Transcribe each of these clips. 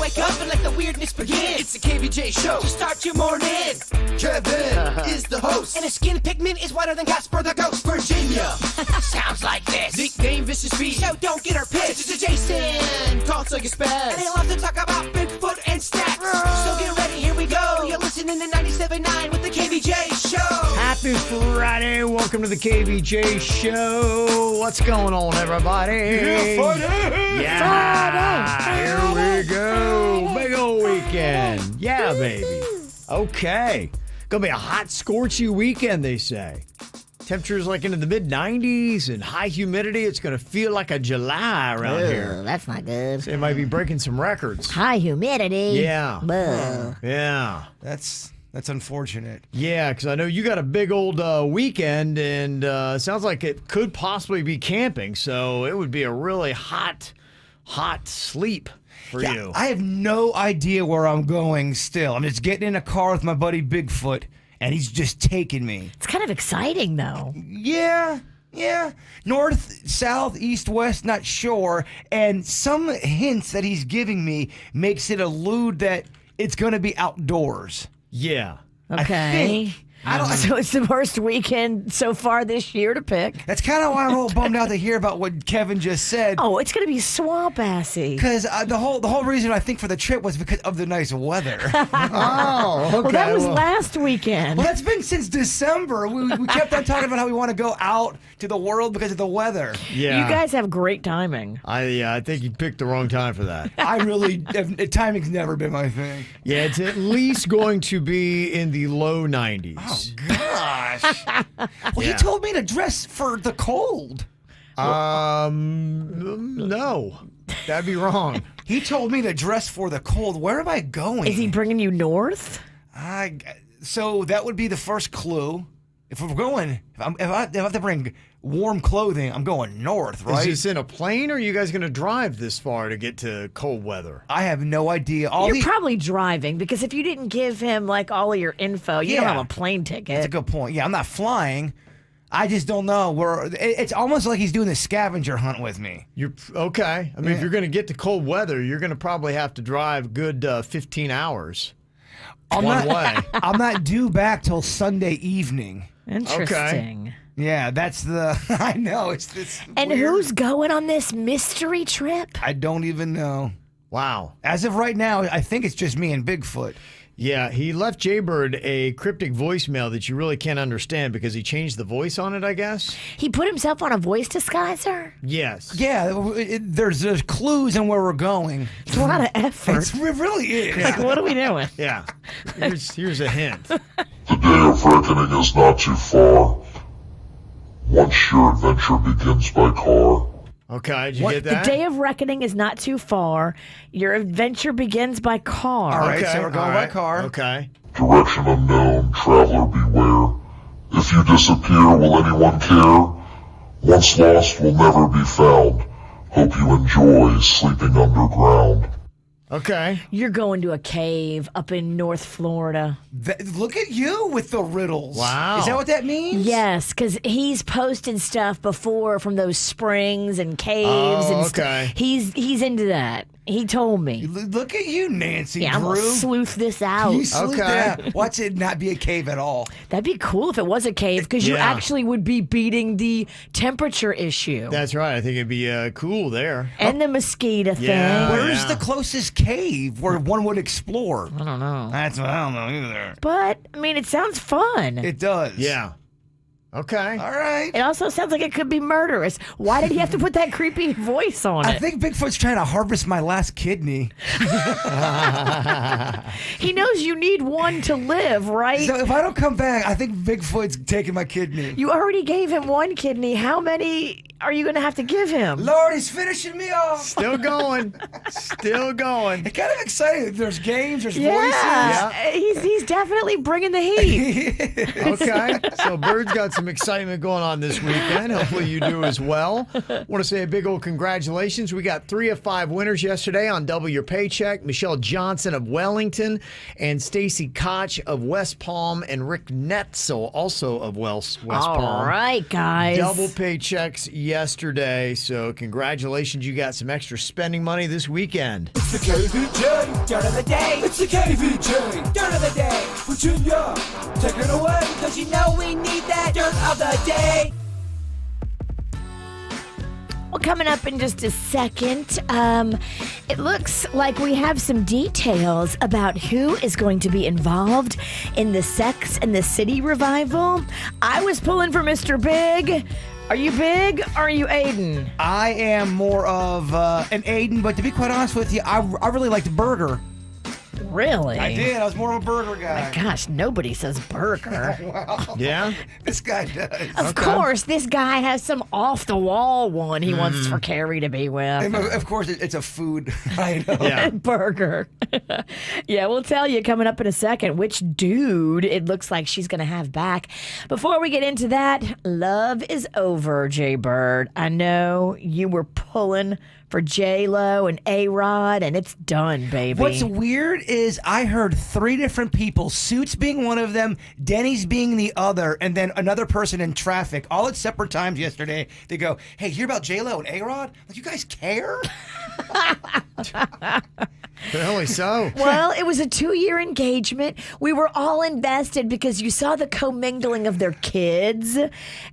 wake up and let the weirdness begin. It's the KVJ show to start your morning. Kevin is the host, and his skin pigment is whiter than Casper the Ghost. Virginia sounds like this. Nickname Vicious Beast, so don't get her pissed. It's Jason, called Sugar Spaz, and they love to talk about Bigfoot and stats. So get ready, here we go. You're listening to 97.9 with the KVJ show. Happy Friday. Welcome to the KVJ show. What's going on, everybody? Yeah, Friday. Here we go. Big old weekend. Yeah, baby. Okay. Gonna be a hot, scorchy weekend, they say. Temperatures like into the mid-90s and high humidity. It's going to feel like a July around here. That's not good. So it might be breaking some records. High humidity. Yeah. Yeah. That's unfortunate. Yeah, because I know you got a big old weekend, and sounds like it could possibly be camping. So it would be a really hot sleep for you. I have no idea where I'm going still. I'm just getting in a car with my buddy Bigfoot, and he's just taking me. It's kind of exciting, though. Yeah. North, south, east, west, not sure. And some hints that he's giving me makes it allude that it's going to be outdoors. Yeah. Okay. So it's the worst weekend so far this year to pick. That's kind of why I'm a little bummed out to hear about what Kevin just said. Oh, it's going to be swamp-assy. Because the whole reason I think for the trip was because of the nice weather. Oh, okay. Well, that was last weekend. Well, that's been since December. We kept on talking about how we want to go out to the world because of the weather. Yeah. You guys have great timing. I think you picked the wrong time for that. I really, timing's never been my thing. Yeah, it's at least going to be in the low 90s. Oh, gosh. Well, he told me to dress for the cold. No. That'd be wrong. He told me to dress for the cold. Where am I going? Is he bringing you north? So that would be the first clue. If we're going, if I have to bring warm clothing, I'm going north, right? Is this in a plane, or are you guys going to drive this far to get to cold weather? I have no idea. You're probably driving, because if you didn't give him like all of your info, you don't have a plane ticket. That's a good point. Yeah, I'm not flying. I just don't know where. It's almost like he's doing the scavenger hunt with me. You're okay. I mean, if you're going to get to cold weather, you're going to probably have to drive good 15 hours one way. I'm not due back till Sunday evening. Interesting. Okay. Yeah, that's the. I know it's this. And weird. who's going on this mystery trip? I don't even know. Wow. As of right now, I think it's just me and Bigfoot. Yeah, he left Jbird a cryptic voicemail that you really can't understand because he changed the voice on it, I guess. He put himself on a voice disguiser? Yes. Yeah, there's clues in where we're going. It's a lot of effort. It really is. Like, what are we doing? Yeah. Here's a hint. The day of reckoning is not too far. Once your adventure begins by car. Okay, did you get that? The day of reckoning is not too far. Your adventure begins by car. All right, Okay, so we're going by car. Okay. Direction unknown, traveler beware. If you disappear, will anyone care? Once lost will never be found. Hope you enjoy sleeping underground. Okay. You're going to a cave up in North Florida. Look at you with the riddles. Wow. Is that what that means? Yes, because he's posted stuff before from those springs and caves and okay. stuff. He's into that. He told me. Look at you, Nancy Yeah, I'm Drew. going to sleuth this out. You sleuth Okay. it out. Watch it not be a cave at all. That'd be cool if it was a cave, because you Yeah. actually would be beating the temperature issue. That's right. I think it'd be cool there. And the mosquito thing. Yeah. Where's the closest cave where one would explore? I don't know. That's what I don't know either. But, I mean, it sounds fun. It does. Yeah. Okay. All right. It also sounds like it could be murderous. Why did he have to put that creepy voice on I it? think Bigfoot's trying to harvest my last kidney. He knows you need one to live, right? So if I don't come back, I think Bigfoot's taking my kidney. You already gave him one kidney. How many are you going to have to give him? Lord, he's finishing me off. Still going. Still going. It's kind of exciting. There's games, there's Yeah, voices. he's definitely bringing the heat. Okay. So Bird's got some excitement going on this weekend. Hopefully you do as well. Want to say a big old congratulations. We got 3 of 5 winners yesterday on Double Your Paycheck. Michelle Johnson of Wellington and Stacy Koch of West Palm and Rick Netzel also of West Palm. All right, guys. Double paychecks yesterday, so congratulations. You got some extra spending money this weekend. It's the KVJ dirt of the day. It's the KVJ dirt of the day. Virginia, take it away, cause you know we need that dirt of the day. Well, coming up in just a second, it looks like we have some details about who is going to be involved in the Sex and the City revival. I was pulling for Mr. Big. Are you Big or are you Aiden? I am more of an Aiden, but to be quite honest with you, I really liked Burger. Really? I did. I was more of a burger guy. My gosh, nobody says burger. Well, Yeah? this guy does. Of course, this guy has some off-the-wall one he wants for Carrie to be with. And of course, it's a food item. Yeah. Burger. Yeah, we'll tell you coming up in a second which dude it looks like she's going to have back. Before we get into that, love is over, Jbird. I know you were pulling for J-Lo and A-Rod, and it's done, baby. What's weird is I heard 3 different people, Suits being one of them, Dennys being the other, and then another person in traffic, all at separate times yesterday. They go, hey, hear about J-Lo and A-Rod? Like, you guys care? Apparently so. Well, it was a 2-year engagement. We were all invested because you saw the commingling of their kids,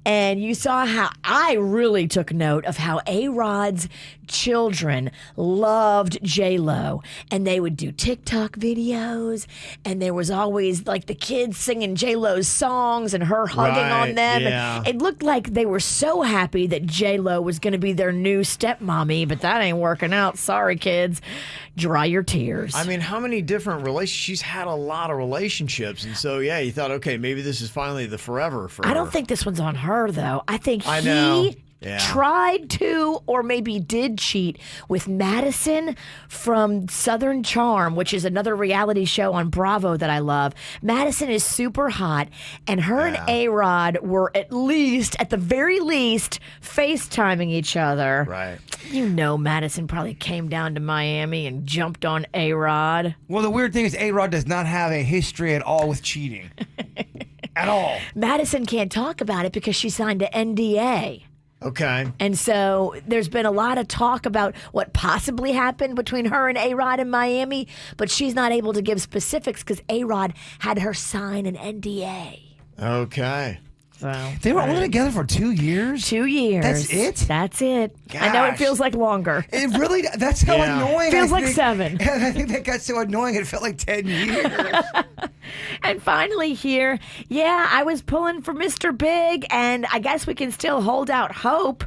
and you saw how I really took note of how A-Rod's children loved J-Lo, and they would do TikTok videos, and there was always like the kids singing J-Lo's songs and her hugging Right, on them. yeah. And it looked like they were so happy that J-Lo was going to be their new stepmommy, but that ain't working out. Sorry, kids. Dry your tears. I mean, how many different relationships? She's had a lot of relationships. And so, yeah, you thought, okay, maybe this is finally the forever for her. I don't think this one's on her, though. I think I know. he Yeah. tried to or maybe did cheat with Madison from Southern Charm, which is another reality show on Bravo that I love. Madison is super hot, and her and A-Rod were at the very least, FaceTiming each other. Right. You know Madison probably came down to Miami and jumped on A-Rod. Well, the weird thing is A-Rod does not have a history at all with cheating. At all. Madison can't talk about it because she signed an NDA. Okay. And so there's been a lot of talk about what possibly happened between her and A-Rod in Miami, but she's not able to give specifics because A-Rod had her sign an NDA. Okay. So They were only together for 2 years? 2 years. That's it? That's it. I know it Gosh. feels like longer. It really, that's how Yeah. annoying. Feels I like think- 7. I think that got so annoying it felt like 10 years. And finally here, yeah, I was pulling for Mr. Big, and I guess we can still hold out hope.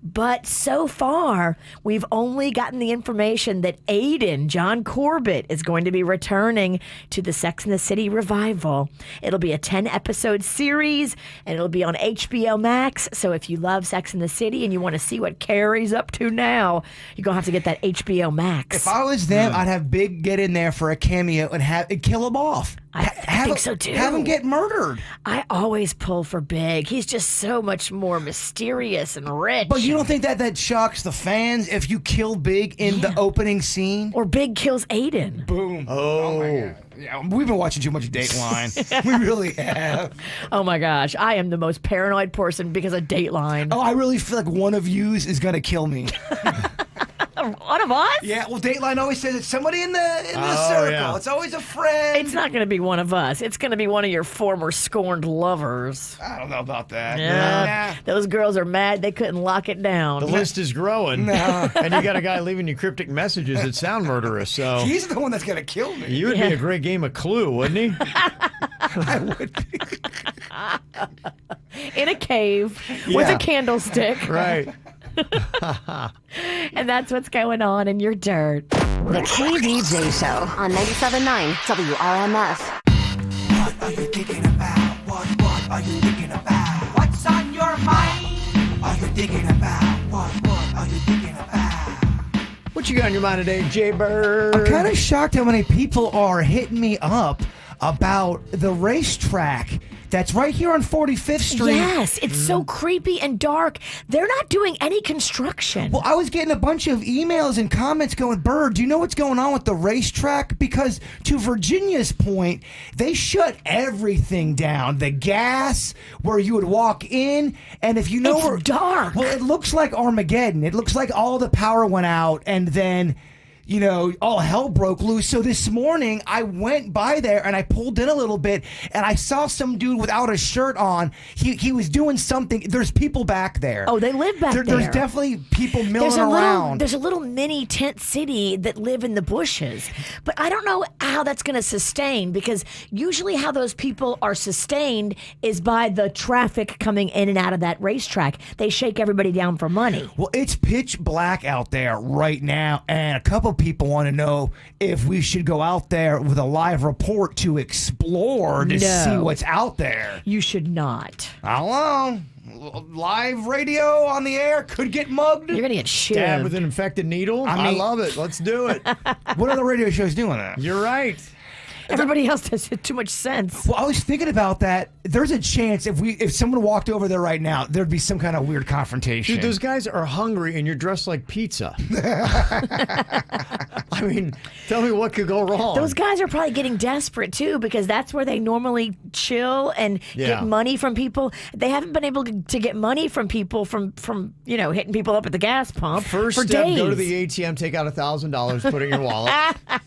But so far, we've only gotten the information that Aiden, John Corbett, is going to be returning to the Sex and the City revival. It'll be a 10-episode series, and it'll be on HBO Max. So if you love Sex and the City and you want to see what Carrie's up to now, you're going to have to get that HBO Max. If I was them, I'd have Big get in there for a cameo and kill him off. I think so, too. Have him get murdered. I always pull for Big. He's just so much more mysterious and rich. But you don't think that shocks the fans if you kill Big in the opening scene? Or Big kills Aiden. Boom. Oh. My God. Yeah, we've been watching too much Dateline. We really have. Oh my gosh, I am the most paranoid person because of Dateline. Oh, I really feel like one of yous is going to kill me. One of us? Yeah, well, Dateline always says it's somebody in the Oh, circle. yeah. It's always a friend. It's not going to be one of us. It's going to be one of your former scorned lovers. I don't know about that. Yeah, those girls are mad they couldn't lock it down. The list is growing. No. And you got a guy leaving you cryptic messages that sound murderous. So He's the one that's going to kill me. you would be a great game of Clue, wouldn't he? I would be. In a cave with Yeah. a candlestick. Right. And that's what's going on in your dirt. The KVJ Show on 97.9 WRMF. What are you thinking about? What are you thinking about? What's on your mind? Are you thinking about? What are you thinking about? What you got on your mind today, Jbird? I'm kind of shocked how many people are hitting me up about the racetrack That's right here on 45th Street. Yes, it's so creepy and dark. They're not doing any construction. Well, I was getting a bunch of emails and comments going, Bird, do you know what's going on with the racetrack? Because to Virginia's point, they shut everything down. The gas, where you would walk in, and if you know It's where... dark. Well, it looks like Armageddon. It looks like all the power went out, and then... all hell broke loose. So this morning, I went by there and I pulled in a little bit and I saw some dude without a shirt on. He was doing something. There's people back there. Oh, they live back there. There's definitely people milling around. There's a little mini tent city that live in the bushes. But I don't know how that's going to sustain, because usually how those people are sustained is by the traffic coming in and out of that racetrack. They shake everybody down for money. Well, it's pitch black out there right now, and a couple people want to know if we should go out there with a live report to explore to see what's out there. You should not. I don't know. Live radio on the air could get mugged. You're going to get Stabbed shivved. with an infected needle? I mean- love it. Let's do it. What other radio shows doing that? You're right. Everybody else has too much sense. Well, I was thinking about that. There's a chance if someone walked over there right now, there'd be some kind of weird confrontation. Dude, those guys are hungry and you're dressed like pizza. I mean, tell me what could go wrong. Those guys are probably getting desperate too, because that's where they normally chill and get money from people. They haven't been able to get money from people from hitting people up at the gas pump First for step, days. go to the ATM, take out $1,000, put it in your wallet.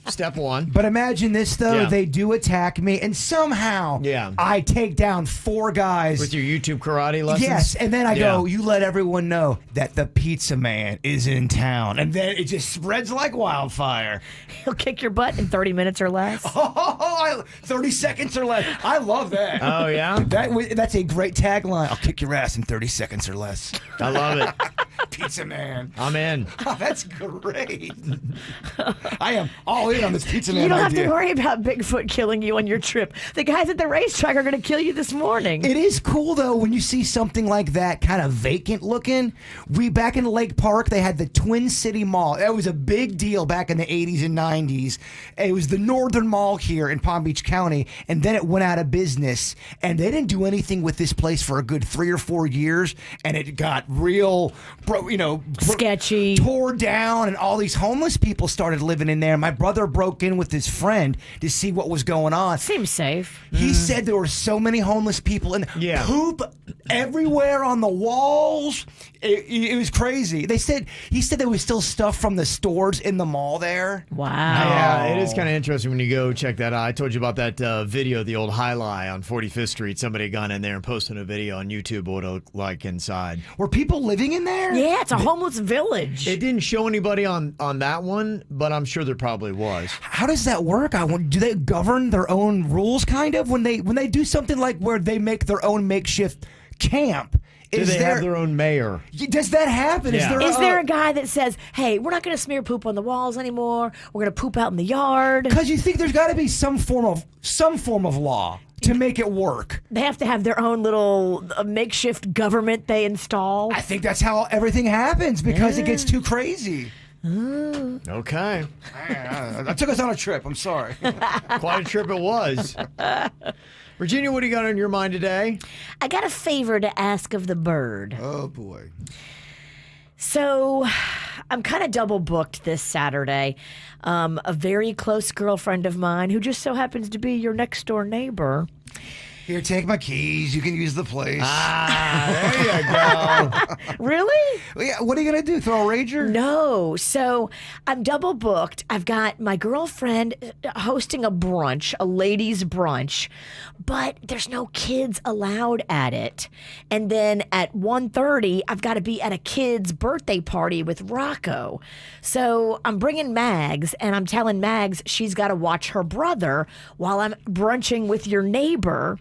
Step one. But imagine this, though. Yeah. They do attack me, and somehow I take down 4 guys. With your YouTube karate lessons? Yes, and then I go, you let everyone know that the pizza man is in town. And then it just spreads like wildfire. He'll kick your butt in 30 minutes or less. 30 seconds or less. I love that. Oh, yeah? That's a great tagline. I'll kick your ass in 30 seconds or less. I love it. Pizza man. I'm in. Oh, that's great. I am all in on this pizza man You don't idea. have to worry about Bigfoot killing you on your trip. The guys at the racetrack are going to kill you this morning. It is cool, though, when you see something like that kind of vacant looking. Back in Lake Park, they had the Twin City Mall. That was a big deal back in the 80s and 90s. It was the Northern Mall here in Palm Beach County, and then it went out of business. And they didn't do anything with this place for a good 3 or 4 years, and it got real, sketchy, tore down, and all these homeless people started living in there. My brother broke in with his friend to see what was going on. Seems safe. He said there were so many homeless people and poop everywhere on the walls. It was crazy. He said there was still stuff from the stores in the mall there. Wow. Yeah, it is kind of interesting when you go check that out. I told you about that video, the old High Lie on 45th Street. Somebody had gone in there and posted a video on YouTube of what it looked like inside. Were people living in there? Yeah, it's a homeless village. It didn't show anybody on that one, but I'm sure there probably was. How does that work? Do they govern their own rules, kind of, when they do something like where they make their own makeshift camp? Do they have their own mayor? Does that happen? Yeah. Is there a guy that says, hey, we're not going to smear poop on the walls anymore. We're going to poop out in the yard? Because you think there's got to be some form of law to make it work. They have to have their own little makeshift government they install. I think that's how everything happens, because it gets too crazy. Okay. That took us on a trip. I'm sorry. Quite a trip it was. Virginia, what do you got on your mind today? I got a favor to ask of the bird. Oh, boy. So I'm kind of double booked this Saturday. A very close girlfriend of mine, who just so happens to be your next door neighbor. Here, take my keys. You can use the place. There you go. Really? Well, yeah, what are you going to do? Throw a rager? No. So I'm double booked. I've got my girlfriend hosting a brunch, a ladies' brunch, but there's no kids allowed at it. And then at 1:30, I've got to be at a kid's birthday party with Rocco. So I'm bringing Mags, and I'm telling Mags she's got to watch her brother while I'm brunching with your neighbor.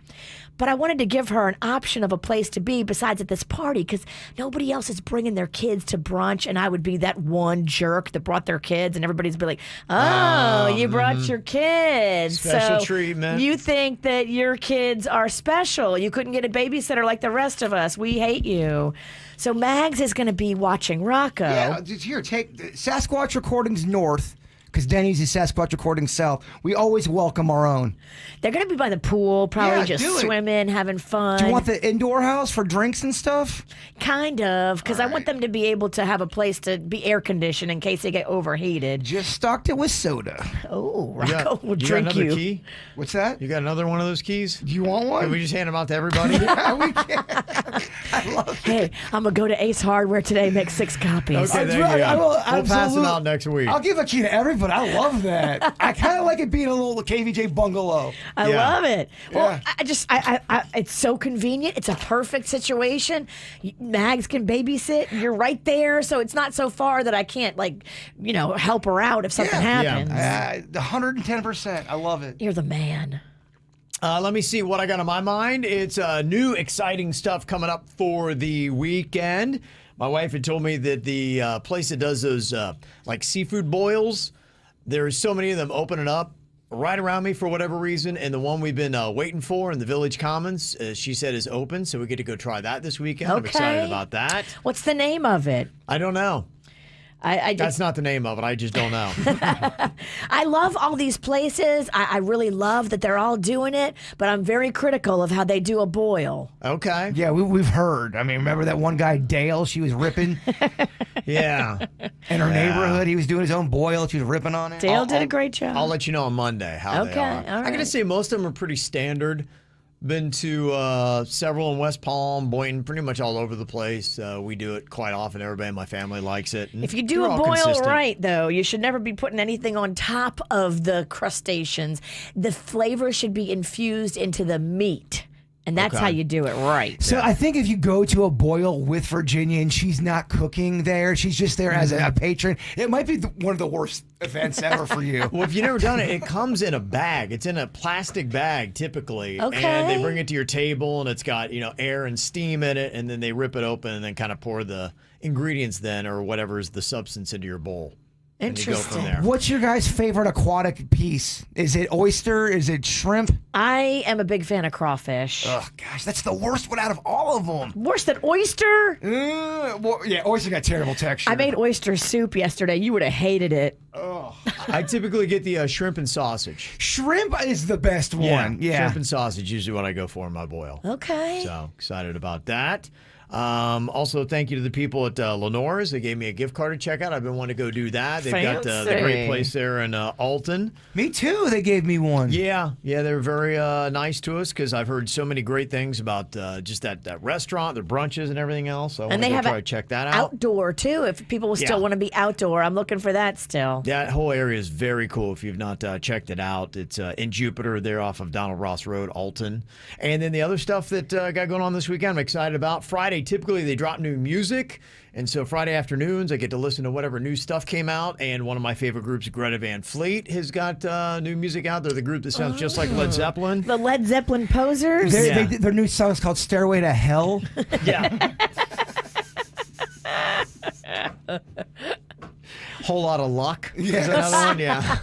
But I wanted to give her an option of a place to be besides at this party, because nobody else is bringing their kids to brunch, and I would be that one jerk that brought their kids, and everybody's be like, oh, you brought your kids. Special so treatment. You think that your kids are special. You couldn't get a babysitter like the rest of us. We hate you. So Mags is going to be watching Rocco. Yeah, just here, take Sasquatch Recordings North. because Dennys is Sasquatch Recording South. We always welcome our own. They're going to be by the pool, probably Yeah, just do it. swimming, having fun. Do you want the indoor house for drinks and stuff? Kind of, because I want them to be able to have a place to be air conditioned in case they get overheated. Just stocked it with soda. Oh, You Rocco got, will you got drink another you. key? What's that? You got another one of those keys? Do you want one? Can we just hand them out to everybody? Yeah, we can. I love it. Hey, I'm going to go to Ace Hardware today, make 6 copies. Okay, there you go. I will We'll pass them absolute- out next week. I'll give a key to everybody. I love that. I kind of like it being a little KVJ bungalow. I Yeah. love it. Well, Yeah. I it's so convenient. It's a perfect situation. Mags can babysit. You're right there, so it's not so far that I can't, help her out if something Yeah. happens. 110%. I love it. You're the man. Let me see what I got on my mind. It's new exciting stuff coming up for the weekend. My wife had told me that the place that does those seafood boils, there's so many of them opening up right around me for whatever reason. And the one we've been waiting for in the Village Commons, she said is open. So we get to go try that this weekend. I'm excited Okay. about that. What's the name of it? I don't know. I That's not the name of it. I just don't know. I love all these places. I really love that they're all doing it, but I'm very critical of how they do a boil. Okay. Yeah, we've heard. I mean, remember that one guy, Dale? She was ripping Yeah. in her neighborhood. He was doing his own boil. She was ripping on it. Dale did a great job. I'll let you know on Monday how they Okay, are. all I gotta right. say most of them are pretty standard. Been to several in West Palm, Boynton, pretty much all over the place. We do it quite often. Everybody in my family likes it. And If you do they're a all boil consistent. right, though, you should never be putting anything on top of the crustaceans. The flavor should be infused into the meat, and that's Okay. how you do it right. So I think if you go to a boil with Virginia and she's not cooking there, she's just there as a patron, it might be one of the worst events ever for you. Well, if you've never done it, it comes in a bag. It's in a plastic bag typically, Okay. and they bring it to your table, and it's got air and steam in it, and then they rip it open and then kind of pour the ingredients then or whatever is the substance into your bowl. And you go from Interesting. there. What's your guys' favorite aquatic piece? Is it oyster? Is it shrimp? I am a big fan of crawfish. Oh, gosh, that's the worst one out of all of them. Worse than oyster? Well, yeah, oyster got terrible texture. I made oyster soup yesterday. You would have hated it. I typically get the shrimp and sausage. Shrimp is the best one. Yeah. Shrimp and sausage usually what I go for in my boil. Okay. So excited about that. Also, thank you to the people at Lenore's. They gave me a gift card to check out. I've been wanting to go do that. They've got the Fancy. great place there in Alton. Me too. They gave me one. Yeah, they were very nice to us because I've heard so many great things about just that restaurant, their brunches, and everything else. So I want And to they go have try a to check that out. outdoor, too, if people still Yeah. want to be outdoor. I'm looking for that still. That whole area is very cool if you've not checked it out. It's in Jupiter there off of Donald Ross Road, Alton. And then the other stuff that got going on this weekend I'm excited about. Friday, typically they drop new music. And so Friday afternoons I get to listen to whatever new stuff came out. And one of my favorite groups, Greta Van Fleet, has got new music out. They're the group that sounds just like Led Zeppelin. The Led Zeppelin posers? Yeah. Their new song is called Stairway to Hell. Yeah. Whole lot of luck. Is another one? Yeah.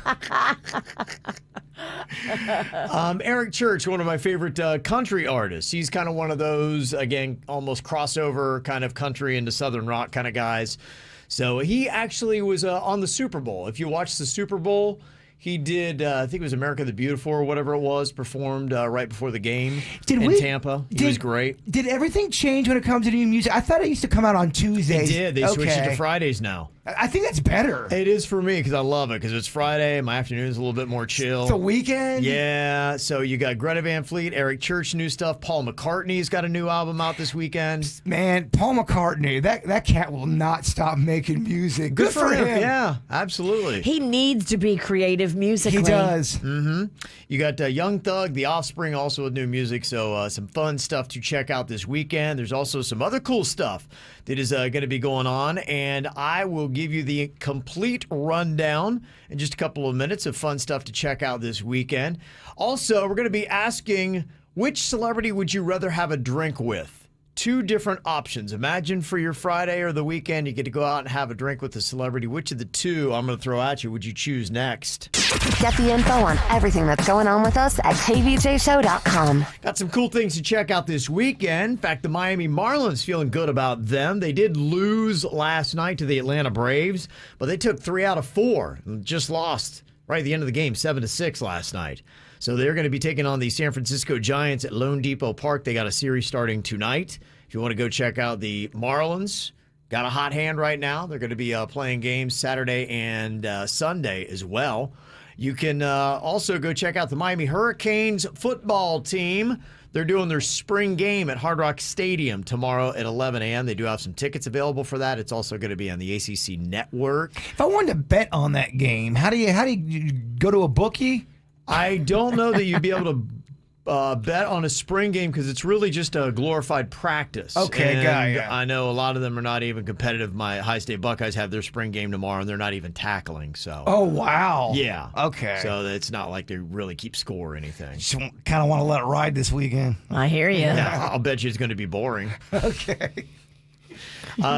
Eric Church, one of my favorite country artists. He's kind of one of those, again, almost crossover kind of country into Southern rock kind of guys. So he actually was on the Super Bowl. If you watch the Super Bowl, he did, I think it was America the Beautiful or whatever it was, performed right before the game in Tampa. He was great. Did everything change when it comes to new music? I thought it used to come out on Tuesdays. They did. They switched it to Fridays now. I think that's better. It is for me because I love it because it's Friday. My afternoon's a little bit more chill. It's a weekend. Yeah, so you got Greta Van Fleet, Eric Church, new stuff. Paul McCartney's got a new album out this weekend. Man, Paul McCartney, that cat will not stop making music. Good for him. Yeah, absolutely. He needs to be creative musically. He does. You got Young Thug, The Offspring, also with new music. So some fun stuff to check out this weekend. There's also some other cool stuff that is going to be going on, and I will give you the complete rundown in just a couple of minutes of fun stuff to check out this weekend. Also, we're going to be asking, which celebrity would you rather have a drink with? 2 different options. Imagine for your Friday or the weekend, you get to go out and have a drink with a celebrity. Which of the 2 I'm going to throw at you would you choose next? Get the info on everything that's going on with us at kvjshow.com. Got some cool things to check out this weekend. In fact, the Miami Marlins feeling good about them. They did lose last night to the Atlanta Braves, but they took 3 out of 4 and just lost right at the end of the game, 7-6 last night. So they're going to be taking on the San Francisco Giants at Lone Depot Park. They got a series starting tonight. If you want to go check out the Marlins, got a hot hand right now. They're going to be playing games Saturday and Sunday as well. You can also go check out the Miami Hurricanes football team. They're doing their spring game at Hard Rock Stadium tomorrow at 11 a.m. They do have some tickets available for that. It's also going to be on the ACC network. If I wanted to bet on that game, how do you go to a bookie? I don't know that you'd be able to bet on a spring game because it's really just a glorified practice. Okay, and yeah. I know a lot of them are not even competitive. My High State Buckeyes have their spring game tomorrow, and they're not even tackling. So, Oh, wow. yeah, Okay. So it's not like they really keep score or anything. Just kind of want to let it ride this weekend. I hear you. Yeah, I'll bet you it's going to be boring. Okay.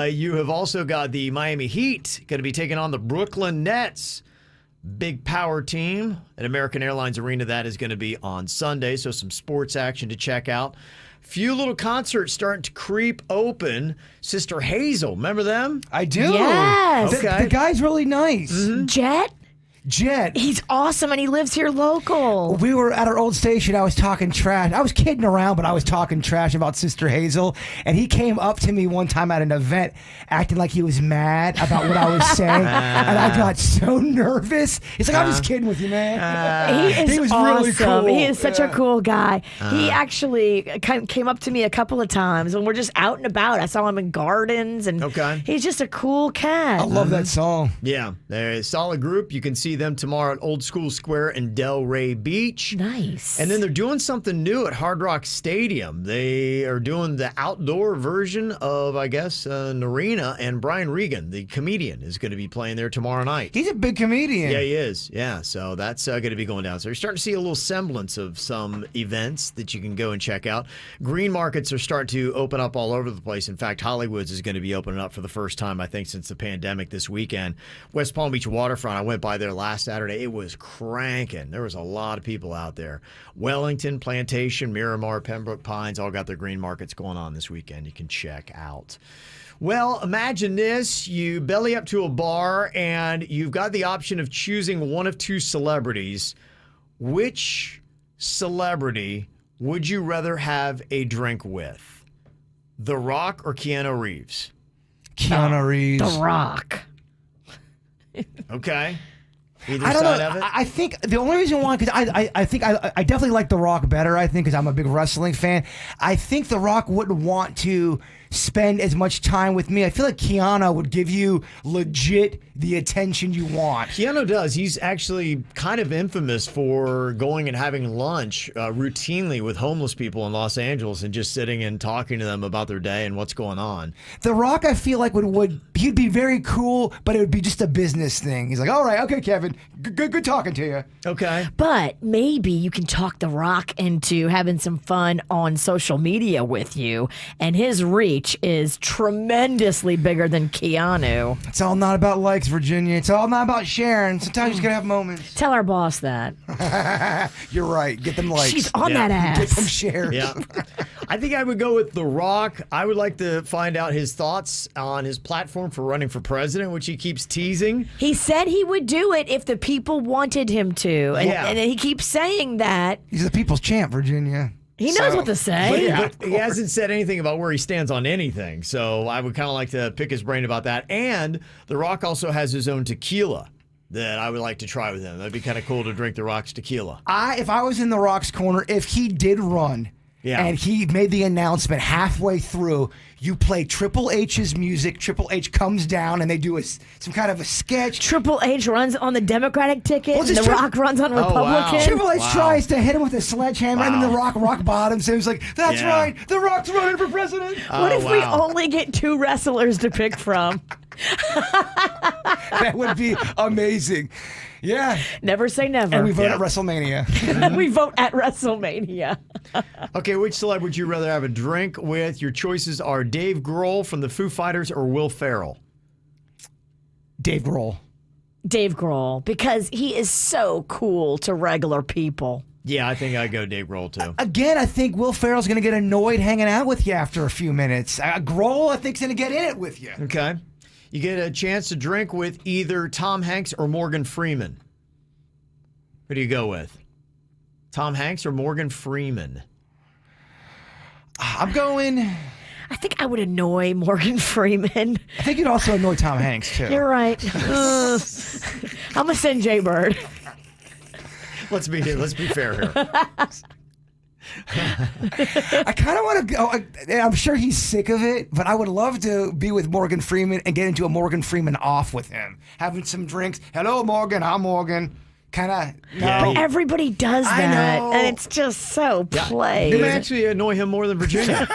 You have also got the Miami Heat going to be taking on the Brooklyn Nets. Big power team at American Airlines Arena. That is going to be on Sunday, so some sports action to check out. Few little concerts starting to creep open. Sister Hazel, remember them? I do. Yes. Okay. The guy's really nice. Jet? Jet. He's awesome, and he lives here local. We were at our old station. I was talking trash. I was kidding around, but I was talking trash about Sister Hazel. And he came up to me one time at an event acting like he was mad about what I was saying. And I got so nervous. He's like, I'm just kidding with you, man. He was awesome. really cool. He is such a cool guy. He actually came up to me a couple of times when we're just out and about. I saw him in gardens, and he's just a cool cat. I love that song. Yeah, they're a solid group. You can see them tomorrow at Old School Square in Delray Beach. Nice. And then they're doing something new at Hard Rock Stadium. They are doing the outdoor version of, I guess, an arena, and Brian Regan, the comedian, is going to be playing there tomorrow night. He's a big comedian. Yeah, he is. Yeah, so that's going to be going down. So you're starting to see a little semblance of some events that you can go and check out. Green markets are starting to open up all over the place. In fact, Hollywood's is going to be opening up for the first time, I think, since the pandemic this weekend. West Palm Beach Waterfront, I went by there last Saturday. It was cranking. There was a lot of people out there. Wellington, Plantation, Miramar, Pembroke Pines all got their green markets going on this weekend. You can check out. Well, imagine this. You belly up to a bar and you've got the option of choosing one of 2 celebrities. Which celebrity would you rather have a drink with? The Rock or Keanu Reeves? Keanu Reeves. The Rock. Okay. Either I don't side know. of it? I think the only reason why, because I think I definitely like The Rock better, I think, because I'm a big wrestling fan. I think The Rock wouldn't want to spend as much time with me. I feel like Keanu would give you legit the attention you want. Keanu does. He's actually kind of infamous for going and having lunch routinely with homeless people in Los Angeles and just sitting and talking to them about their day and what's going on. The Rock, I feel like he'd be very cool, but it would be just a business thing. He's like, all right, okay, Kevin, good talking to you. Okay. But maybe you can talk The Rock into having some fun on social media with you, and his reach is tremendously bigger than Keanu. It's all not about likes, Virginia. It's all not about sharing. Sometimes you just gotta have moments. Tell our boss that. You're right. Get them likes. She's on Yeah. that Get them ass. shares. Yeah. I think I would go with The Rock. I would like to find out his thoughts on his platform for running for president, which he keeps teasing. He said he would do it if the people wanted him to. And, Yeah. and he keeps saying that. He's the people's champ, Virginia. He knows what to say. But he hasn't said anything about where he stands on anything. So I would kind of like to pick his brain about that. And The Rock also has his own tequila that I would like to try with him. That'd be kind of cool to drink The Rock's tequila. If I was in The Rock's corner, if he did run, Yeah. and he made the announcement halfway through, you play Triple H's music, Triple H comes down, and they do some kind of a sketch. Triple H runs on the Democratic ticket, Well, and just The Rock runs on wow. Republican. Triple H tries to hit him with a sledgehammer, and then The Rock bottoms him. He's like, that's Yeah. right, The Rock's running for president. What if we wow. only get 2 wrestlers to pick from? That would be amazing. Yeah. Never say never. And we vote at WrestleMania. We vote at WrestleMania. Okay, which celeb would you rather have a drink with? Your choices are Dave Grohl from the Foo Fighters or Will Ferrell. Dave Grohl. Dave Grohl, because he is so cool to regular people. Yeah, I think I'd go Dave Grohl too. Again, I think Will Ferrell's going to get annoyed hanging out with you after a few minutes. Grohl, I think, is going to get in it with you. Okay. You get a chance to drink with either Tom Hanks or Morgan Freeman. Who do you go with? Tom Hanks or Morgan Freeman? I'm going... I think I would annoy Morgan Freeman. I think you'd also annoy Tom Hanks, too. You're right. I'm going to send Jbird. Let's be fair here. I kind of want to go. I'm sure he's sick of it, but I would love to be with Morgan Freeman and get into a Morgan Freeman off with him. Having some drinks. Hello, Morgan. I'm Morgan. Kind of. Yeah, No. Everybody does I that, know. and it's just so played. It may actually annoy him more than Virginia.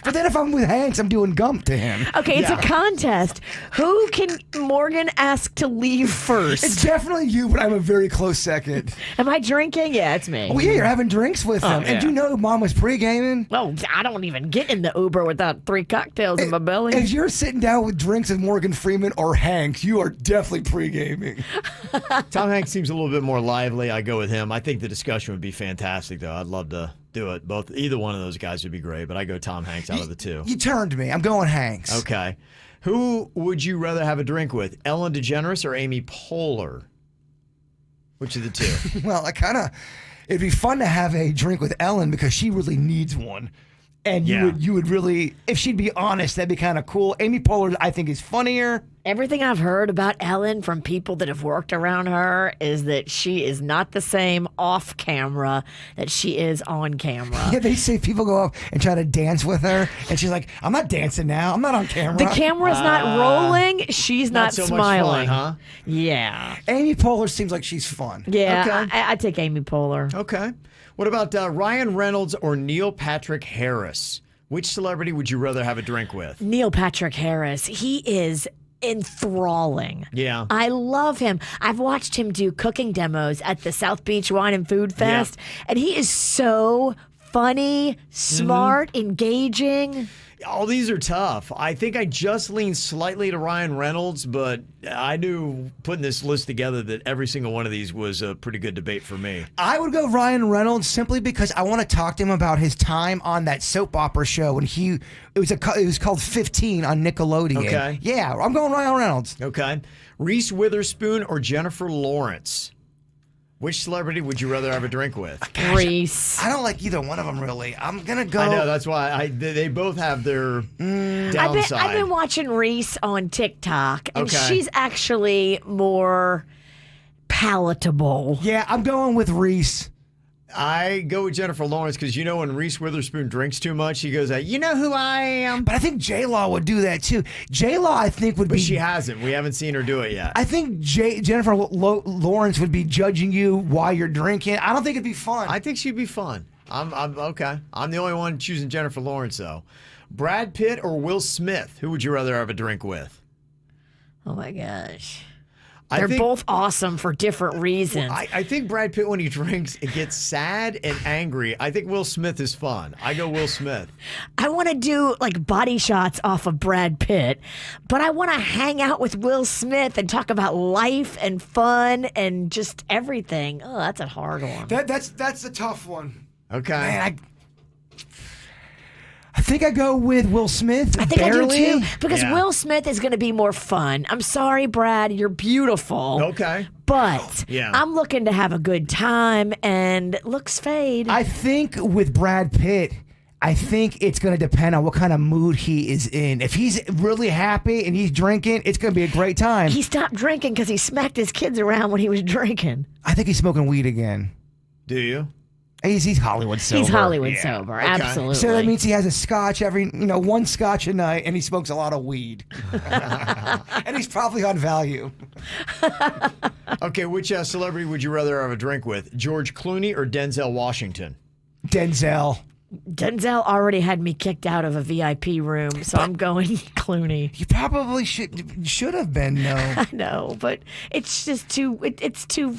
But then if I'm with Hanks, I'm doing gump to him. Okay, it's Yeah. a contest. Who can Morgan ask to leave first? It's definitely you, but I'm a very close second. Am I drinking? Yeah, it's me. Oh, yeah, you're having drinks with him. yeah. And you know Mom was pre-gaming? Oh, I don't even get in the Uber without 3 cocktails in my belly. If you're sitting down with drinks with Morgan Freeman or Hanks, you are definitely pre-gaming. Tom Hanks seems a little bit more lively. I go with him. I think the discussion would be fantastic, though. I'd love to do it. Either one of those guys would be great, but I go Tom Hanks out of the two. You turned me. I'm going Hanks. Okay. Who would you rather have a drink with? Ellen DeGeneres or Amy Poehler? Which of the two? Well, it'd be fun to have a drink with Ellen because she really needs one. And you would really, if she'd be honest, that'd be kind of cool. Amy Poehler, I think, is funnier. Everything I've heard about Ellen from people that have worked around her is that she is not the same off camera that she is on camera. Yeah, they say people go up and try to dance with her, and she's like, "I'm not dancing now. I'm not on camera." The camera's not rolling. She's not so smiling. much fun, huh? Yeah. Amy Poehler seems like she's fun. Yeah. Okay. I take Amy Poehler. Okay. What about Ryan Reynolds or Neil Patrick Harris? Which celebrity would you rather have a drink with? Neil Patrick Harris. He is enthralling. Yeah. I love him. I've watched him do cooking demos at the South Beach Wine and Food Fest, and he is so funny, smart, engaging. All these are tough. I think I just lean slightly to Ryan Reynolds, but I knew putting this list together that every single one of these was a pretty good debate for me. I would go Ryan Reynolds simply because I want to talk to him about his time on that soap opera show when it was called 15 on Nickelodeon. Okay. Yeah, I'm going Ryan Reynolds. Okay. Reese Witherspoon or Jennifer Lawrence? Which celebrity would you rather have a drink with? Reese. I don't like either one of them really. I'm gonna go. I know, that's why they both have their downside. I've been watching Reese on TikTok, and Okay. she's actually more palatable. Yeah, I'm going with Reese. I go with Jennifer Lawrence because you know when Reese Witherspoon drinks too much, he goes, "You know who I am." But I think J-Law would do that too. J-Law, I think, would But be. she hasn't. We haven't seen her do it yet. I think Jennifer Lawrence would be judging you while you're drinking. I don't think it'd be fun. I think she'd be fun. I'm okay. I'm the only one choosing Jennifer Lawrence though. Brad Pitt or Will Smith? Who would you rather have a drink with? Oh my gosh. I They're think- both awesome for different reasons. I think Brad Pitt, when he drinks, it gets sad and angry. I think Will Smith is fun. I go Will Smith. I want to do like body shots off of Brad Pitt, but I want to hang out with Will Smith and talk about life and fun and just everything. Oh, that's a hard one. That's a tough one. Okay. Man, I think I go with Will Smith. I think barely. I do too, because Yeah. Will Smith is going to be more fun. I'm sorry, Brad, you're beautiful. Okay. But Yeah. I'm looking to have a good time, and looks fade. I think with Brad Pitt, I think it's going to depend on what kind of mood he is in. If he's really happy and he's drinking, it's going to be a great time. He stopped drinking because he smacked his kids around when he was drinking. I think he's smoking weed again. Do you? He's Hollywood sober. He's Hollywood Yeah. sober, Okay. absolutely. So that means he has a scotch one scotch a night, and he smokes a lot of weed. And he's probably on value. Okay, which celebrity would you rather have a drink with? George Clooney or Denzel Washington? Denzel. Denzel already had me kicked out of a VIP room, so I'm going Clooney. You probably should have been, though. I know, but it's just it's too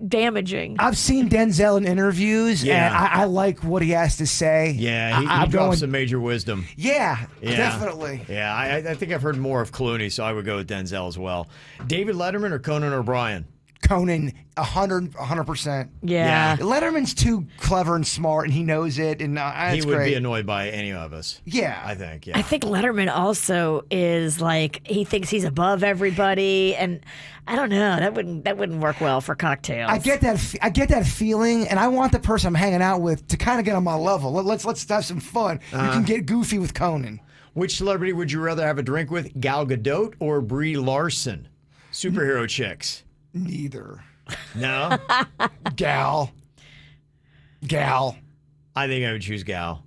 damaging. I've seen Denzel in interviews, and I like what he has to say. Yeah, he drops some major wisdom. Yeah, definitely. Yeah, I think I've heard more of Clooney, so I would go with Denzel as well. David Letterman or Conan O'Brien? Conan, 100%. Yeah. Letterman's too clever and smart, and he knows it, and he would great. be annoyed by any of us. Yeah. I think, I think Letterman also is like, he thinks he's above everybody, and I don't know, that wouldn't work well for cocktails. I get that feeling, and I want the person I'm hanging out with to kind of get on my level. Let's have some fun. You can get goofy with Conan. Which celebrity would you rather have a drink with, Gal Gadot or Brie Larson? Superhero chicks. Neither. No? Gal. I think I would choose Gal.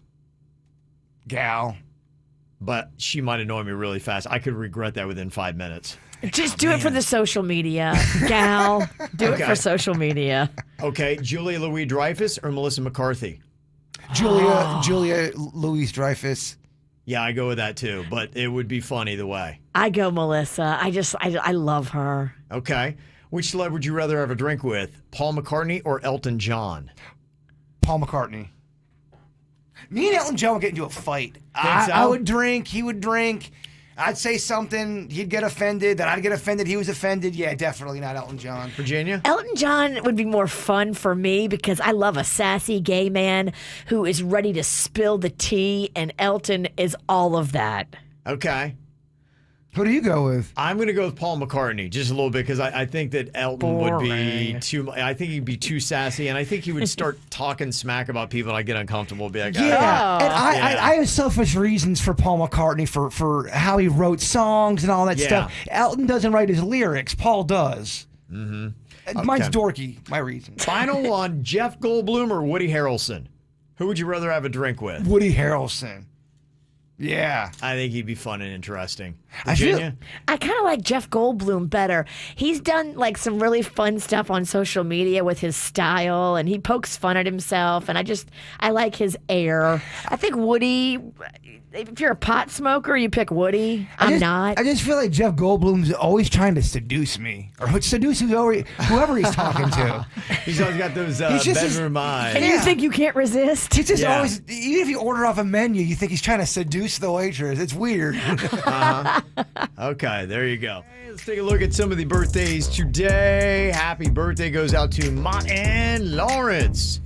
But she might annoy me really fast. I could regret that within 5 minutes. Just do it for the social media, Gal. Do it for social media. Okay, Julia Louis-Dreyfus or Melissa McCarthy? Julia Louis-Dreyfus. Yeah, I go with that too, but it would be fun either way. I go Melissa. I love her. Okay. Which celeb would you rather have a drink with, Paul McCartney or Elton John? Paul McCartney. Me and Elton John would get into a fight. So? I would drink, he would drink. I'd say something, he'd get offended, then I'd get offended, he was offended. Yeah, definitely not Elton John. Virginia? Elton John would be more fun for me because I love a sassy gay man who is ready to spill the tea, and Elton is all of that. Okay. Who do you go with? I'm going to go with Paul McCartney just a little bit because I think that Elton would be too. I think he'd be too sassy, and I think he would start talking smack about people, and I get uncomfortable. Be like, yeah, and Yeah. I have selfish reasons for Paul McCartney for how he wrote songs and all that stuff. Elton doesn't write his lyrics. Paul does. Mm-hmm. Mine's dorky. My reasons. Final one: Jeff Goldblum or Woody Harrelson? Who would you rather have a drink with? Woody Harrelson. Yeah. I think he'd be fun and interesting. I feel- Virginia? I kind of like Jeff Goldblum better. He's done like some really fun stuff on social media with his style, and he pokes fun at himself, and I like his air. I think Woody, if you're a pot smoker, you pick Woody. I'm not. I just feel like Jeff Goldblum's always trying to seduce me, or seduce whoever he's talking to. He's always got those just- bedroom eyes. And you think you can't resist? He's just always, even if you order off a menu, you think he's trying to seduce the waitress. It's weird. Okay, there you go. Hey, let's take a look at some of the birthdays today. Happy birthday goes out to Martin Lawrence.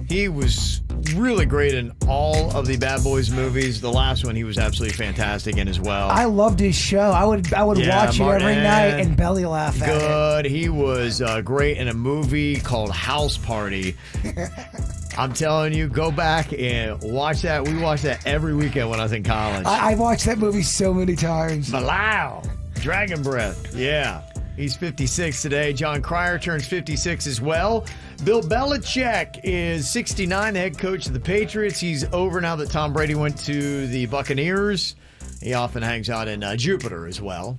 He was really great in all of the Bad Boys movies. The last one he was absolutely fantastic in as well. I loved his show. I would watch it every Martin. night and belly laugh at it. Good. He was great in a movie called House Party. I'm telling you, go back and watch that. We watched that every weekend when I was in college. I watched that movie so many times. Bilal, Dragon Breath. Yeah. He's 56 today. John Cryer turns 56 as well. Bill Belichick is 69, the head coach of the Patriots. He's over now that Tom Brady went to the Buccaneers. He often hangs out in Jupiter as well.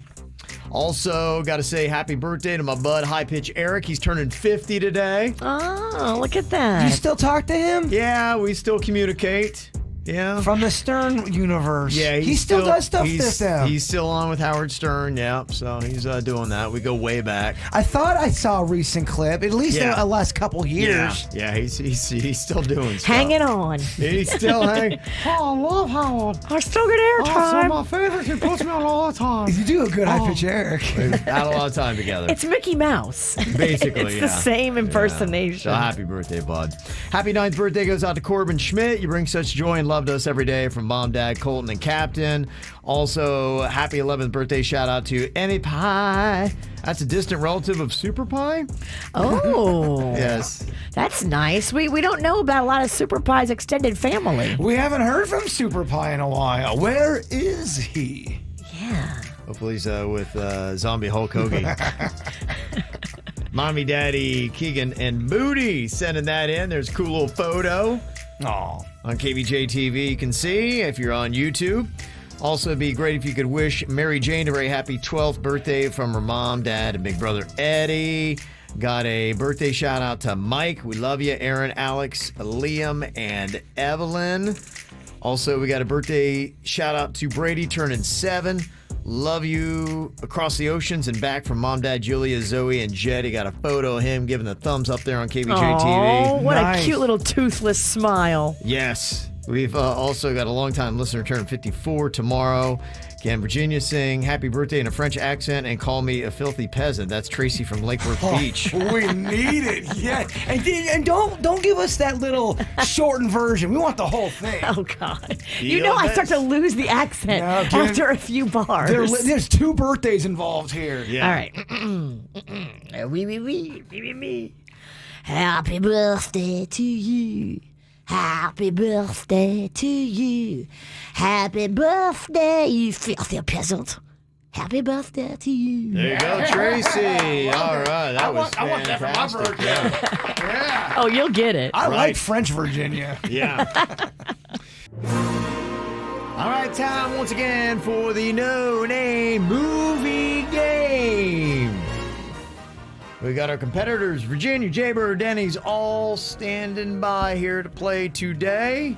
Also, got to say happy birthday to my bud, High Pitch Eric. He's turning 50 today. Oh, look at that. You still talk to him? Yeah, we still communicate. Yeah. From the Stern universe. Yeah, he still does stuff with them. He's still on with Howard Stern, yep. So he's doing that. We go way back. I thought I saw a recent clip, at least in the last couple years. Yeah, he's still doing stuff. Hanging on. He's still hanging. Oh, I love Howard. I still get airtime. my favorite. He puts me on all the time. You do a good high pitch Eric. We've had a lot of time together. It's Mickey Mouse. Basically, It's the same impersonation. So happy birthday, bud. Happy 9th birthday goes out to Corbin Schmidt. You bring such joy and love to us every day from Mom, Dad, Colton, and Captain. Also, happy 11th birthday shout out to Emmy Pie. That's a distant relative of Super Pie. Oh. Yes. That's nice. We don't know about a lot of Super Pie's extended family. We haven't heard from Super Pie in a while. Where is he? Yeah. Hopefully he's with Zombie Hulk Hogan. Mommy, Daddy, Keegan, and Booty sending that in. There's a cool little photo. Oh. On KVJ TV, you can see if you're on YouTube. Also, it'd be great if you could wish Mary Jane a very happy 12th birthday from her mom, dad, and big brother Eddie. Got a birthday shout out to Mike. We love you. Aaron, Alex, Liam, and Evelyn. Also, we got a birthday shout out to Brady turning 7. Love you across the oceans and back from Mom, Dad, Julia, Zoe, and Jed. He got a photo of him giving the thumbs up there on KVJ Oh, TV. what Nice. a cute little toothless smile. Yes. We've also got a longtime listener turn 54 tomorrow. Can Virginia sing Happy Birthday in a French accent and call me a filthy peasant? That's Tracy from Lake Worth Beach. We need it, yeah. And don't give us that little shortened version. We want the whole thing. Oh, God. You Feel know I this. start to lose the accent No, Ken, after a few bars. There's 2 birthdays involved here. Yeah. All right. Oui. Happy birthday to you. Happy birthday to you. Happy birthday, you filthy peasant. Happy birthday to you. There you go, Tracy. All right. That was I want that for my fantastic. birthday. Yeah. Oh, you'll get it. I Right. like French Virginia. Yeah. All right, time once again for the No Name Movie Game. We got our competitors, Virginia, Jbird, Dennys, all standing by here to play today.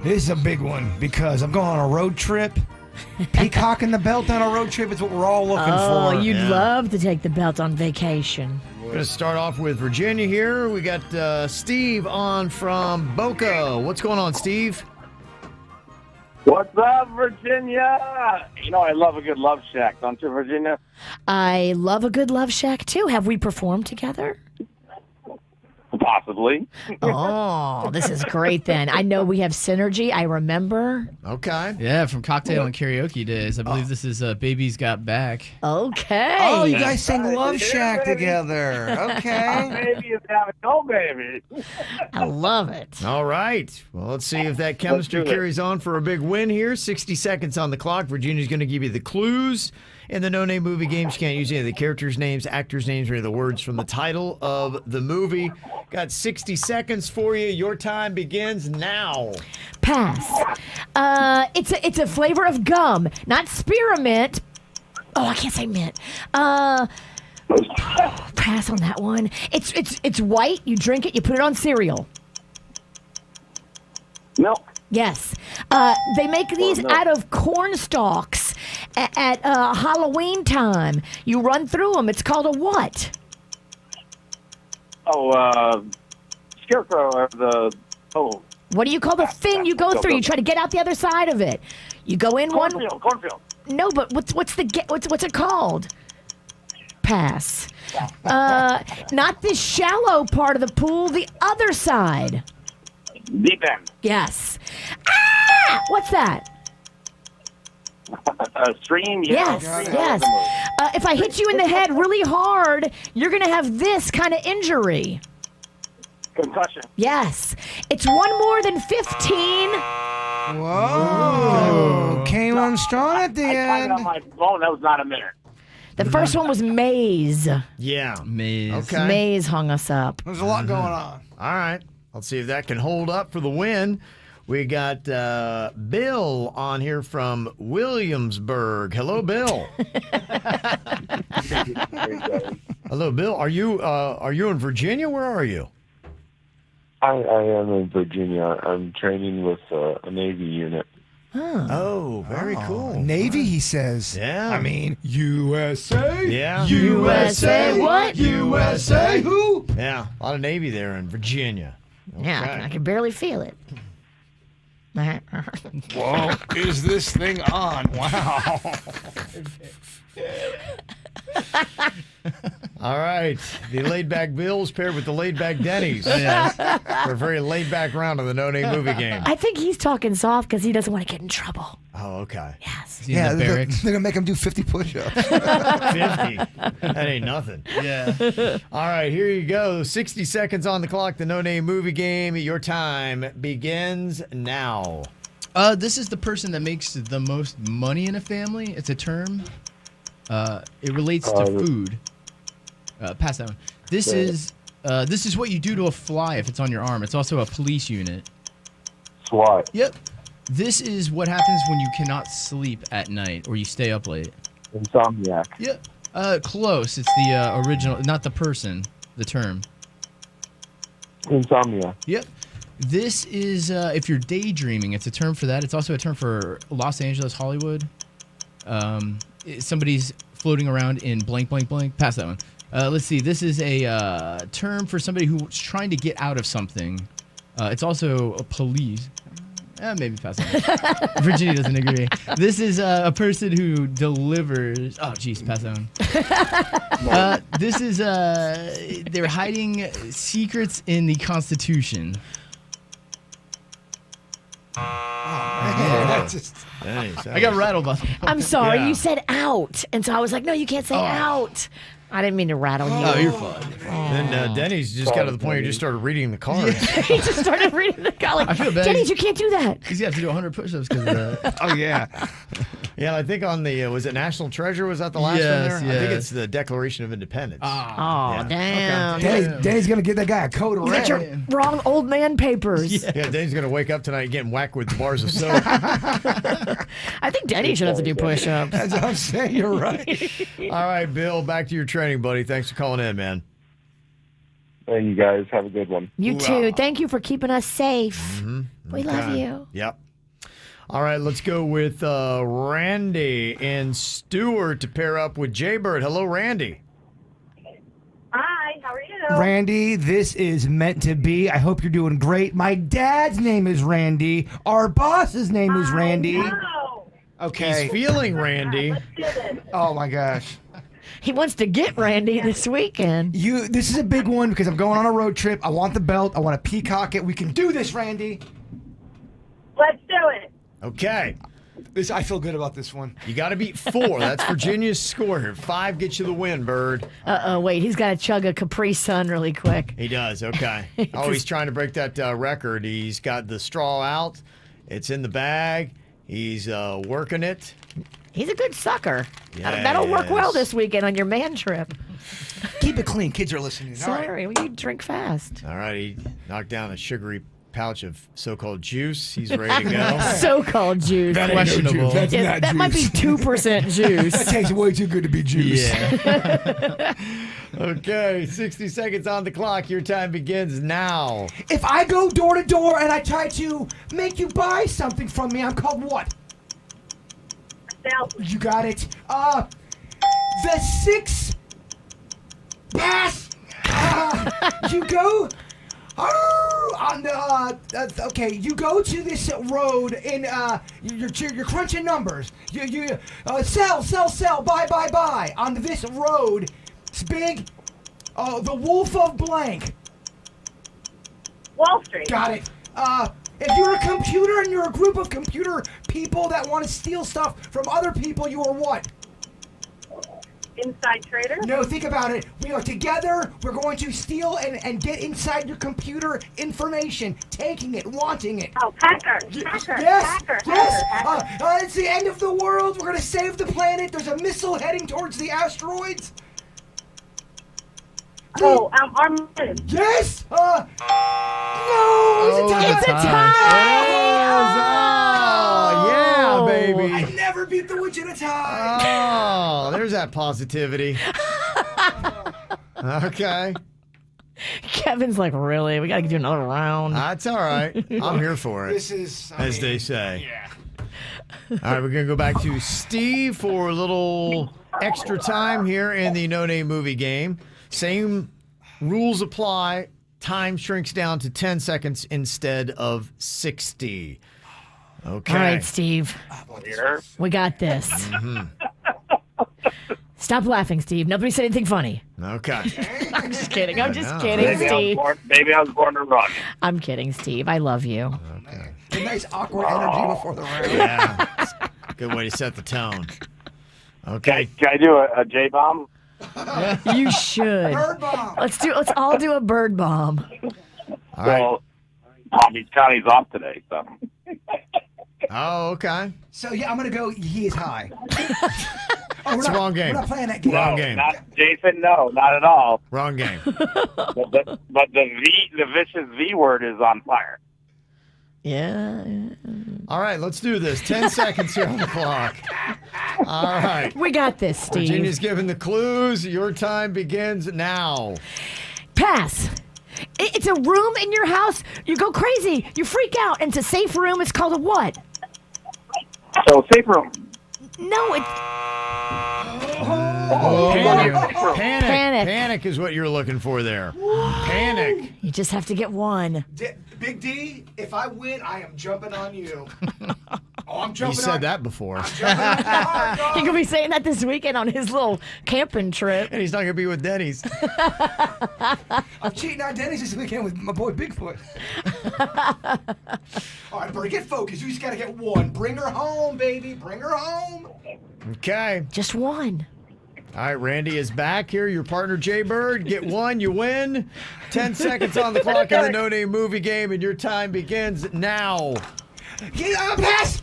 This is a big one because I'm going on a road trip. Peacocking the belt on a road trip is what we're all looking Oh, for. you'd Yeah. love to take the belt on vacation. We're going to start off with Virginia here. We got Steve on from Boca. What's going on, Steve? What's up, Virginia? You know I love a good love shack, don't you, Virginia? I love a good love shack, too. Have we performed together? Possibly. Oh, this is great then. I know we have synergy. I remember. Okay. Yeah, from cocktail and karaoke days. I believe this is Baby's Got Back. Okay. Oh, you guys sang Love Yeah, Shack baby. together. Okay. Baby is having no baby. I love it. All right. Well, let's see if that chemistry do it. carries on for a big win here. 60 seconds on the clock. Virginia's going to give you the clues. In the No Name Movie Games, you can't use any of the characters' names, actors' names, or any of the words from the title of the movie. Got 60 seconds for you. Your time begins now. Pass. It's a flavor of gum, not spearmint. Oh, I can't say mint. Pass on that one. It's white. You drink it. You put it on cereal. Milk. Yes. They make these no. out of corn stalks at Halloween time. You run through them. It's called a what? Scarecrow or What do you call the thing you go through? You try to get out the other side of it. You go in one. cornfield. No, but what's it called? Pass. Not the shallow part of the pool. The other side. Deep end. Yes. Ah! What's that? A stream. Yes. Yes. If I hit you in the head really hard, you're gonna have this kind of injury. Concussion. Yes. It's one more than 15. Whoa. Came on strong at the I typed it end. on my phone. That was not a minute. The first one was maze. Yeah. Maze. Okay. Maze hung us up. There's a lot going on. All right. Let's see if that can hold up for the win. We got Bill on here from Williamsburg. Hello, Bill. Hello, Bill. Are you in Virginia? Where are you? I am in Virginia. I'm training with a Navy unit. Oh, very cool. Navy, he says. Yeah. I mean, USA. Yeah. USA what? USA who? Yeah. A lot of Navy there in Virginia. Yeah, Okay. I can barely feel it. Whoa, is this thing on? Wow. All right. The laid back Bills paired with the laid back Dennys. For a very laid back round of the No Name Movie Game. I think he's talking soft because he doesn't want to get in trouble. Oh, okay. Yes. Is he in the they're barracks? going to make him do 50 push-ups. 50. That ain't nothing. Yeah. All right, here you go. 60 seconds on the clock. The No Name Movie Game. Your time begins now. This is the person that makes the most money in a family. It's a term. It relates to food. Pass that one. This is what you do to a fly if it's on your arm. It's also a police unit. SWAT. Yep. This is what happens when you cannot sleep at night or you stay up late. Insomniac. Yep. Close. It's the original, not the person. the term? Insomnia. Yep. This is if you're daydreaming. It's a term for that. It's also a term for Los Angeles, Hollywood. Somebody's floating around in blank, blank, blank. Pass that one. Let's see. This is a term for somebody who's trying to get out of something. It's also a police. Maybe pass that one. Virginia doesn't agree. This is a person who delivers. Oh, jeez, pass that one. This is they're hiding secrets in the Constitution. I got rattled by that. I'm sorry, Yeah. you said out. And so I was like, no, you can't say out. I didn't mean to rattle you. Oh, you're fine. Then Denny's just got to the point where he just started reading the cards. He just started reading the color. I feel bad. Denny's, you can't do that. Because you have to do 100 push-ups because of that. Oh, yeah. Yeah, I think on the, was it National Treasure? Was that the last one Yes, there? I think yes. it's the Declaration of Independence. Oh, Yeah. damn. Danny's going to give that guy a code You got red. your wrong old man papers. Yeah, Denny's going to wake up tonight getting whacked with bars of soap. I think Denny should have to do push-ups. That's what I'm saying. You're right. All right, Bill, back to your training, buddy. Thanks for calling in, man. Thank you guys. Have a good one. You too. Thank you for keeping us safe. We love Okay. you. Yep. All right, let's go with Randy and Stuart to pair up with Jbird. Hello, Randy. Hi, how are you? Randy, this is meant to be. I hope you're doing great. My dad's name is Randy. Our boss's name is Randy. No. Okay. He's feeling Randy. Let's do this. Oh, my gosh. He wants to get Randy this weekend. This is a big one because I'm going on a road trip. I want the belt. I want to peacock it. We can do this, Randy. Let's do it. Okay. I feel good about this one. You got to beat 4. That's Virginia's score here. 5 gets you the win, Bird. Wait, he's got to chug a Capri Sun really quick. He does. Okay. Oh, he's trying to break that record. He's got the straw out. It's in the bag. He's working it. He's a good sucker. Yes. That'll work well this weekend on your man trip. Keep it clean. Kids are listening. All right. Sorry, you drink fast. All right. He knocked down a sugary pouch of so-called juice. He's ready to go. So-called juice. Questionable. Yeah, that might be 2% juice. That tastes way too good to be juice. Yeah. Okay, 60 seconds on the clock. Your time begins now. If I go door to door and I try to make you buy something from me, I'm called what? Salesman. You got it. The 6 pass. You go. On the okay, you go to this road and you're crunching numbers. You sell, buy. On this road, it's big. The Wolf of Blank. Wall Street. Got it. If you're a computer and you're a group of computer people that want to steal stuff from other people, you are what? Inside trader. No, think about it. We are together. We're going to steal and get inside your computer information, taking it, wanting it. Oh, hacker. Yes, Hacker. yes. Hacker. It's the end of the world. We're going to save the planet. There's a missile heading towards the asteroids. Oh, Armageddon. Yes. No, it's a tie. Oh, yeah, baby. I never beat the witch in a tie. Oh, there's that positivity. Okay. Kevin's like, really? We got to do another round. That's all right. I'm here for it, This is, as they say. yeah. All right, we're going to go back to Steve for a little extra time here in the No Name Movie game. Same rules apply. Time shrinks down to 10 seconds instead of 60. Okay. All right, Steve. Here. We got this. Stop laughing, Steve. Nobody said anything funny. Okay. I'm just kidding. I'm just know. kidding, Steve. Maybe I was born to run. I'm kidding, Steve. I love you. Okay. A nice awkward energy before the round. Yeah. Good way to set the tone. Okay. Can I do a J bomb? You should. Bird bomb. Let's all do a bird bomb. All right. Well, Palm Beach County's off today, so. Oh, okay. So yeah, I'm gonna go. He is high. Oh, It's the wrong game. We're not playing that game. Wrong No, game. Not, Jason, no, not at all. Wrong game. But the vicious V word is on fire. Yeah. All right, let's do this. 10 seconds here on the clock. All right. We got this, Steve. Virginia's given the clues. Your time begins now. Pass. It's a room in your house. You go crazy. You freak out. And it's a safe room. It's called a what? So, safe room. No, it's... Panic is what you're looking for there. Panic. You just have to get one. Big D, if I win, I am jumping on you. I'm jumping You said that before. He's going to be saying that this weekend on his little camping trip. And he's not going to be with Dennys. I'm cheating on Dennys this weekend with my boy Bigfoot. All right, Bird, get focused. You just got to get one. Bring her home, baby. Bring her home. Okay. Just one. All right, Randy is back here. Your partner, Jbird. Get one, you win. 10 seconds on the clock in the No Name Movie game, and your time begins now. Yeah, pass!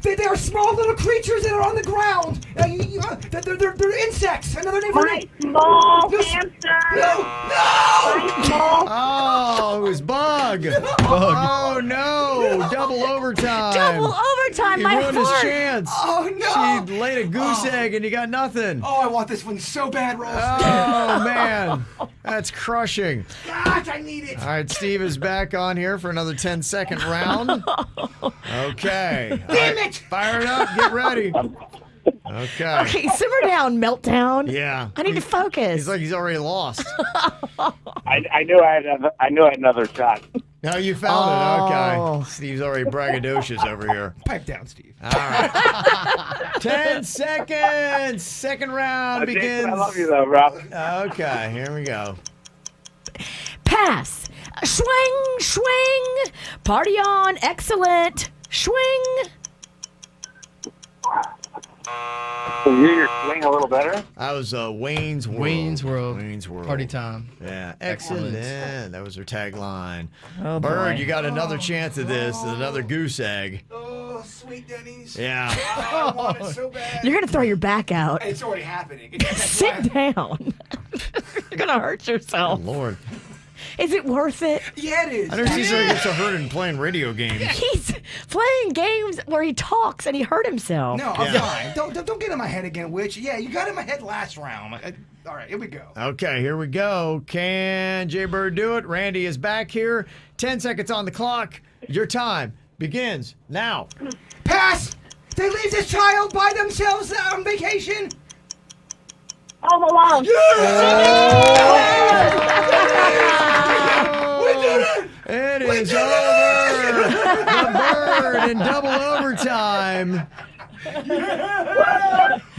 They are small little creatures that are on the ground. They're insects. Another name for My small No. hamster. No! My small. Oh, it was Bug. Oh, no. Double overtime. Double overtime, He my ruined his heart. chance. Oh, no. She laid a goose egg, and you got nothing. Oh, I want this one so bad, Ross. Oh, man. That's crushing. Gosh, I need it. All right, Steve is back on here for another 10-second round. Okay. Damn it! Fire it up. Get ready. Okay. Okay, simmer down, meltdown. Yeah. I need to focus. He's like he's already lost. I knew I had another shot. No, you found it. Oh. Okay. Steve's already braggadocious over here. Pipe down, Steve. All right. 10 seconds. Second round begins. Jason, I love you though, Rob. Okay, here we go. Pass. Swing, swing. Party on. Excellent. Swing. Can you hear your swing a little better? That was Wayne's World. Wayne's World. Wayne's World. Party time. Yeah, Excellent. excellent. That was her tagline. Oh, Bird, boy. you got another chance at this. Another goose egg. Oh, sweet Denny's. Yeah. I want it so bad. You're going to throw your back out. It's already happening. Sit down. You're going to hurt yourself. Lord. Is it worth it? Yeah, it is. I never see someone get so hurt in playing radio games. He's playing games where he talks and he hurt himself. No, I'm Yeah. fine. Don't get in my head again, Witch. Yeah, you got in my head last round. All right, here we go. Okay, here we go. Can Jbird do it? Randy is back here. 10 seconds on the clock. Your time begins now. Pass! They leave this child by themselves on vacation. Home Alone. It is over. The Bird in double overtime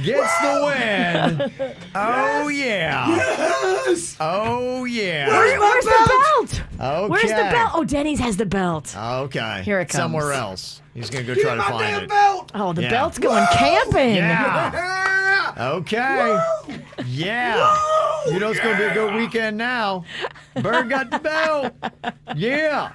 gets the win. Oh, yeah. Yes! Oh, yeah. Where's the belt? Okay. Where's the belt? Oh, Denny's has the belt. Okay. Here it comes. Somewhere else. He's going to go Give try me to my find damn it. belt! Oh, the Yeah. belt's going camping. Yeah. Okay. Yeah. You know it's going to be a good weekend now. Bird got the belt. Yeah.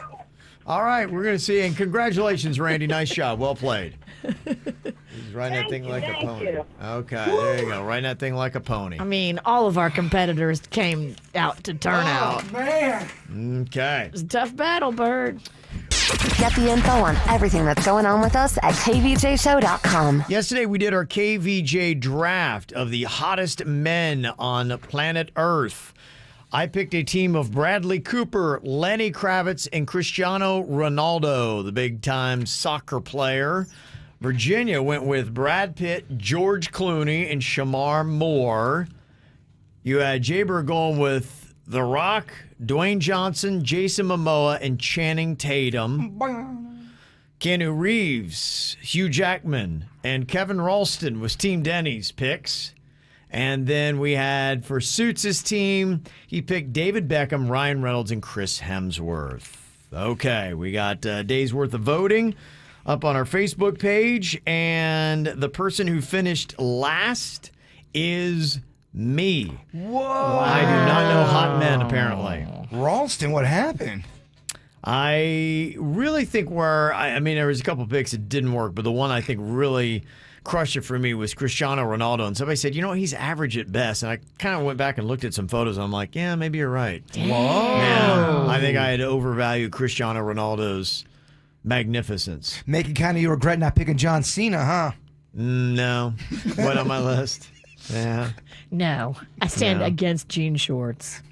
All right, we're going to see. And congratulations, Randy. Nice job. Well played. He's riding that thing like a pony. you. Okay, there you go. Riding that thing like a pony. I mean, all of our competitors came out to turn out. Oh, man. Okay. It was a tough battle, Bird. Get the info on everything that's going on with us at kvjshow.com. Yesterday, we did our KVJ draft of the hottest men on planet Earth. I picked a team of Bradley Cooper, Lenny Kravitz, and Cristiano Ronaldo, the big-time soccer player. Virginia went with Brad Pitt, George Clooney, and Shamar Moore. You had Jbird going with The Rock, Dwayne Johnson, Jason Momoa, and Channing Tatum. Keanu Reeves, Hugh Jackman, and Kevin Ralston was Team Denny's picks. And then we had, for Suits' team, he picked David Beckham, Ryan Reynolds, and Chris Hemsworth. Okay, we got a day's worth of voting up on our Facebook page. And the person who finished last is me. Whoa. I do not know hot men, apparently. Ralston, what happened? I really think I mean, there was a couple picks that didn't work, but the one I think really crushed it for me was Cristiano Ronaldo. And somebody said, he's average at best. And I kind of went back and looked at some photos. And I'm like, yeah, maybe you're right. Whoa. Yeah, I think I had overvalued Cristiano Ronaldo's magnificence. Making kind of you regret not picking John Cena, huh? No. What on my list? Yeah. No, I stand No. against jean shorts.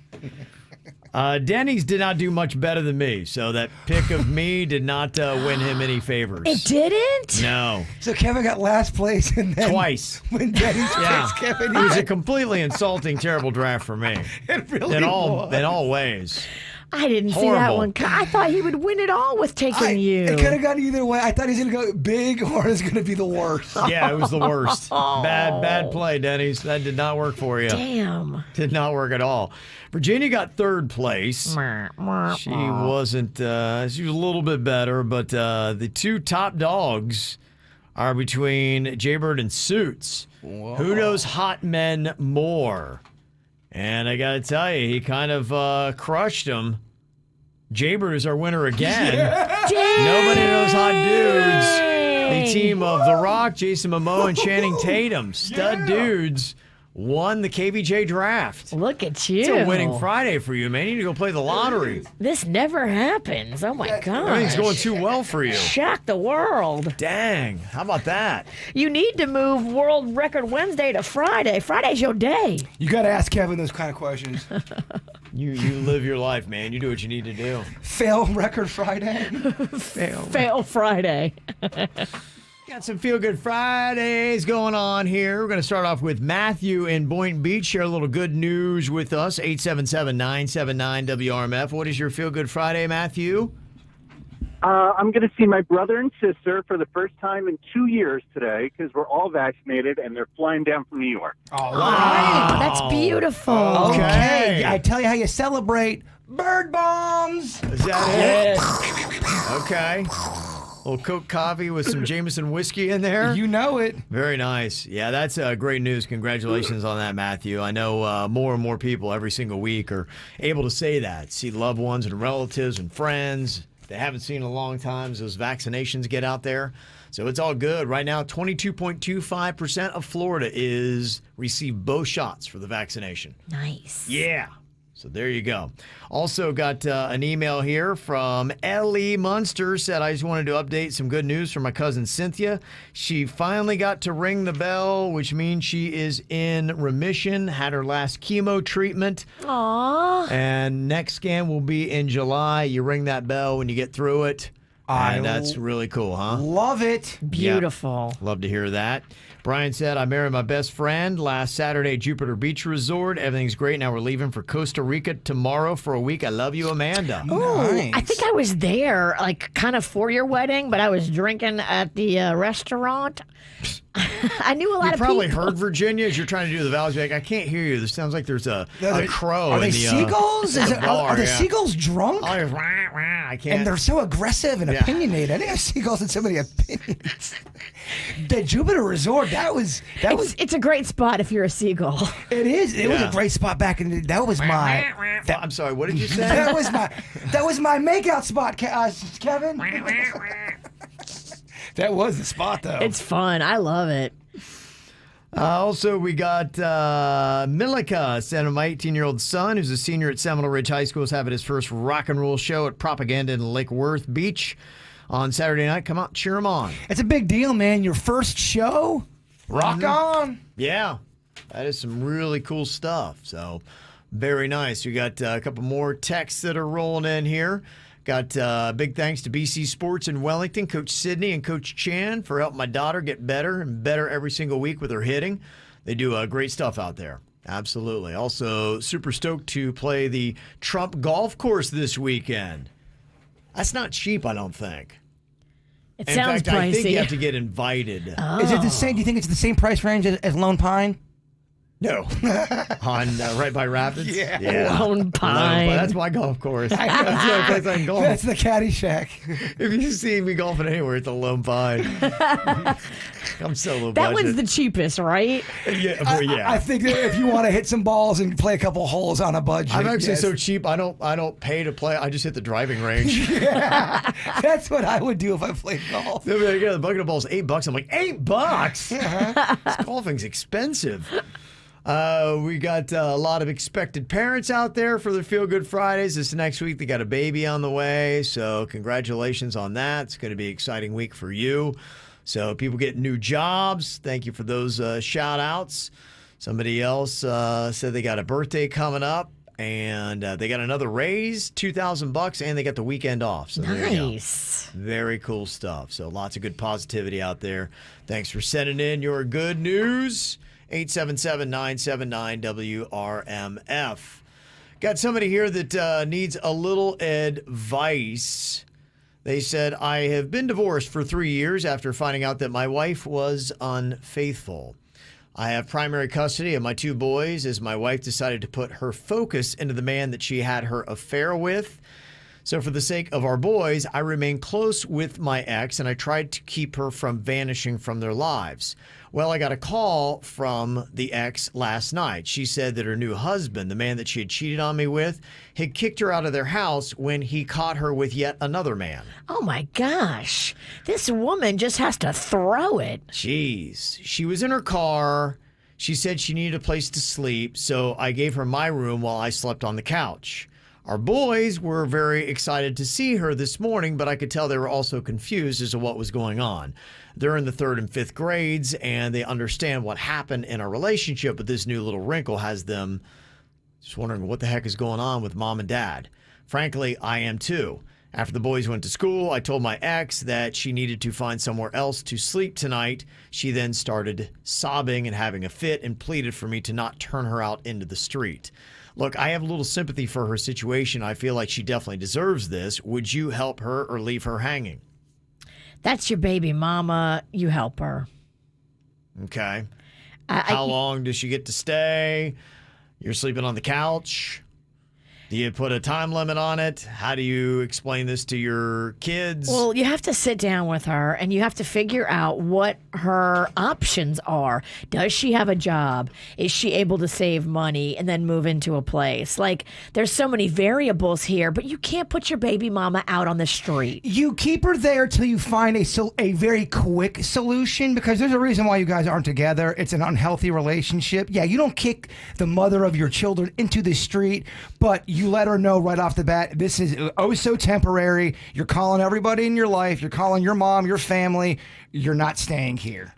Dennys did not do much better than me, so that pick of me did not win him any favors. It didn't? No. So Kevin got last place, and then Twice. when Denny's Yeah. picks Kevin, It was a completely insulting, terrible draft for me. it really In all was. ways. I didn't see that Horrible. one. I thought he would win it all with taking you. It could have gone either way. I thought he was going to go big or it's going to be the worst. Yeah, it was the worst. Bad play, Dennys. That did not work for you. Damn. Did not work at all. Virginia got third place. She wasn't, she was a little bit better, but the two top dogs are between Jbird and Suits. Whoa. Who knows hot men more? And I got to tell you, he kind of crushed him. Jbird is our winner again. Nobody knows hot dudes. The team of The Rock, Jason Momoa, and Channing Tatum, stud dudes, won the KVJ draft. Look at you. It's a winning Friday for you, man. You need to go play the lottery. This never happens. Oh, my God. Everything's going too well for you. Shock the world. Dang. How about that? You need to move World Record Wednesday to Friday. Friday's your day. You got to ask Kevin those kind of questions. You live your life, man. You do what you need to do. Fail record Friday. Fail Friday. Got some Feel Good Fridays going on here. We're going to start off with Matthew in Boynton Beach. Share a little good news with us. 877-979-WRMF. What is your Feel Good Friday, Matthew? I'm going to see my brother and sister for the first time in 2 years today because we're all vaccinated and they're flying down from New York. All right. That's beautiful. Okay. I tell you how you celebrate bird bombs. Is that it? Okay. A little Coke coffee with some Jameson whiskey in there. You know it. Very nice. Yeah, that's great news. Congratulations on that, Matthew. I know more and more people every single week are able to say that. See loved ones and relatives and friends they haven't seen in a long time as those vaccinations get out there. So it's all good. Right now, 22.25% of Florida is received both shots for the vaccination. Nice. Yeah. So there you go. Also got an email here from Ellie Munster. Said, I just wanted to update some good news from my cousin Cynthia. She finally got to ring the bell, which means she is in remission, had her last chemo treatment. Aww. And next scan will be in July. You ring that bell when you get through it. And that's really cool, huh? Love it. Beautiful. Love to hear that. Brian said, I married my best friend last Saturday at Jupiter Beach Resort. Everything's great. Now we're leaving for Costa Rica tomorrow for a week. I love you, Amanda. Ooh, I think I was there, like, kind of for your wedding, but I was drinking at the restaurant. I knew a lot You of probably people. heard Virginia as you're trying to do the vows. You're like, I can't hear you. This sounds like there's a crow. Are they in the, seagulls? in the Are the bar, yeah. seagulls drunk? Oh, it's rah, rah. I can't. And they're so aggressive and opinionated. I didn't have seagulls had so many opinions. The Jupiter Resort, It's a great spot if you're a seagull. It is. It was a great spot back in the day. That was my. I'm sorry. What did you say? That was my makeout spot, Kevin. That was the spot, though. It's fun. I love it. Also, we got Milika, son of my 18-year-old son, who's a senior at Seminole Ridge High School, is having his first rock and roll show at Propaganda in Lake Worth Beach on Saturday night. Come out and cheer him on. It's a big deal, man. Your first show? Rock on. Yeah, that is some really cool stuff. So, very nice. We got a couple more texts that are rolling in here. Got big thanks to BC Sports in Wellington, Coach Sidney and Coach Chan for helping my daughter get better and better every single week with her hitting. They do great stuff out there. Absolutely. Also, super stoked to play the Trump Golf Course this weekend. That's not cheap, I don't think. It In sounds fact, pricey. I think you have to get invited. Is it the same? Do you think it's the same price range as Lone Pine? No. On right by Rapids? Yeah. Lone Pine. That's my golf course. That's the only place I can golf. That's the caddy shack. If you see me golfing anywhere, it's a Lone Pine. I'm so low That budget. one's the cheapest, right? Yeah, well, yeah. I think that if you want to hit some balls and play a couple holes on a budget. I'm actually yes. so cheap. I don't pay to play. I just hit the driving range. Yeah, that's what I would do if I played golf. They'll be like, yeah, the bucket of balls $8. I'm like, $8? This golfing's expensive. We got a lot of expected parents out there for their Feel Good Fridays. This next week, they got a baby on the way. So congratulations on that. It's going to be an exciting week for you. So people getting new jobs. Thank you for those shout outs. Somebody else said they got a birthday coming up, and they got another raise, $2,000, and they got the weekend off. So there you go. Nice. Very cool stuff. So lots of good positivity out there. Thanks for sending in your good news. 877-979-WRMF. Got somebody here that needs a little advice. They said, I have been divorced for 3 years after finding out that my wife was unfaithful. I have primary custody of my 2 boys as my wife decided to put her focus into the man that she had her affair with. So for the sake of our boys, I remain close with my ex, and I tried to keep her from vanishing from their lives. Well, I got a call from the ex last night. She said that her new husband, the man that she had cheated on me with, had kicked her out of their house when he caught her with yet another man. Oh my gosh. This woman just has to throw it. Jeez. She was in her car. She said she needed a place to sleep, so I gave her my room while I slept on the couch. Our boys were very excited to see her this morning, but I could tell they were also confused as to what was going on. They're in the 3rd and 5th grades, and they understand what happened in our relationship, but this new little wrinkle has them just wondering what the heck is going on with mom and dad. Frankly, I am too. After the boys went to school, I told my ex that she needed to find somewhere else to sleep tonight. She then started sobbing and having a fit and pleaded for me to not turn her out into the street. Look, I have a little sympathy for her situation. I feel like she definitely deserves this. Would you help her or leave her hanging? That's your baby mama. You help her. Okay. How long does she get to stay? You're sleeping on the couch. Do you put a time limit on it? How do you explain this to your kids? Well, you have to sit down with her and you have to figure out what her options are. Does she have a job? Is she able to save money and then move into a place? Like, there's so many variables here, but you can't put your baby mama out on the street. You keep her there till you find a very quick solution, because there's a reason why you guys aren't together. It's an unhealthy relationship. Yeah, you don't kick the mother of your children into the street, but you let her know right off the bat, this is so temporary. You're calling everybody in your life. You're calling your mom, your family. You're not staying here.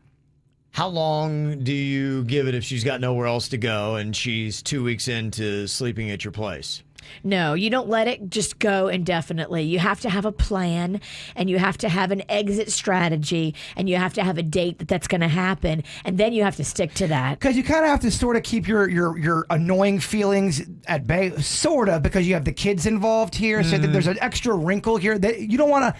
How long do you give it if she's got nowhere else to go and she's 2 weeks into sleeping at your place? No, you don't let it just go indefinitely. You have to have a plan, and you have to have an exit strategy, and you have to have a date that's going to happen, and then you have to stick to that. Because you kind of have to sort of keep your annoying feelings at bay, sort of, because you have the kids involved here. So that there's an extra wrinkle here that you don't want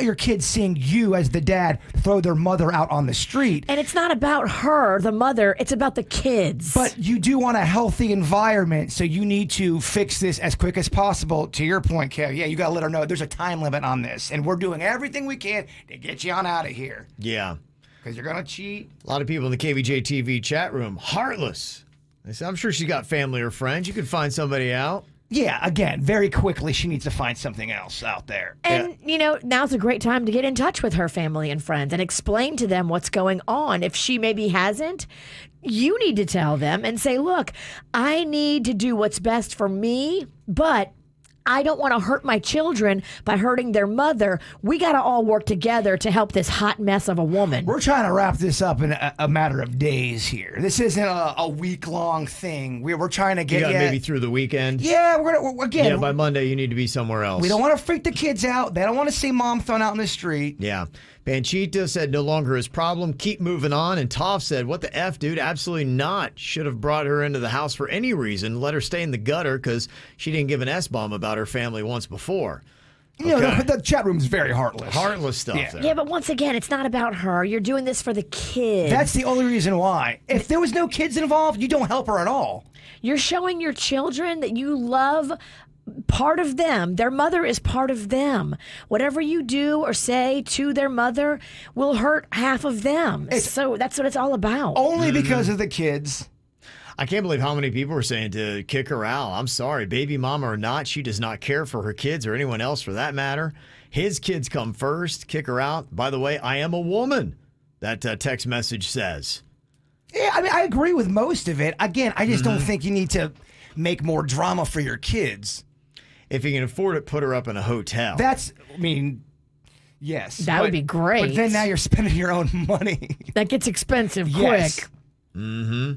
your kids seeing you as the dad throw their mother out on the street. And it's not about her, the mother. It's about the kids. But you do want a healthy environment, so you need to fix this as quick as possible. To your point, Kev, yeah, you got to let her know there's a time limit on this, and we're doing everything we can to get you on out of here. Yeah. Because you're going to cheat. A lot of people in the Kvj Tv chat room, heartless. They say, I'm sure she's got family or friends. You could find somebody out. Yeah, again, very quickly, she needs to find something else out there. And, now's a great time to get in touch with her family and friends and explain to them what's going on. If she maybe hasn't, you need to tell them and say, look, I need to do what's best for me, but I don't want to hurt my children by hurting their mother. We got to all work together to help this hot mess of a woman. We're trying to wrap this up in a matter of days here. This isn't a week-long thing. We're trying to get you. Maybe through the weekend? Yeah, again. By Monday, you need to be somewhere else. We don't want to freak the kids out. They don't want to see mom thrown out in the street. Yeah. Panchita said no longer his problem. Keep moving on. And Toph said, what the F, dude? Absolutely not. Should have brought her into the house for any reason. Let her stay in the gutter because she didn't give an S-bomb about her family once before. Okay. The chat room's very heartless. Heartless stuff there. Yeah, but once again, it's not about her. You're doing this for the kids. That's the only reason why. If there was no kids involved, you don't help her at all. You're showing your children that you love part of them. Their mother is part of them. Whatever you do or say to their mother will hurt half of them. So that's what it's all about. Only because of the kids. I can't believe how many people are saying to kick her out. I'm sorry, baby mama or not, she does not care for her kids or anyone else for that matter. His kids come first. Kick her out. By the way, I am a woman, that text message says. Yeah, I mean, I agree with most of it. Again, I just don't think you need to make more drama for your kids. If you can afford it, put her up in a hotel. Yes. That would be great. But then now you're spending your own money. That gets expensive Yes. quick. Mm-hmm.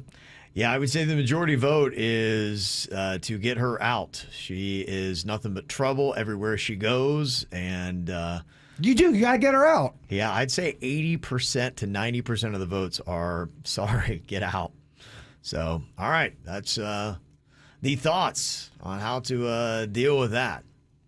Yeah, I would say the majority vote is to get her out. She is nothing but trouble everywhere she goes, and You gotta get her out. yeah, I'd say 80% to 90% of the votes are sorry, get out. So, all right, that's the thoughts on how to deal with that.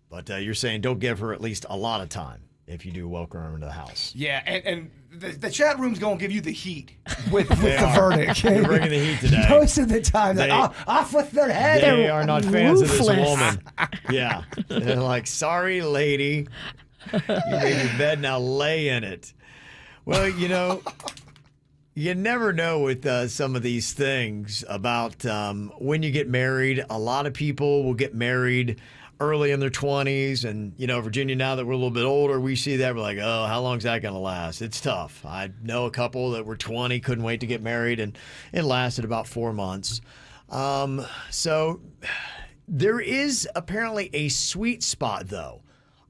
But you're saying don't give her at least a lot of time if you do welcome her into the house. Yeah, and the chat room's gonna give you the heat with the verdict. They're bringing the heat today. Most of the time, they're off with their head. They are not fans of this ruthless. woman. Yeah. They're like, sorry, lady. You made your bed, now lay in it. Well, you never know with some of these things about when you get married. A lot of people will get married early in their 20s. And, Virginia, now that we're a little bit older, we see that. We're like, oh, how long is that going to last? It's tough. I know a couple that were 20, couldn't wait to get married, and it lasted about 4 months. So there is apparently a sweet spot, though,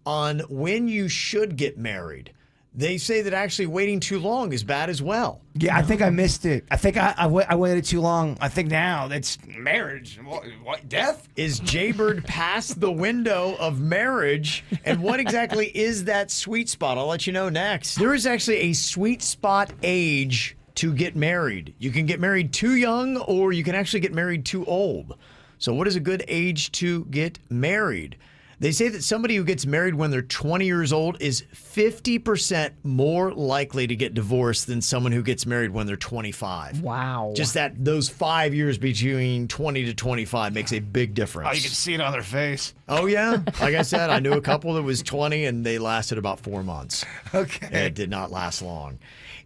on when you should get married. They say that actually waiting too long is bad as well. Yeah, I think I missed it. I think I waited too long. I think now that's marriage. What death? Is Jbird past the window of marriage? And what exactly is that sweet spot? I'll let you know next. There is actually a sweet spot age to get married. You can get married too young, or you can actually get married too old. So what is a good age to get married? They say that somebody who gets married when they're 20 years old is 50% more likely to get divorced than someone who gets married when they're 25. Wow. Just those 5 years between 20 to 25 makes a big difference. Oh, you can see it on their face. Oh, yeah. Like I said, I knew a couple that was 20 and they lasted about 4 months. Okay. It did not last long.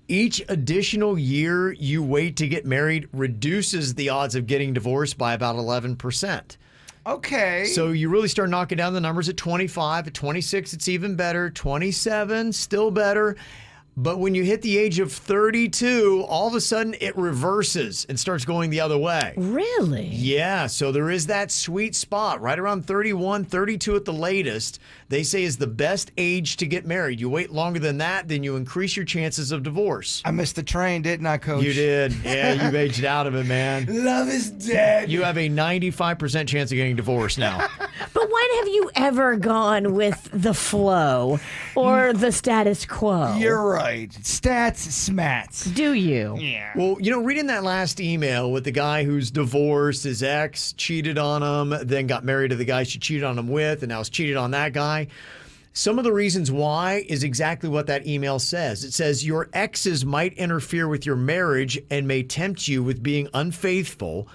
Each additional year you wait to get married reduces the odds of getting divorced by about 11%. Okay. So you really start knocking down the numbers at 25. At 26, it's even better. 27, still better. But when you hit the age of 32, all of a sudden it reverses and starts going the other way. Really? Yeah, so there is that sweet spot right around 31, 32 at the latest. They say is the best age to get married. You wait longer than that, then you increase your chances of divorce. I missed the train, didn't I, Coach? You did. Yeah, you've aged out of it, man. Love is dead. You have a 95% chance of getting divorced now. But when have you ever gone with the flow or the status quo? You're right. Stats, smats. Do you? Yeah. Well, reading that last email with the guy who's divorced, his ex cheated on him, then got married to the guy she cheated on him with, and now is cheated on that guy. Some of the reasons why is exactly what that email says. It says your exes might interfere with your marriage and may tempt you with being unfaithful.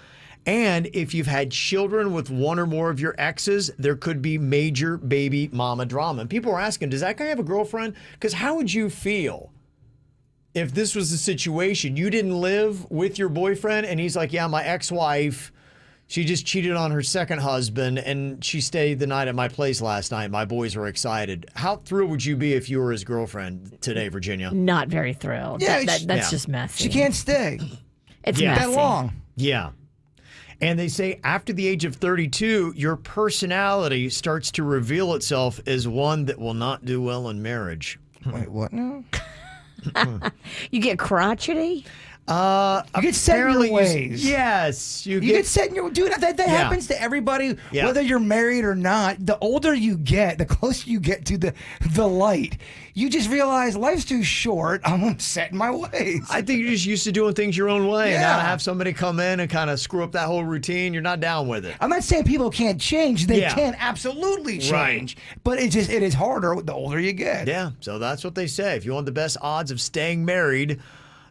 And if you've had children with one or more of your exes, there could be major baby mama drama. And people are asking, does that guy have a girlfriend? Because how would you feel if this was the situation? You didn't live with your boyfriend, and he's like, yeah, my ex-wife, she just cheated on her second husband, and she stayed the night at my place last night. My boys were excited. How thrilled would you be if you were his girlfriend today, Virginia? Not very thrilled. Yeah, That's just messy. She can't stay It's Yeah. messy. that long. Yeah. And they say after the age of 32, your personality starts to reveal itself as one that will not do well in marriage. Wait, what now? You get crotchety? You get set in your ways. Yes. You get set in your... Dude, that happens to everybody, Yeah. whether you're married or not. The older you get, the closer you get to the light, you just realize life's too short. I'm set in my ways. I think you're just used to doing things your own way. And now to Yeah. have somebody come in and kind of screw up that whole routine, you're not down with it. I'm not saying people can't change. They Yeah. can absolutely change. Right. But it is harder the older you get. Yeah. So that's what they say. If you want the best odds of staying married,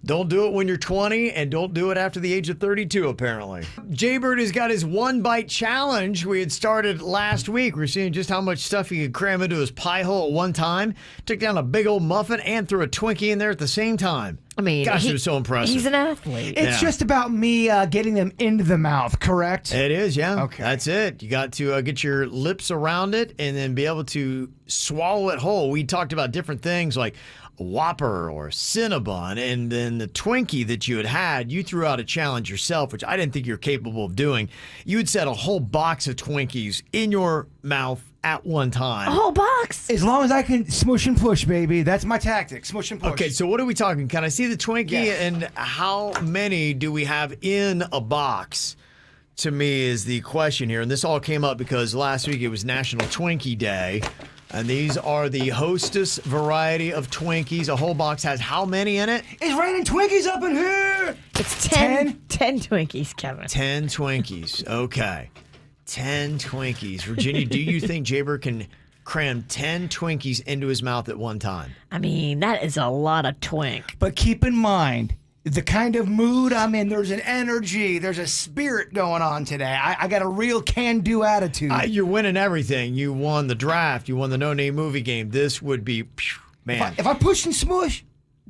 don't do it when you're 20, and don't do it after the age of 32, apparently. Jbird has got his one-bite challenge we had started last week. We're seeing just how much stuff he could cram into his pie hole at one time. Took down a big old muffin and threw a Twinkie in there at the same time. I mean, Gosh, it was so impressive. He's an athlete. It's Yeah. just about me getting them into the mouth, correct? It is, yeah. Okay. That's it. You got to get your lips around it and then be able to swallow it whole. We talked about different things like Whopper or Cinnabon, and then the Twinkie that you had, you threw out a challenge yourself, which I didn't think you're capable of doing. You had set a whole box of Twinkies in your mouth at one time. A whole box? As long as I can smush and push, baby. That's my tactic. Smush and push. Okay, so what are we talking? Can I see the Twinkie? Yes. And how many do we have in a box? To me is the question here. And this all came up because last week it was National Twinkie Day. And these are the Hostess variety of Twinkies. A whole box has how many in it? It's raining Twinkies up in here. It's 10 Twinkies, Kevin. 10 Twinkies. Okay. 10 Twinkies. Virginia, do you think Jbird can cram 10 Twinkies into his mouth at one time? I mean, that is a lot of twink. But keep in mind, the kind of mood I'm in, there's an energy, there's a spirit going on today. I got a real can-do attitude. You're winning everything. You won the draft. You won the no-name movie game. This would be, man. If I push and smush.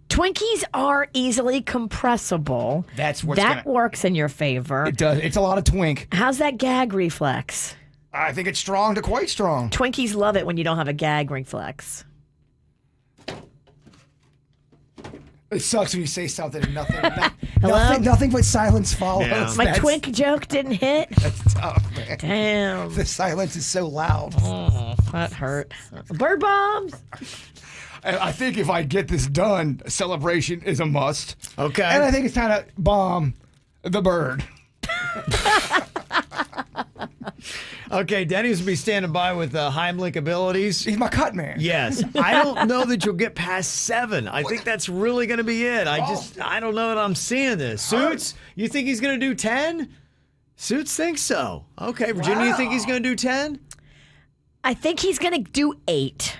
Twinkies are easily compressible. That's what's that works in your favor. It does. It's a lot of twink. How's that gag reflex? I think it's strong to quite strong. Twinkies love it when you don't have a gag reflex. It sucks when you say something and nothing. Hello? Nothing but silence follows. Yeah. My twink joke didn't hit. That's tough, man. Damn. The silence is so loud. Oh, that hurt. Bird bombs. I think if I get this done, a celebration is a must. Okay. And I think it's time to bomb the bird. Okay, Dennys will be standing by with Heimlich abilities. He's my cut man. Yes. I don't know that you'll get past 7. I think that's really going to be it. I don't know that I'm seeing this. Suits, you think he's going to do 10? Suits thinks so. Okay, Virginia, you think he's going to do 10? I think he's going to do 8.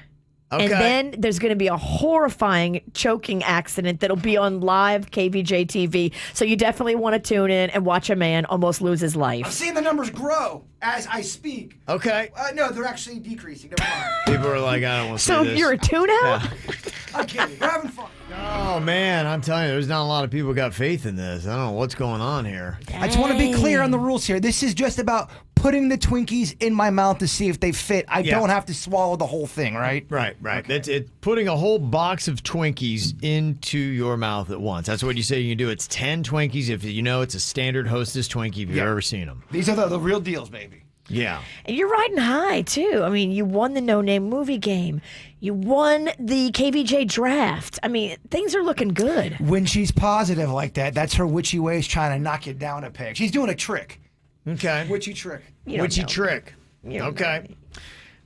Okay. And then there's going to be a horrifying choking accident that'll be on live KVJ TV. So you definitely want to tune in and watch a man almost lose his I'm life. seeing the numbers grow as I speak. Okay. No, they're actually decreasing. Never mind. People are like, I don't want to see So this. you're a tune out? Yeah. I'm kidding. We're having fun. Oh, man, I'm telling you, there's not a lot of people got faith in this. I don't know what's going on here. I just want to be clear on the rules here. This is just about putting the Twinkies in my mouth to see if they fit. I don't have to swallow the whole thing, right? Right. It's putting a whole box of Twinkies into your mouth at once. That's what you say you can do. It's 10 Twinkies if you know it's a standard Hostess Twinkie if you've ever seen them. These are the real deals, baby. Yeah. And you're riding high, too. I mean, you won the no-name movie game. You won the KVJ draft. I mean, things are looking good. When she's positive like that, that's her witchy ways trying to knock you down a peg. She's doing a trick. Okay. Witchy trick. Witchy trick. Okay.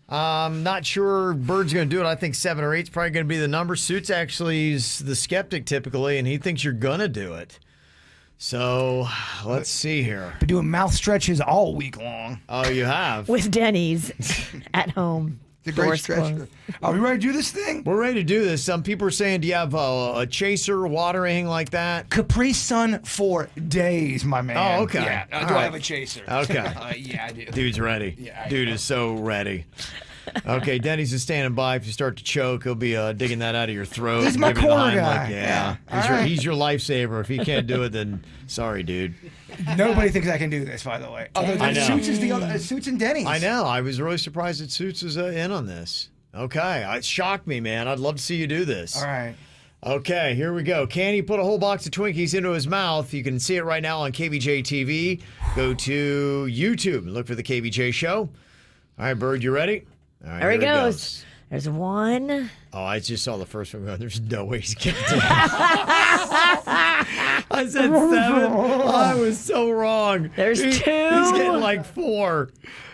Not sure Bird's going to do it. I think 7 or 8 is probably going to be the number. Suits actually is the skeptic typically, and he thinks you're going to do it. So let's see here. Been doing mouth stretches all week long. Oh, you have? With Dennys at home. The great Doors stretch. closed. Are we ready to do this thing? We're ready to do this. Some people are saying, do you have a chaser, water, anything like that? Capri Sun for days, my man. Oh, okay. Yeah. All Do I right. have a chaser? Okay. Yeah, I do. Dude's ready. Yeah, Dude is so ready. Okay, Dennys is standing by. If you start to choke, he'll be digging that out of your throat. He's my giving you the corner Heimlich. guy. Yeah. Yeah. He's your lifesaver. If he can't do it, then sorry, dude. Nobody thinks I can do this, by the way. Other I than know. Suits is the other, Suits and Dennys. I know. I was really surprised that Suits was in on this. Okay. It shocked me, man. I'd love to see you do this. All right. Okay, here we go. Can he put a whole box of Twinkies into his mouth? You can see it right now on KVJ TV. Go to YouTube and look for the KVJ show. All right, Bird, you ready? All right, There he here it goes. There's 1. Oh, I just saw the first one go. There's no way he's getting to it. I said 7. Oh, I was so wrong. There's 2. He's getting like 4.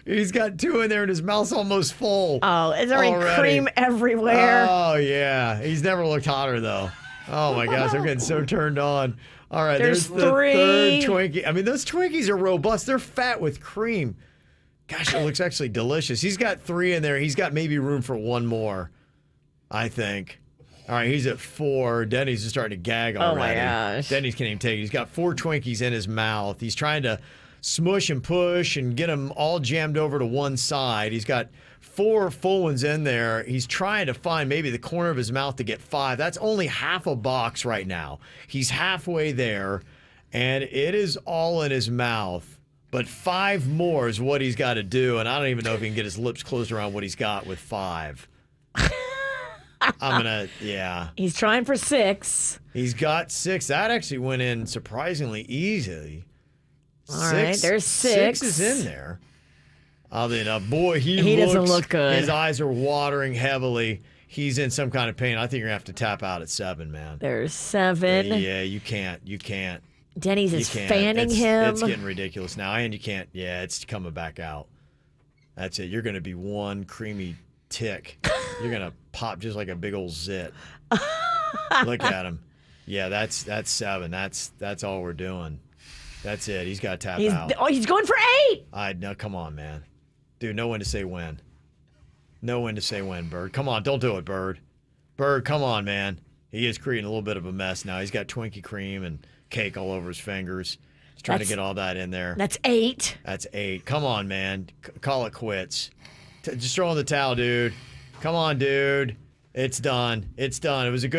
He's got 2 in there and his mouth's almost full. Oh, is there already. cream everywhere? Oh, yeah. He's never looked hotter, though. Oh, my gosh. I'm getting so turned on. All right, there's the 3. 3rd Twinkie. I mean, those Twinkies are robust. They're fat with cream. Gosh, it looks actually delicious. He's got 3 in there. He's got maybe room for 1 more, I think. All right, he's at 4. Dennys is starting to gag already. Oh, my gosh. Dennys can't even take it. He's got 4 Twinkies in his mouth. He's trying to smush and push and get them all jammed over to one side. He's got 4 full ones in there. He's trying to find maybe the corner of his mouth to get 5. That's only half a box right now. He's halfway there, and it is all in his mouth. But 5 more is what he's got to do, and I don't even know if he can get his lips closed around what he's got with 5. Yeah. He's trying for 6. He's got 6. That actually went in surprisingly easily. All right, there's 6. 6 is in there. Oddly enough, boy, He doesn't look good. His eyes are watering heavily. He's in some kind of pain. I think you're going to have to tap out at 7, man. There's 7. Yeah, you can't. Denny's You is can't. fanning him. It's getting ridiculous now, and you can't. Yeah, it's coming back out. That's it. You're going to be one creamy tick. You're going to pop just like a big old zit. Look at him. Yeah, that's 7. That's all we're doing. That's it. He's got to tap out. Oh, he's going for 8. No, come on, man. Dude, know when to say when. Know when to say when, Bird. Come on, don't do it, Bird. Bird, come on, man. He is creating a little bit of a mess now. He's got Twinkie cream and cake all over his fingers. He's trying to get all that in there. That's 8. That's 8. Come on, man. Call it quits. Just throw in the towel, dude. Come on, dude. It's done. It's done. It was a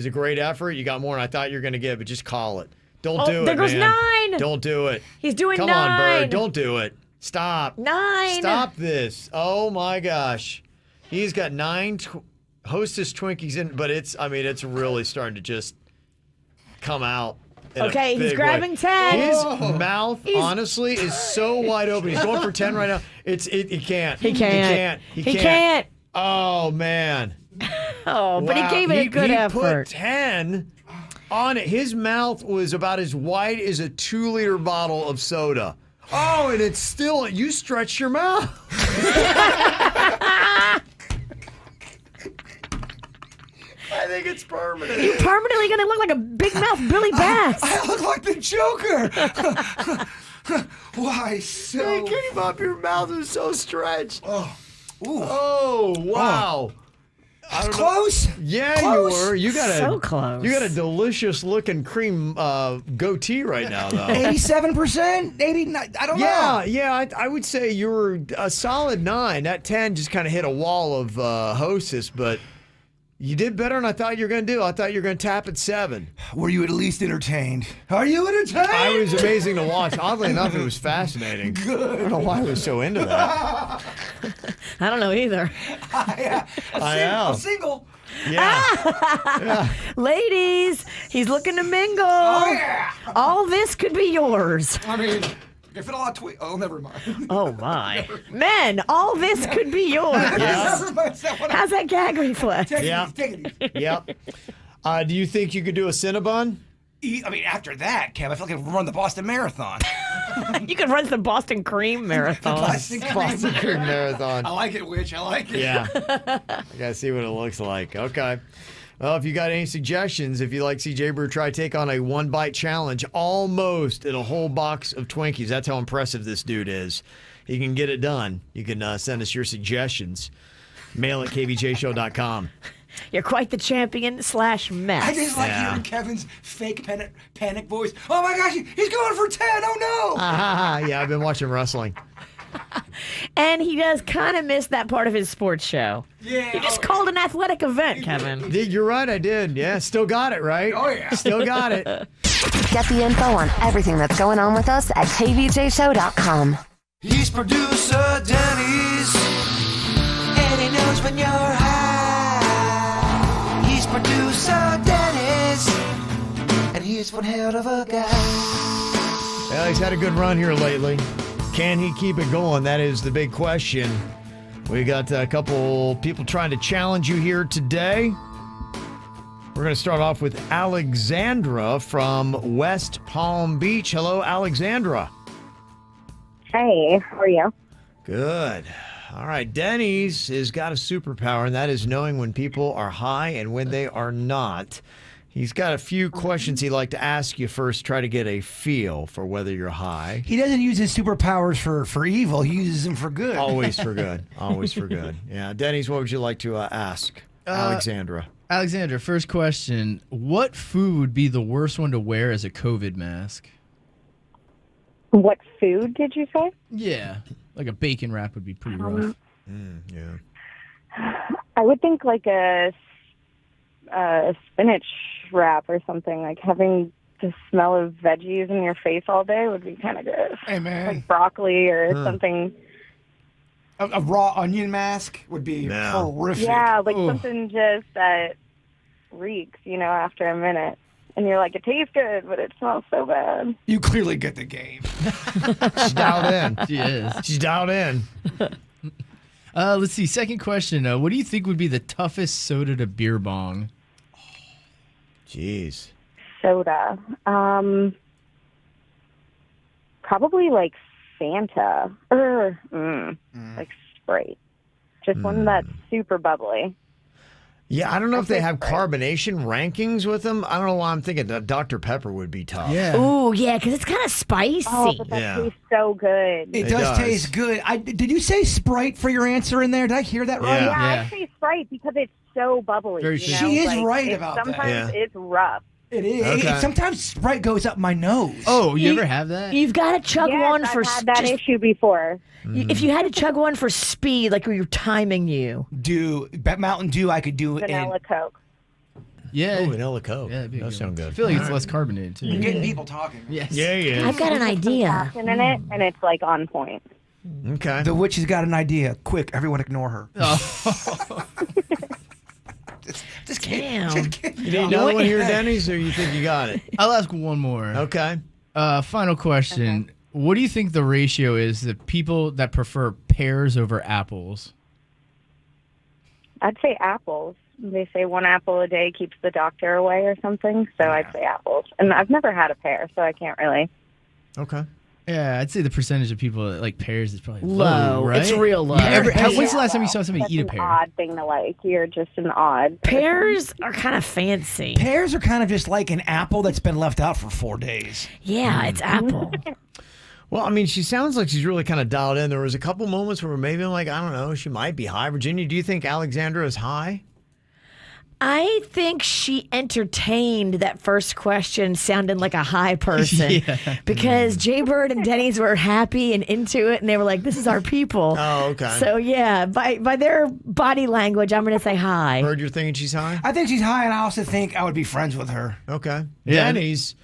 great effort. You got more than I thought you were going to get, but just call it. Don't do it, there goes man. 9. Don't do it. He's doing Come 9. on, Bird. Don't do it. Stop. 9. Stop this. Oh, my gosh. He's got 9 Hostess Twinkies in, but it's really starting to just come out. Okay, he's grabbing 10. His mouth, honestly, is so wide open. He's going for 10 right now. He can't. He can't. He can't. Oh, man. Oh, but Wow. he gave it a good effort. He put 10 on it. His mouth was about as wide as a 2-liter bottle of soda. Oh, and it's still, you stretch your mouth. I think it's permanent. You're permanently going to look like a big mouth Billy Bass. I look like the Joker. Why so? It came up your mouth is so stretched. Oh, ooh. Oh, wow. Close. Yeah, Close. you were. You got So close. You got a delicious looking cream goatee right now, though. 87%, 89. I don't know. Yeah. I would say you were a solid 9. That 10 just kind of hit a wall of Hostess, but you did better than I thought you were going to do. I thought you were going to tap at 7. Were you at least entertained? Are you entertained? I was amazing to watch. Oddly enough, it was fascinating. Good. I don't know why I was so into that. I don't know either. I'm single. Yeah. Ladies, he's looking to mingle. Oh, yeah. All this could be yours. I mean, if it all tweet. Oh, never mind. Oh, my. Men, all this could be yours. Never mind. How's that gag reflex? Take Yeah. it easy. Yep. Do you think you could do a Cinnabon? I mean, after that, Kev, I feel like I could run the Boston Marathon. You could run the Boston Cream Marathon. Boston Cream Marathon. I like it, Witch. I like it. Yeah. I gotta see what it looks like. Okay. Well, if you got any suggestions, if you'd like to see Jbird try take on a 1-bite challenge, almost at a whole box of Twinkies. That's how impressive this dude is. He can get it done. You can send us your suggestions. Mail at kvjshow.com. You're quite the champion/mess. I just like hearing Kevin's fake panic voice. Oh my gosh, he's going for 10. Oh no. Yeah, I've been watching wrestling. And he does kind of miss that part of his sports show. Yeah. You just called an athletic event, Kevin. You're right, I did. Yeah, still got it, right? Oh, yeah. Still got it. Get the info on everything that's going on with us at kvjshow.com. He's producer Dennys, and he knows when you're high. He's producer Dennys, and he's one hell of a guy. Well, he's had a good run here lately. Can he keep it going? That is the big question. We got a couple people trying to challenge you here today. We're going to start off with Alexandra from West Palm Beach. Hello, Alexandra. Hey, how are you? Good. All right, Dennys has got a superpower, and that is knowing when people are high and when they are not. He's got a few questions he'd like to ask you first, try to get a feel for whether you're high. He doesn't use his superpowers for evil. He uses them for good. Always for good. Always for good. Yeah. Dennys, what would you like to ask Alexandra? Alexandra, first question. What food would be the worst one to wear as a COVID mask? What food did you say? Yeah. Like a bacon wrap would be pretty rough. Yeah. I would think like a spinach wrap or something. Like having the smell of veggies in your face all day would be kind of gross. Hey, man. Like broccoli or something. A raw onion mask would be horrific. Yeah, like something just that reeks, after a minute. and you're like, it tastes good, but it smells so bad. You clearly get the game. She's dialed in. She is. She's dialed in. Let's see. Second question. What do you think would be the toughest soda to beer bong? Jeez. Soda. Probably like Fanta. Like Sprite. Just one that's super bubbly. Yeah, I don't know if they have carbonation rankings with them. I don't know why I'm thinking that Dr. Pepper would be tough. Yeah. Ooh, yeah, because it's kind of spicy. Oh, but that tastes so good. It does taste good. Did you say Sprite for your answer in there? Did I hear that right? Yeah, I say Sprite because it's so bubbly. Very you know? She is Like, right about that. Sometimes it's rough. It is. Okay. Sometimes Sprite goes up my nose. Oh, you ever have that? You've got to chug Yes, one I've for had that issue before. If you had to chug one for speed, like we were timing you. Mountain Dew, I could do it. Vanilla Coke. Yeah. Oh, vanilla Coke. Yeah, that'd be a That good sound one. good. I feel like it's less carbonated, too. You're getting people talking. Yes. Yeah. I've got an idea. Passion in it, and it's like on point. Okay. The witch has got an idea. Quick, everyone ignore her. Just kidding. Damn. Just kidding. You need another one here, Dennys, or you think you got it? I'll ask one more. Okay. Final question. Okay. What do you think the ratio is that people that prefer pears over apples? I'd say apples. They say 1 apple a day keeps the doctor away or something, so I'd say apples. And I've never had a pear, so I can't really. Okay. Yeah, I'd say the percentage of people that like pears is probably Low. right? It's real low. When's the last time you saw somebody That's eat a an pear? odd thing to like. You're just an odd person. Pears are kind of fancy. Pears are kind of just like an apple that's been left out for 4 days. Yeah, it's apple. Well, I mean, she sounds like she's really kind of dialed in. There was a couple moments where maybe I'm like, I don't know, she might be high. Virginia, do you think Alexandra is high? I think she entertained that first question sounding like a high person because Jbird and Dennys were happy and into it, and they were like, this is our people. Oh, okay. So, yeah, by their body language, I'm going to say hi. Bird, you're thinking she's high? I think she's high, and I also think I would be friends with her. Okay. Yeah. Dennys,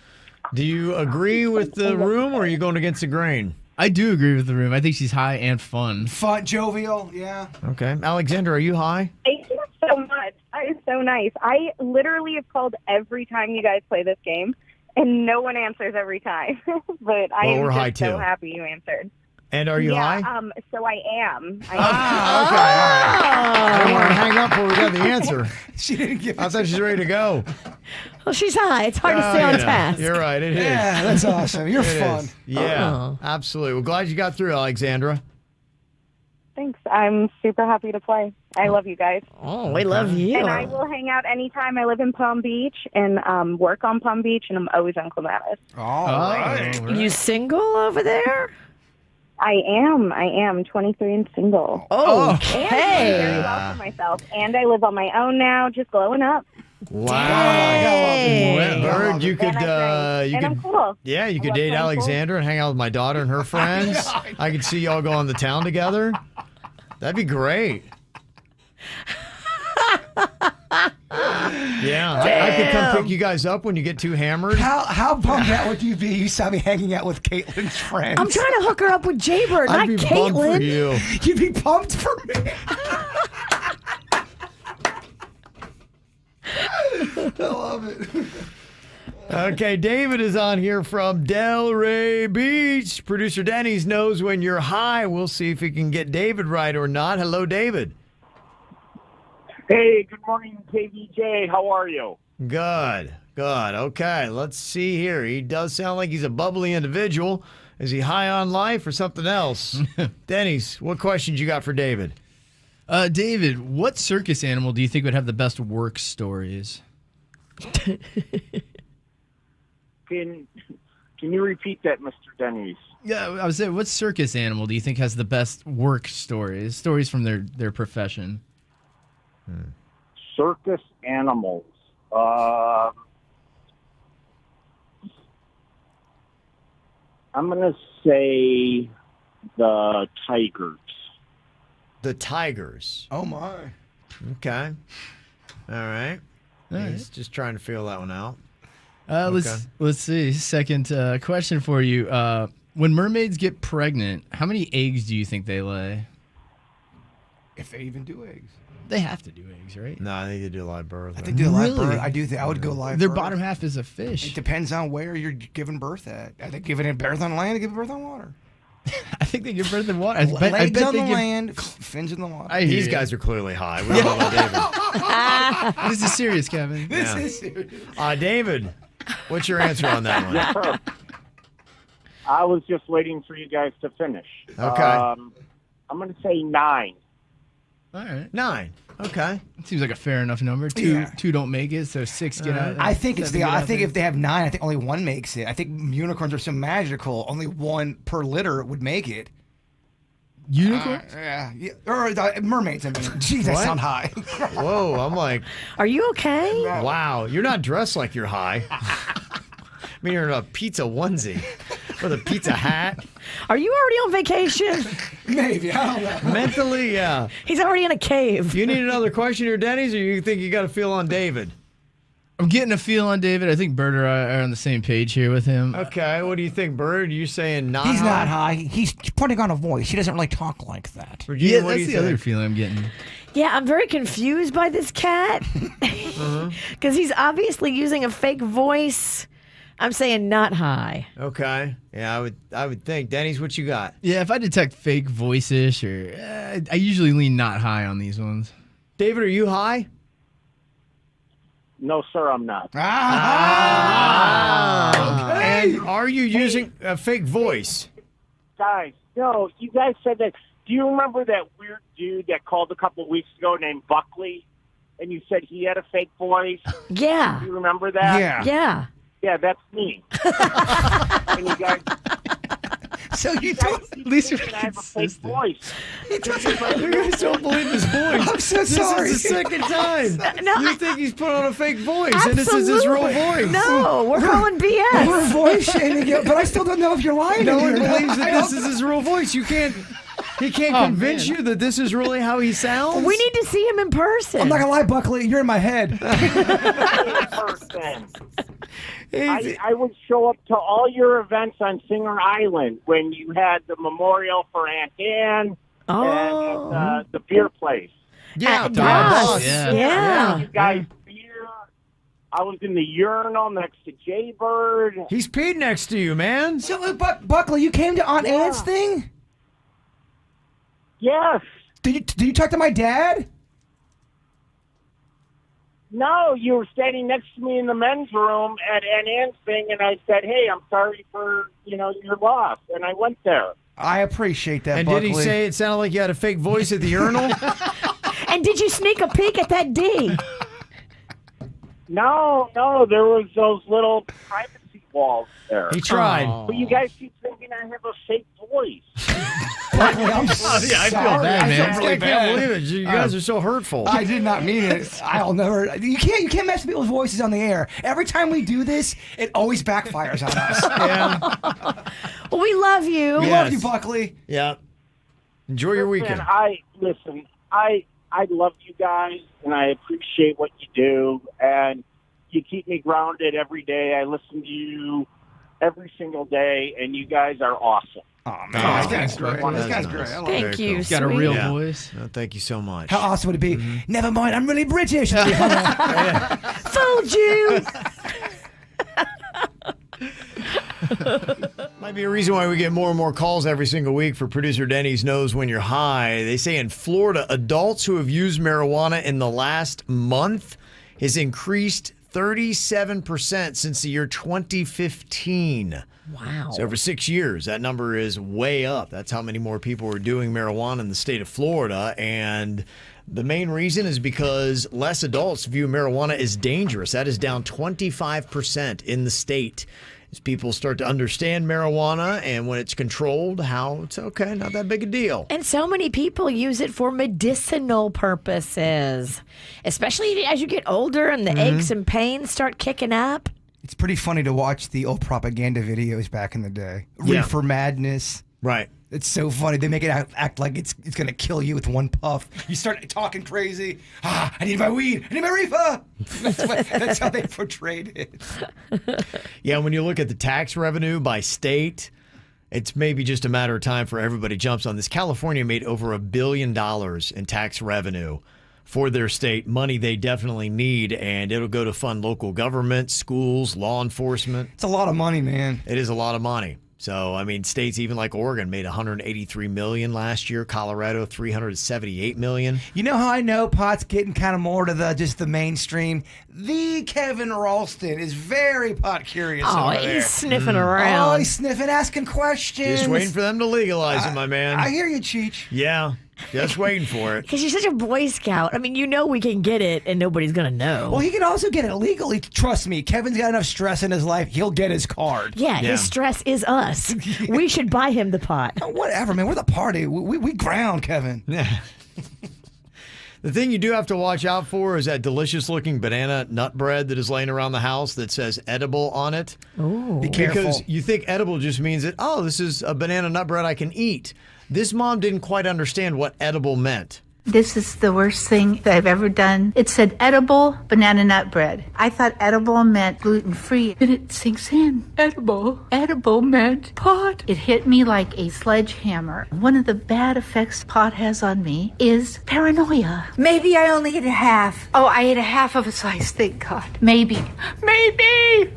do you agree with the room, or are you going against the grain? I do agree with the room. I think she's high and fun. Fun, jovial, yeah. Okay. Alexandra, are you high? Thank you so much. That is so nice. I literally have called every time you guys play this game, and no one answers every time. But I Well, we're am high, just so too. happy you answered. And are you high? So I am. Okay. All right. I didn't want to hang up before we got the answer. She didn't give I thought she's ready to go. Well, she's high. It's hard to stay on Yeah, task. You're right. It is. Yeah, that's awesome. You're It fun. is. Yeah, Oh. absolutely. Well, glad you got through, Alexandra. Thanks. I'm super happy to play. I love you guys. Oh, we love you. And I will hang out anytime. I live in Palm Beach and work on Palm Beach, and I'm always on Clematis. All right. You single over there? I am 23 and single. Okay. And I'm very well for myself. And I live on my own now, just glowing up. Wow. Hey. Bird, you could, And I'm cool. yeah, you I could love date playing pool. Alexandra and hang out with my daughter and her friends. I could see y'all go on the town together. That'd be great. Yeah, I could come pick you guys up when you get too hammered. How bummed out would you be? You saw me hanging out with Caitlin's friends. I'm trying to hook her up with Jbird, I'd not be bummed for Caitlin. you. You'd be pumped for me. I love it. Okay, David is on here from Delray Beach. Producer Dennys knows when you're high. We'll see if he can get David right or not. Hello, David. Hey, good morning, KVJ. How are you? Good. Okay, let's see here. He does sound like he's a bubbly individual. Is he high on life or something else? Dennys, what questions you got for David? David, what circus animal do you think would have the best work stories? Can you repeat that, Mr. Dennys? Yeah, I was saying, what circus animal do you think has the best work stories? Stories from their profession. Circus animals. I'm going to say the tigers. The Tigers. Oh, my. Okay. All right. All He's right. just trying to feel that one out. Let's see. Second question for you. When mermaids get pregnant, how many eggs do you think they lay? If they even do eggs. They have to do eggs, right? No, I think they do live birth. I think they do live Really? birth. I do think I would go live Their birth. bottom half is a fish. It depends on where you're giving birth at. Are they giving it birth on land or giving birth on water? I think they give birth in water. I Legs bet on they the give- land, fins in the water. These guys are clearly high. We don't know about David. This is serious, Kevin. This is serious. David, what's your answer on that one? Yes, sir. I was just waiting for you guys to finish. Okay. I'm going to say 9. All right. 9. Okay. Seems like a fair enough number. Two Yeah. don't make it, so 6 get out. I think it's 7 the. get I out think there. if they have 9, I think only 1 makes it. I think unicorns are so magical. Only 1 per litter would make it. Unicorns? Yeah. Or mermaids. I mean, geez, I What? sound high. Whoa, I'm like, Are you okay? wow, you're not dressed like you're high. I mean, you're in a pizza onesie with a pizza hat. Are you already on vacation? Maybe. I don't know. Mentally, yeah. He's already in a cave. You need another question here, Denny's, or you think you got a feel on David? I'm getting a feel on David. I think Bert and I are on the same page here with him. Okay, what do you think, Bird? You saying not He's high? not high. He's putting on a voice. He doesn't really talk like that. Virginia, Yeah, what do that's you the other think? feeling I'm getting. Yeah, I'm very confused by this cat because he's obviously using a fake voice. I'm saying not high. Okay, yeah, I would think. Denny's, what you got? Yeah, if I detect fake voice-ish, or I usually lean not high on these ones. David, are you high? No, sir, I'm not. And are you using a fake voice? Guys, no, you guys said that. Do you remember that weird dude that called a couple of weeks ago named Buckley? And you said he had a fake voice? Yeah. Do you remember that? Yeah. Yeah. Yeah, that's me. And you guys, So you guys don't. keep At least thinking we're I have a fake consistent. voice. You guys don't believe his voice. I'm so This sorry. is the second time. No, You think he's put on a fake voice, and this is his real Absolutely. voice. No, we're calling BS. We're voice shaming you, but I still don't know if you're lying. No to me one or not. believes that this is his real voice. You can't. He can't convince you that this is really how he sounds. We need to see him in person. I'm not gonna lie, Buckley. You're in my head. Person. I would show up to all your events on Singer Island when you had the memorial for Aunt Ann and the beer place. Yeah, Doss. Yeah. Yeah. You guys beer. I was in the urinal next to Jbird. He's peed next to you, man. So, Buckley, you came to Aunt Anne's thing? Yes. Did you talk to my dad? No, you were standing next to me in the men's room at Aunt Ann's thing, and I said, "Hey, I'm sorry for your loss," and I went there. I appreciate that. And Buckley. did he say it sounded like you had a fake voice at the urinal? And did you sneak a peek at that D? No, there was those little privacy walls there. He tried. But you guys keep thinking I have a fake voice. Buckley, I'm I sorry. feel bad, man. I can't believe it. You guys are so hurtful. I did not mean it. I'll never. You can't mess with people's voices on the air. Every time we do this, it always backfires on us. Yeah. Well, we love you. We Yes. love you, Buckley. Yeah. Enjoy your weekend. I love you guys, and I appreciate what you do, and you keep me grounded every day. I listen to you every single day, and you guys are awesome. Oh man, this thanks, guy's great. bro. This That's guy's great. nice. I love Thank it. you. He's got a sweet. real Yeah. voice. Oh, thank you so much. How awesome would it be? Never mind, I'm really British. Fooled you. Might be a reason why we get more and more calls every single week for producer Denny's Knows When You're High. They say in Florida, adults who have used marijuana in the last month has increased 37% since the year 2015. Wow. So over 6 years, that number is way up. That's how many more people are doing marijuana in the state of Florida. And the main reason is because less adults view marijuana as dangerous. That is down 25% in the state. As people start to understand marijuana and when it's controlled, how it's okay, not that big a deal. And so many people use it for medicinal purposes, especially as you get older and the aches and pains start kicking up. It's pretty funny to watch the old propaganda videos back in the day. Yeah. Reefer Madness. Right. It's so funny. They make it act like it's going to kill you with one puff. You start talking crazy. I need my weed. I need my reefer. That's how they portrayed it. Yeah, when you look at the tax revenue by state, It's maybe just a matter of time for everybody jumps on this. California made over $1 billion in tax revenue for their state, money they definitely need, and it'll go to fund local government, schools, law enforcement. It's a lot of money, man. It is a lot of money. So, I mean, states even like Oregon made $183 million last year. Colorado, $378 million. You know how I know pot's getting kind of more to the mainstream? The Kevin Ralston is very pot curious over there. He's sniffing around. Oh, he's sniffing, asking questions. Just waiting for them to legalize it, my man. I hear you, Cheech. Yeah, just waiting for it. Because you're such a Boy Scout. I mean, we can get it and nobody's going to know. Well, he can also get it legally. Trust me, Kevin's got enough stress in his life. He'll get his card. Yeah, his stress is us. We should buy him the pot. Oh, whatever, man. We're the party. We ground Kevin. Yeah. The thing you do have to watch out for is that delicious-looking banana nut bread that is laying around the house that says edible on it. Ooh. Be careful. Because you think edible just means that, this is a banana nut bread I can eat. This mom didn't quite understand what edible meant. This is the worst thing that I've ever done. It said edible banana nut bread. I thought edible meant gluten-free. Then it sinks in. Edible. Edible meant pot. It hit me like a sledgehammer. One of the bad effects pot has on me is paranoia. Maybe I only ate a half. Oh, I ate a half of a slice, thank God. Maybe.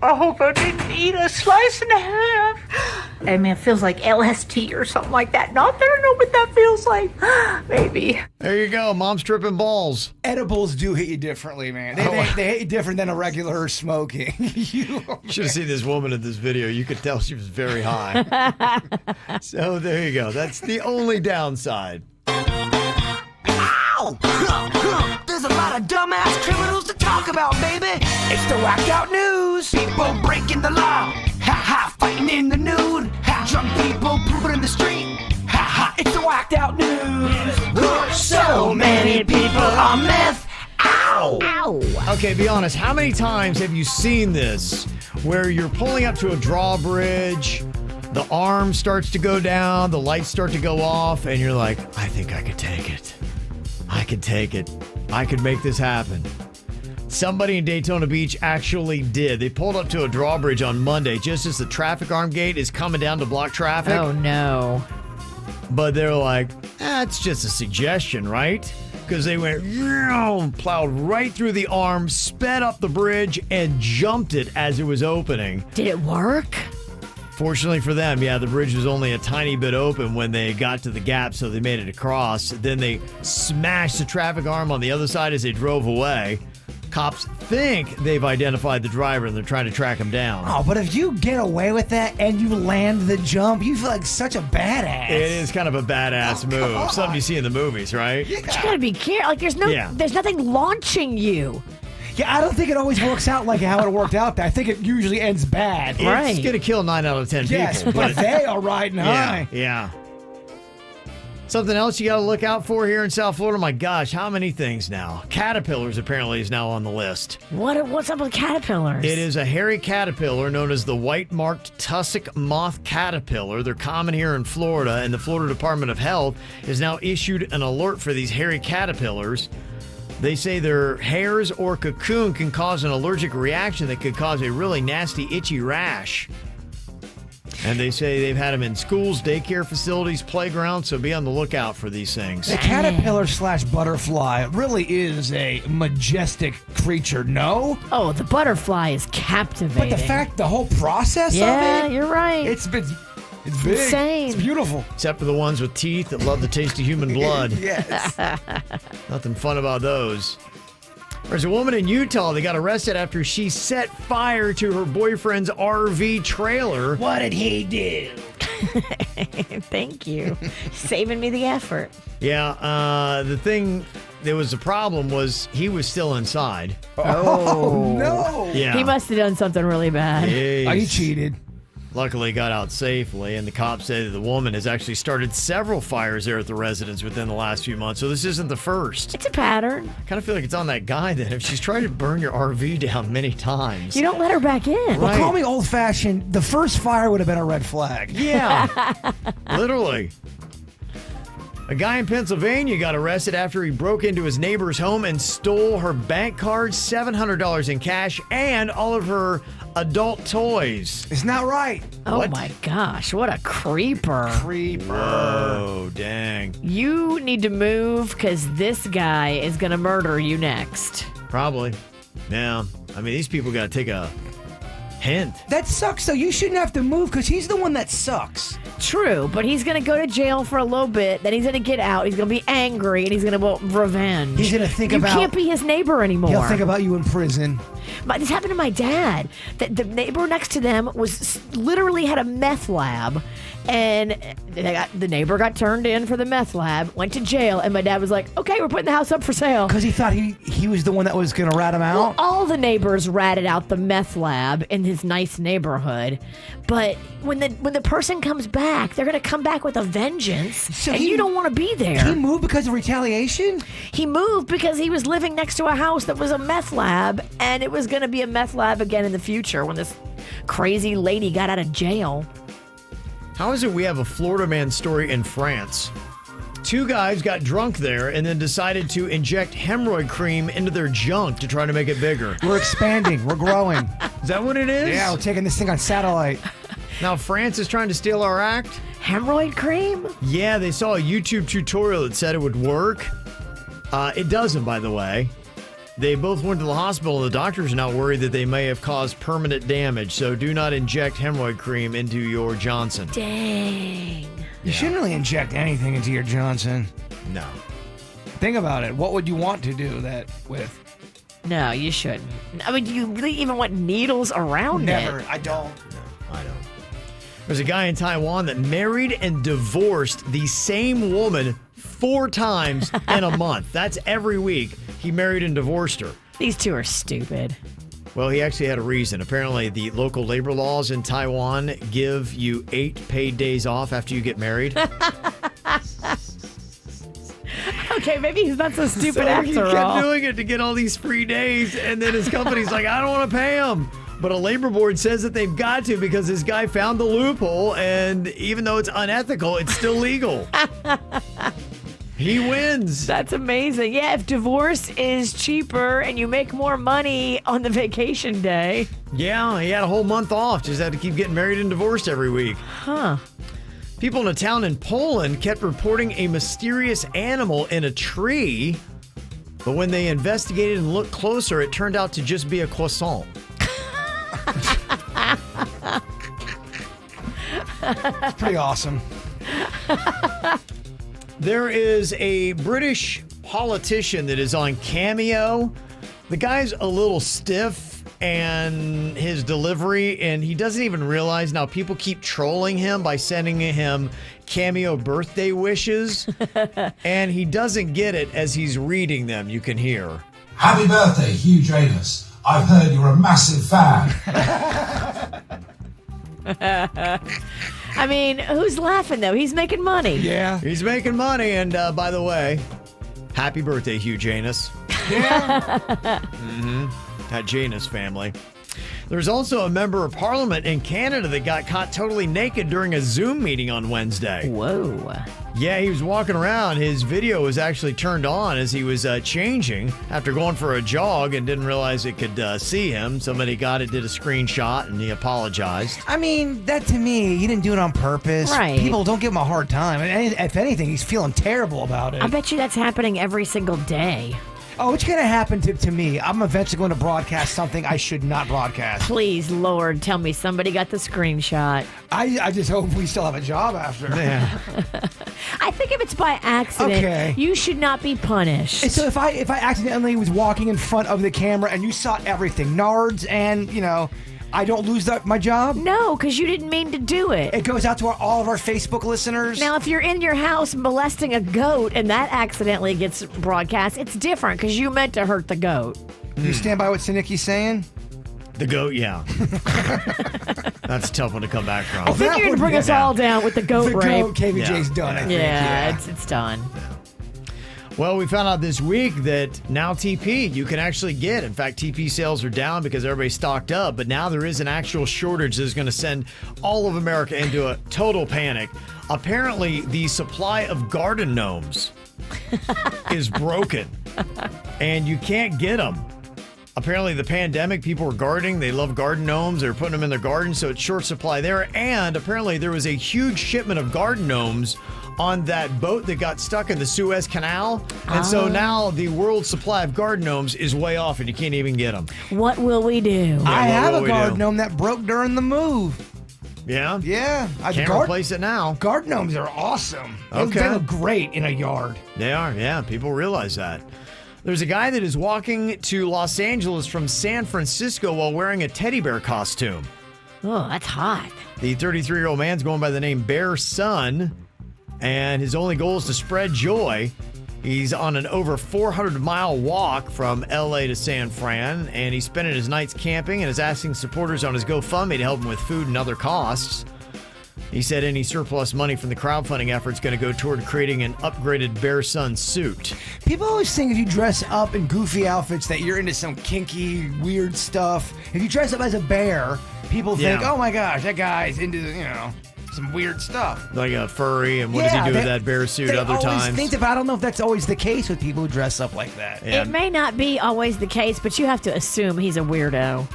I hope I didn't eat a slice and a half. I mean, it feels like LSD or something like that. Not that I know what that feels like. Maybe. There you go. Mom's tripping balls. Edibles do hit you differently, man. They hit you different than a regular smoking. You should have seen this woman in this video. You could tell she was very high. So there you go. That's the only downside. Ow! There's a lot of dumbass criminals to talk about, baby. It's the whacked out news. People breaking the law. Ha ha, fighting in the nude. Ha, drunk people pooping in the street. Ha ha, it's the whacked out news. So many people on meth. Ow! Ow! Okay, be honest. How many times have you seen this where you're pulling up to a drawbridge, the arm starts to go down, the lights start to go off, and you're like, I think I could take it. I could take it. I could make this happen. Somebody in Daytona Beach actually did. They pulled up to a drawbridge on Monday just as the traffic arm gate is coming down to block traffic. Oh, no. But they're like, it's just a suggestion, right? Because they went, plowed right through the arm, sped up the bridge, and jumped it as it was opening. Did it work? Fortunately for them, the bridge was only a tiny bit open when they got to the gap, so they made it across. Then they smashed the traffic arm on the other side as they drove away. Cops think they've identified the driver and they're trying to track him down. Oh, but if you get away with that and you land the jump, you feel like such a badass. It is kind of a badass move. Something you see in the movies, right? Yeah. But you gotta be careful. Like, there's nothing launching you. Yeah, I don't think it always works out like how it worked out. I think it usually ends bad. It's going to kill 9 out of 10 people. Yes, but they are riding high. Yeah. Something else you got to look out for here in South Florida? My gosh, how many things now? Caterpillars apparently is now on the list. What's up with caterpillars? It is a hairy caterpillar known as the white-marked tussock moth caterpillar. They're common here in Florida, and the Florida Department of Health has now issued an alert for these hairy caterpillars. They say their hairs or cocoon can cause an allergic reaction that could cause a really nasty, itchy rash. And they say they've had them in schools, daycare facilities, playgrounds, so be on the lookout for these things. The caterpillar/butterfly really is a majestic creature, no? Oh, the butterfly is captivating. But the whole process of it? Yeah, you're right. It's big. Insane. It's beautiful. Except for the ones with teeth that love the taste of human blood. Yes. Nothing fun about those. There's a woman in Utah that got arrested after she set fire to her boyfriend's RV trailer. What did he do? Thank you. Saving me the effort. Yeah, the thing that was the problem was he was still inside. Oh no. Yeah. He must have done something really bad. Jeez. He cheated. Luckily, got out safely, and the cops say that the woman has actually started several fires there at the residence within the last few months, so this isn't the first. It's a pattern. I kind of feel like it's on that guy then. If she's tried to burn your RV down many times. You don't let her back in. Well, call me old-fashioned. The first fire would have been a red flag. Yeah. Literally. A guy in Pennsylvania got arrested after he broke into his neighbor's home and stole her bank cards, $700 in cash, and all of her adult toys. It's not right. Oh my gosh, what a creeper. Whoa, dang. You need to move because this guy is going to murder you next. Probably. Yeah. I mean, these people got to take a hint. That sucks, though. You shouldn't have to move because he's the one that sucks. True, but he's going to go to jail for a little bit. Then he's going to get out. He's going to be angry, and he's going to want revenge. He's going to think you about... You can't be his neighbor anymore. He'll think about you in prison. But this happened to my dad. The neighbor next to them was literally had a meth lab, and the neighbor got turned in for the meth lab, went to jail, and my dad was like, okay, we're putting the house up for sale. Because he thought he was the one that was going to rat him out? Well, all the neighbors ratted out the meth lab in his nice neighborhood. But when the person comes back, they're going to come back with a vengeance, and you don't want to be there. He moved because of retaliation? He moved because he was living next to a house that was a meth lab, and it was going to be a meth lab again in the future when this crazy lady got out of jail. How is it we have a Florida man story in France? 2 guys got drunk there and then decided to inject hemorrhoid cream into their junk to try to make it bigger. We're expanding. We're growing. Is that what it is? Yeah, we're taking this thing on satellite. Now France is trying to steal our act? Hemorrhoid cream? Yeah, they saw a YouTube tutorial that said it would work. It doesn't, by the way. They both went to the hospital, and the doctors are now worried that they may have caused permanent damage, so do not inject hemorrhoid cream into your Johnson. Dang. You shouldn't really inject anything into your Johnson. No. Think about it. What would you want to do that with? No, you shouldn't. I mean, do you really even want needles around Never. it? I don't. No, I don't. There's a guy in Taiwan that married and divorced the same woman 4 times in a month. That's every week he married and divorced her. These two are stupid. Well, he actually had a reason. Apparently, the local labor laws in Taiwan give you 8 paid days off after you get married. Okay, maybe he's not so stupid So after he kept all. doing it to get all these free days, and then his company's like, I don't want to pay him. But a labor board says that they've got to because this guy found the loophole, and even though it's unethical, it's still legal. He wins. That's amazing. Yeah, if divorce is cheaper and you make more money on the vacation day. Yeah, he had a whole month off. Just had to keep getting married and divorced every week. Huh. People in a town in Poland kept reporting a mysterious animal in a tree. But when they investigated and looked closer, it turned out to just be a croissant. Pretty awesome. There is a British politician that is on Cameo. The guy's a little stiff and his delivery, and he doesn't even realize now people keep trolling him by sending him Cameo birthday wishes, and he doesn't get it as he's reading them. You can hear. Happy birthday, Hugh Janus. I've heard you're a massive fan. I mean, who's laughing, though? He's making money. Yeah. He's making money, and by the way, happy birthday, Hugh Janus. Yeah. That Janus family. There's also a member of parliament in Canada that got caught totally naked during a Zoom meeting on Wednesday. Whoa. Yeah, he was walking around. His video was actually turned on as he was changing after going for a jog and didn't realize it could see him. Somebody got it, did a screenshot, and he apologized. I mean, that to me, he didn't do it on purpose. Right. People don't give him a hard time. And if anything, he's feeling terrible about it. I bet you that's happening every single day. Oh, it's going to happen to me. I'm eventually going to broadcast something I should not broadcast. Please, Lord, tell me somebody got the screenshot. I just hope we still have a job after. Yeah. I think if it's by accident, Okay. you should not be punished. And so if I accidentally was walking in front of the camera and you saw everything, nards and, I don't lose my job? No, because you didn't mean to do it. It goes out to all of our Facebook listeners. Now, if you're in your house molesting a goat and that accidentally gets broadcast, it's different because you meant to hurt the goat. You stand by what Sinicki's saying? The goat, yeah. That's a tough one to come back from. I think you're going to bring us all down with the goat The rape. goat, KVJ's done, I think. Yeah, it's done. Well, we found out this week that now TP you can actually get. In fact, TP sales are down because everybody's stocked up, but now there is an actual shortage that's going to send all of America into a total panic. Apparently, the supply of garden gnomes is broken, and you can't get them. Apparently, the pandemic, people were gardening. They love garden gnomes. They were putting them in their garden, so it's short supply there. And apparently, there was a huge shipment of garden gnomes on that boat that got stuck in the Suez Canal. And so now the world supply of garden gnomes is way off and you can't even get them. What will we do? I have a garden gnome that broke during the move. Yeah? Yeah. Can't replace it now. Garden gnomes are awesome. Okay. They look great in a yard. They are, yeah. People realize that. There's a guy that is walking to Los Angeles from San Francisco while wearing a teddy bear costume. Oh, that's hot. The 33-year-old man's going by the name Bear Sun, and his only goal is to spread joy. He's on an over 400-mile walk from L.A. to San Fran, and he's spending his nights camping and is asking supporters on his GoFundMe to help him with food and other costs. He said any surplus money from the crowdfunding effort is going to go toward creating an upgraded Bear Sun suit. People always think if you dress up in goofy outfits that you're into some kinky, weird stuff. If you dress up as a bear, people think, oh my gosh, that guy's into, some weird stuff. Like a furry, and what does he do with that bear suit other times? I don't know if that's always the case with people who dress up like that. Yeah. It may not be always the case, but you have to assume he's a weirdo.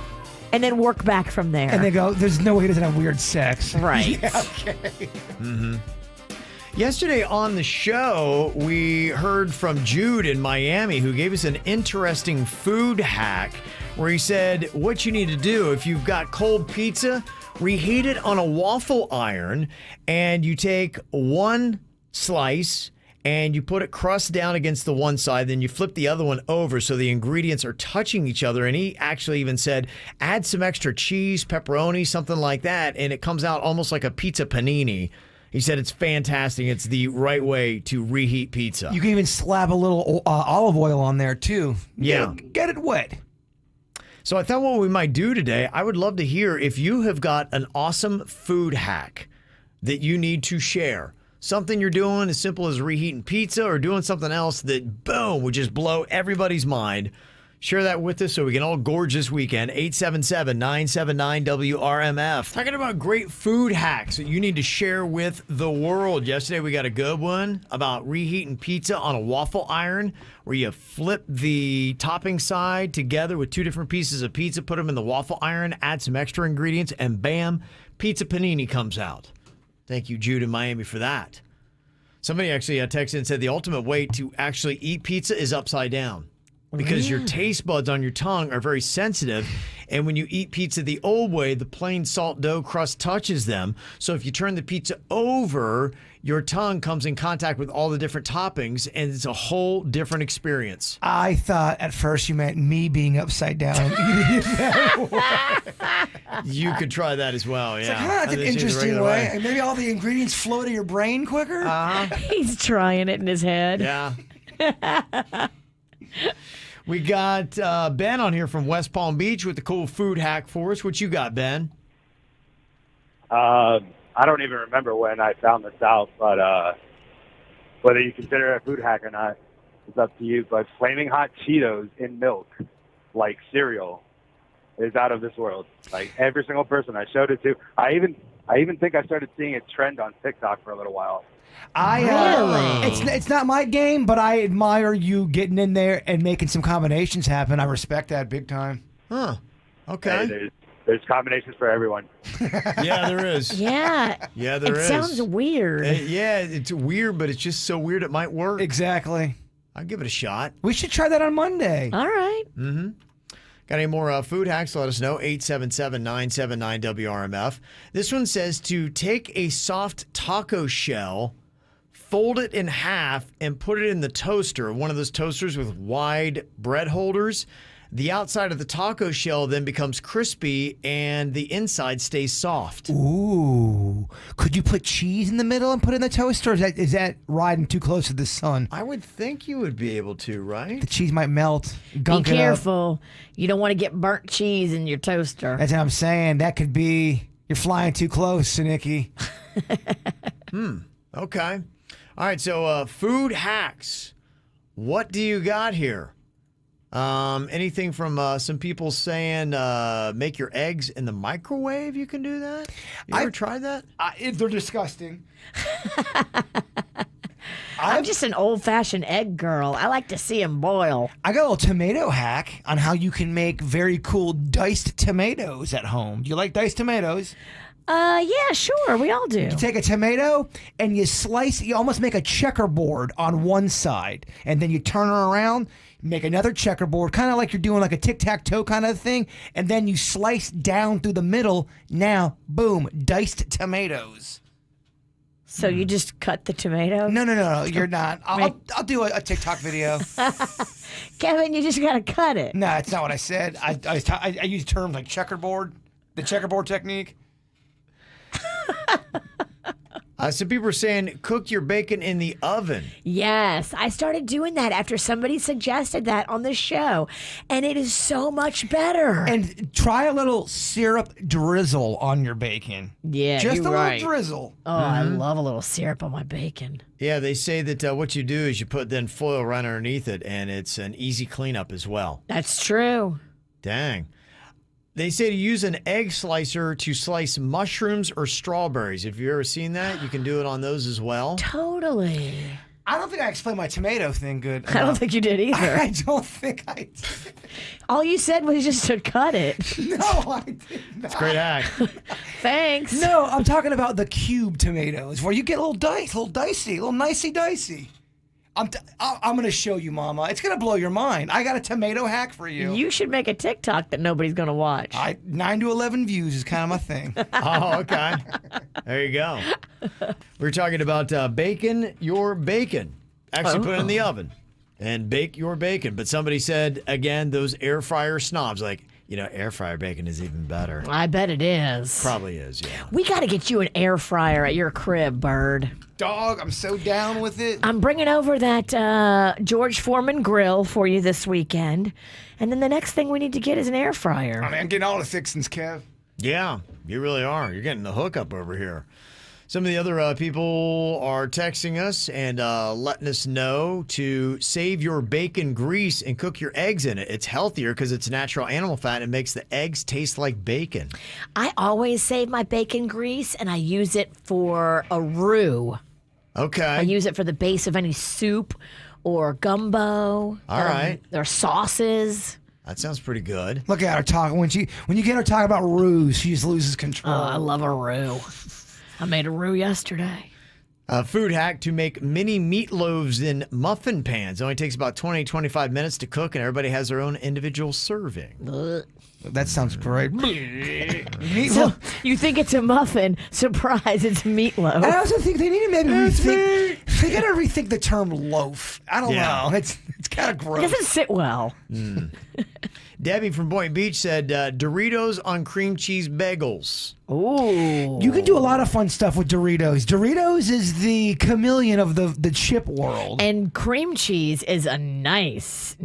And then work back from there. And they go, there's no way he doesn't have weird sex. Right. Yeah, okay. Mm-hmm. Yesterday on the show, we heard from Jude in Miami, who gave us an interesting food hack where he said what you need to do if you've got cold pizza, reheat it on a waffle iron, and you take one slice and you put it crust down against the one side, then you flip the other one over so the ingredients are touching each other. And he actually even said, add some extra cheese, pepperoni, something like that, and it comes out almost like a pizza panini. He said it's fantastic. It's the right way to reheat pizza. You can even slap a little olive oil on there, too. Yeah. Get it wet. So I thought what we might do today, I would love to hear if you have got an awesome food hack that you need to share. Something you're doing as simple as reheating pizza or doing something else that, boom, would just blow everybody's mind. Share that with us so we can all gorge this weekend. 877-979-WRMF. Talking about great food hacks that you need to share with the world. Yesterday we got a good one about reheating pizza on a waffle iron where you flip the topping side together with two different pieces of pizza, put them in the waffle iron, add some extra ingredients, and bam, pizza panini comes out. Thank you, Jude in Miami, for that. Somebody actually texted and said the ultimate way to actually eat pizza is upside down because your taste buds on your tongue are very sensitive. And when you eat pizza the old way, the plain salt dough crust touches them. So if you turn the pizza over, your tongue comes in contact with all the different toppings, and it's a whole different experience. I thought at first you meant me being upside down and eating it that way. You could try that as well, It's yeah. like, that's an interesting way. And maybe all the ingredients flow to your brain quicker. He's trying it in his head. Yeah. We got Ben on here from West Palm Beach with the cool food hack for us. What you got, Ben? I don't even remember when I found this out, but whether you consider it a food hack or not, it's up to you. But flaming hot Cheetos in milk, like cereal, is out of this world. Like every single person I showed it to, I even think I started seeing it trend on TikTok for a little while. It's not my game, but I admire you getting in there and making some combinations happen. I respect that big time. Huh. Okay. Hey, there's combinations for everyone. Yeah, there is. Yeah. Yeah, there is. It sounds weird. Yeah, it's weird, but it's just so weird it might work. Exactly. I'll give it a shot. We should try that on Monday. All right. Mm-hmm. Got any more food hacks? Let us know. 877-979-WRMF. This one says to take a soft taco shell, fold it in half, and put it in the toaster, one of those toasters with wide bread holders. The outside of the taco shell then becomes crispy, and the inside stays soft. Ooh. Could you put cheese in the middle and put it in the toaster? Or is that riding too close to the sun? I would think you would be able to, right? The cheese might melt. Gunk Be it up. careful. You don't want to get burnt cheese in your toaster. That's what I'm saying. That could be you're flying too close, Nikki. Okay. All right, so food hacks. What do you got here? Anything from some people saying make your eggs in the microwave? You can do that? You ever tried that? They're disgusting. I'm just an old-fashioned egg girl. I like to see them boil. I got a little tomato hack on how you can make very cool diced tomatoes at home. Do you like diced tomatoes? Yeah, sure. We all do. You take a tomato and you slice, you almost make a checkerboard on one side, and then you turn it around, make another checkerboard, kind of like you're doing like a tic-tac-toe kind of thing, and then you slice down through the middle. Now, boom, diced tomatoes. So you just cut the tomato? No, you're not. I'll do a TikTok video. Kevin, you just got to cut it. No, that's not what I said. I use terms like checkerboard, the checkerboard technique. Some people are saying cook your bacon in the oven. Yes, I started doing that after somebody suggested that on the show, and it is so much better. And try a little syrup drizzle on your bacon. Yeah, just you're a right. little drizzle. Oh, I love a little syrup on my bacon. Yeah, they say that what you do is you put then foil right underneath it, and it's an easy cleanup as well. That's true. Dang. They say to use an egg slicer to slice mushrooms or strawberries. If you've ever seen that, you can do it on those as well. Totally. I don't think I explained my tomato thing good enough. I don't think you did either. I don't think I did. All you said was just to cut it. No, I did not. It's a great hack. Thanks. No, I'm talking about the cube tomatoes where you get a little dicey, a little nicey-dicey. I'm going to show you, Mama. It's going to blow your mind. I got a tomato hack for you. You should make a TikTok that nobody's going to watch. 9 to 11 views is kind of my thing. Oh, okay. There you go. We're talking about bacon your bacon. Actually put it in the oven and bake your bacon. But somebody said, again, those air fryer snobs, like, air fryer bacon is even better. I bet it is. Probably is, yeah. We got to get you an air fryer at your crib, Bird. Dog, I'm so down with it. I'm bringing over that George Foreman grill for you this weekend. And then the next thing we need to get is an air fryer. I mean, I'm getting all the fixings, Kev. Yeah, you really are. You're getting the hookup over here. Some of the other people are texting us and letting us know to save your bacon grease and cook your eggs in it. It's healthier because it's natural animal fat and it makes the eggs taste like bacon. I always save my bacon grease and I use it for a roux. Okay. I use it for the base of any soup or gumbo. All right. Or sauces. That sounds pretty good. Look at her talking. When you get her talking about roux, she just loses control. Oh, I love a roux. I made a roux yesterday. A food hack to make mini meatloaves in muffin pans. It only takes about 20-25 minutes to cook, and everybody has their own individual serving. That sounds great. So you think it's a muffin? Surprise, it's meatloaf. I also think they need to maybe rethink. They got to rethink the term loaf. I don't know. It's kind of gross. It doesn't sit well. Debbie from Boynton Beach said Doritos on cream cheese bagels. Ooh. You can do a lot of fun stuff with Doritos. Doritos is the chameleon of the chip world. And cream cheese is a nice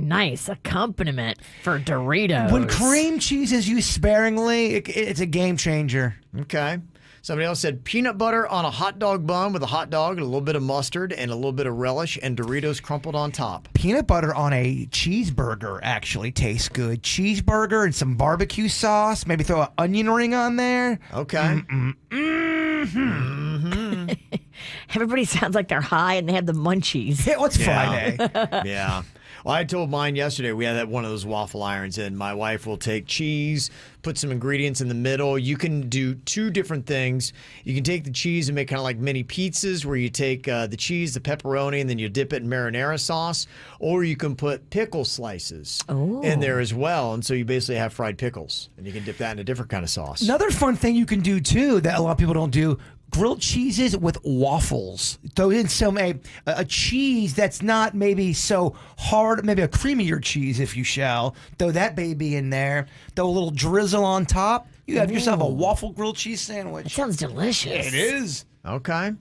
accompaniment for Doritos. When cream cheese is used sparingly, it's a game changer. Okay. Somebody else said peanut butter on a hot dog bun with a hot dog and a little bit of mustard and a little bit of relish and Doritos crumpled on top. Peanut butter on a cheeseburger actually tastes good. Cheeseburger and some barbecue sauce. Maybe throw an onion ring on there. Okay. Everybody sounds like they're high and they have the munchies. Hey, what's Friday? Yeah. Well, I told mine yesterday we had one of those waffle irons, and my wife will take cheese, put some ingredients in the middle. You can do two different things. You can take the cheese and make kind of like mini pizzas where you take the cheese, the pepperoni, and then you dip it in marinara sauce. Or you can put pickle slices in there as well. And so you basically have fried pickles, and you can dip that in a different kind of sauce. Another fun thing you can do, too, that a lot of people don't do, grilled cheeses with waffles. Throw in a cheese that's not maybe so hard, maybe a creamier cheese, if you shall. Throw that baby in there. Throw a little drizzle on top. You have yourself a waffle grilled cheese sandwich. It sounds delicious. It is. Okay.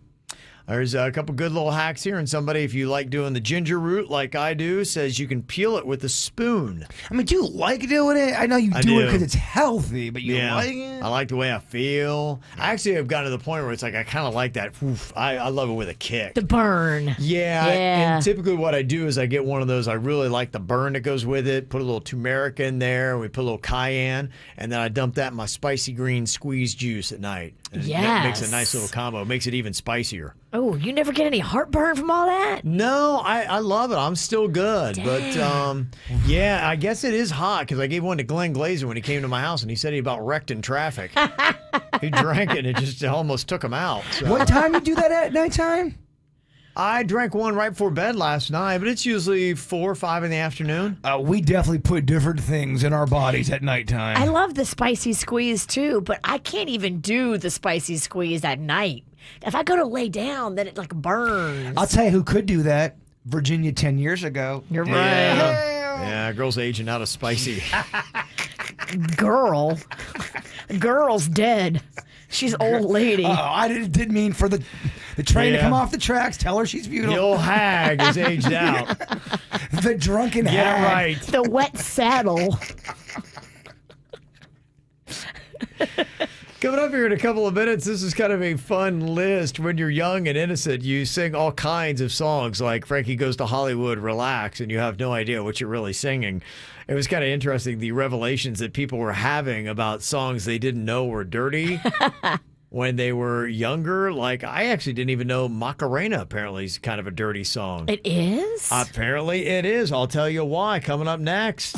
There's a couple good little hacks here, and somebody, if you like doing the ginger root like I do, says you can peel it with a spoon. I mean, do you like doing it? I know you do it because it's healthy, but you like it? I like the way I feel. I actually have gotten to the point where it's like I kind of like that. Oof, I love it with a kick. The burn. Yeah. And typically what I do is I get one of those. I really like the burn that goes with it. Put a little turmeric in there. We put a little cayenne, and then I dump that in my spicy green squeeze juice at night. And it makes a nice little combo. It makes it even spicier. Oh, you never get any heartburn from all that? No, I love it. I'm still good. Damn. But, yeah, I guess it is hot because I gave one to Glenn Glazer when he came to my house, and he said he about wrecked in traffic. He drank it, and it just almost took him out. So. What time you do that at nighttime? I drank one right before bed last night, but it's usually 4 or 5 in the afternoon. We definitely put different things in our bodies at nighttime. I love the spicy squeeze too, but I can't even do the spicy squeeze at night. If I go to lay down, then it like burns. I'll tell you who could do that. Virginia 10 years ago. You're right. Yeah, girl's aging out of spicy. Girl's dead. She's old lady. I didn't mean for the train to come off the tracks. Tell her she's beautiful. The old hag is aged out. The drunken hag. Yeah, right. The wet saddle. Coming up here in a couple of minutes, this is kind of a fun list. When you're young and innocent, you sing all kinds of songs like Frankie Goes to Hollywood, Relax, and you have no idea what you're really singing. It was kind of interesting, the revelations that people were having about songs they didn't know were dirty when they were younger. Like, I actually didn't even know Macarena apparently is kind of a dirty song. It is? Apparently it is. I'll tell you why coming up next.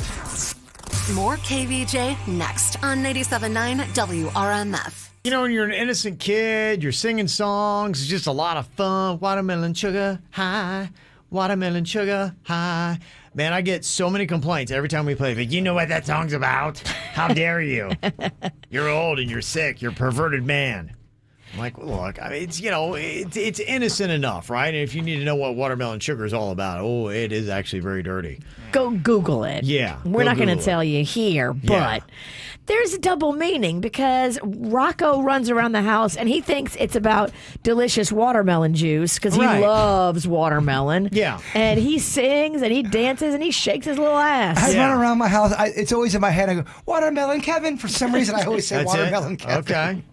More KVJ next on 97.9 WRMF. You know, when you're an innocent kid, you're singing songs, it's just a lot of fun. Watermelon sugar high, watermelon sugar high. Man, I get so many complaints every time we play. But you know what that song's about? How dare you? You're old and you're sick. You're a perverted man. I'm like, look, I mean, it's, you know, it's innocent enough, right? And if you need to know what watermelon sugar is all about, it is actually very dirty. Go Google it. Yeah. We're not going to tell you here, but there's a double meaning because Rocco runs around the house and he thinks it's about delicious watermelon juice because he loves watermelon. Yeah. And he sings and he dances and he shakes his little ass. I run around my house. It's always in my head. I go, Watermelon Kevin. For some reason, I always say That's Watermelon it? Kevin. Okay.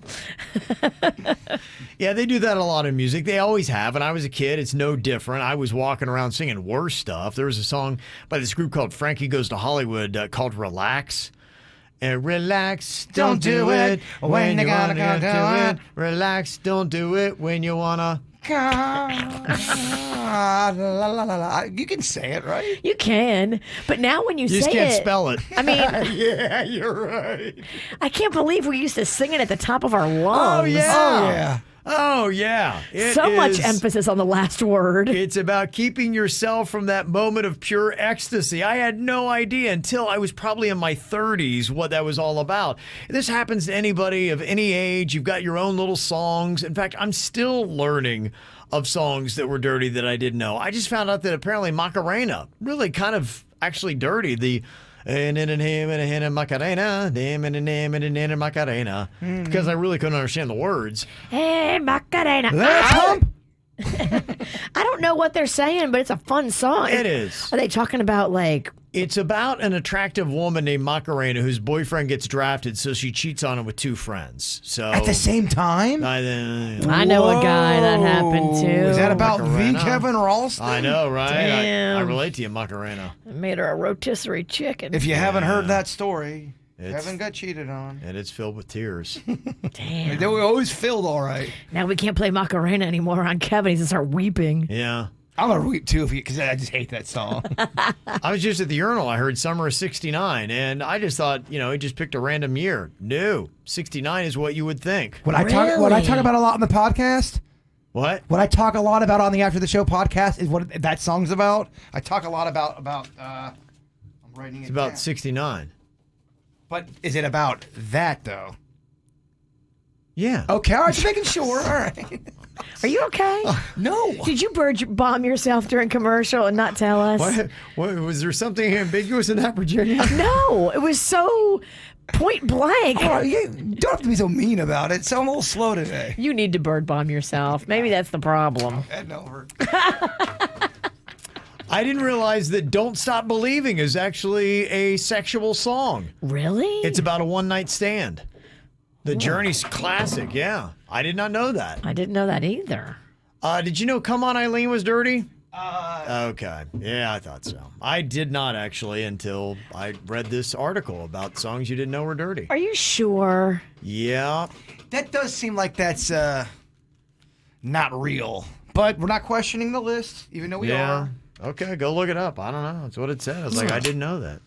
Yeah, they do that a lot in music. They always have. When I was a kid, it's no different. I was walking around singing worse stuff. There was a song by this group called Frankie Goes to Hollywood called Relax. And relax, don't do it when you wanna go do it. Relax, don't do it when you wanna. You can say it, right? You can, but now when you say it, you just can't spell it. I mean, yeah, you're right. I can't believe we used to sing it at the top of our lungs. Oh yeah. Oh, yeah. So much emphasis on the last word. It's about keeping yourself from that moment of pure ecstasy. I had no idea until I was probably in my 30s what that was all about. This happens to anybody of any age. You've got your own little songs. In fact, I'm still learning of songs that were dirty that I didn't know. I just found out that apparently Macarena, really kind of actually dirty. The Macarena, Macarena, because I really couldn't understand the words. Hey, Macarena. I don't know what they're saying, but it's a fun song. It is. Are they talking about like... It's about an attractive woman named Macarena whose boyfriend gets drafted, so she cheats on him with 2 friends. So at the same time? I know a guy that happened to. Is that about Macarena? the Kevin Ralston? I know, right? Damn. I relate to you, Macarena. It made her a rotisserie chicken. If you haven't heard that story, Kevin got cheated on. And it's filled with tears. Damn. They were always filled all right. Now we can't play Macarena anymore on Kevin. He's going to start weeping. Yeah. I'm going to weep too because I just hate that song. I was just at the urinal. I heard Summer of 69, and I just thought, he just picked a random year. No, 69 is what you would think. What I talk about a lot on the podcast? What? What I talk a lot about on the After the Show podcast is what that song's about. I talk a lot about I'm writing it It's about down. 69. But is it about that, though? Yeah. Okay, all right, just making sure. All right. Are you okay? No. Did you bomb yourself during commercial and not tell us? What? Was there something ambiguous in that, Virginia? No, it was so Point blank. Oh, you don't have to be so mean about it. So I'm a little slow today. You need to bird bomb yourself. Maybe that's the problem. Heading over. I didn't realize that Don't Stop Believing is actually a sexual song. Really? It's about a one-night stand. The Journey's classic, yeah. I did not know that. I didn't know that either. Did you know Come On Eileen was dirty? Okay. Yeah, I thought so. I did not actually until I read this article about songs you didn't know were dirty. Are you sure? Yeah. That does seem like that's not real. But we're not questioning the list, even though we are. Okay, go look it up. I don't know. That's what it says. Like, I didn't know that.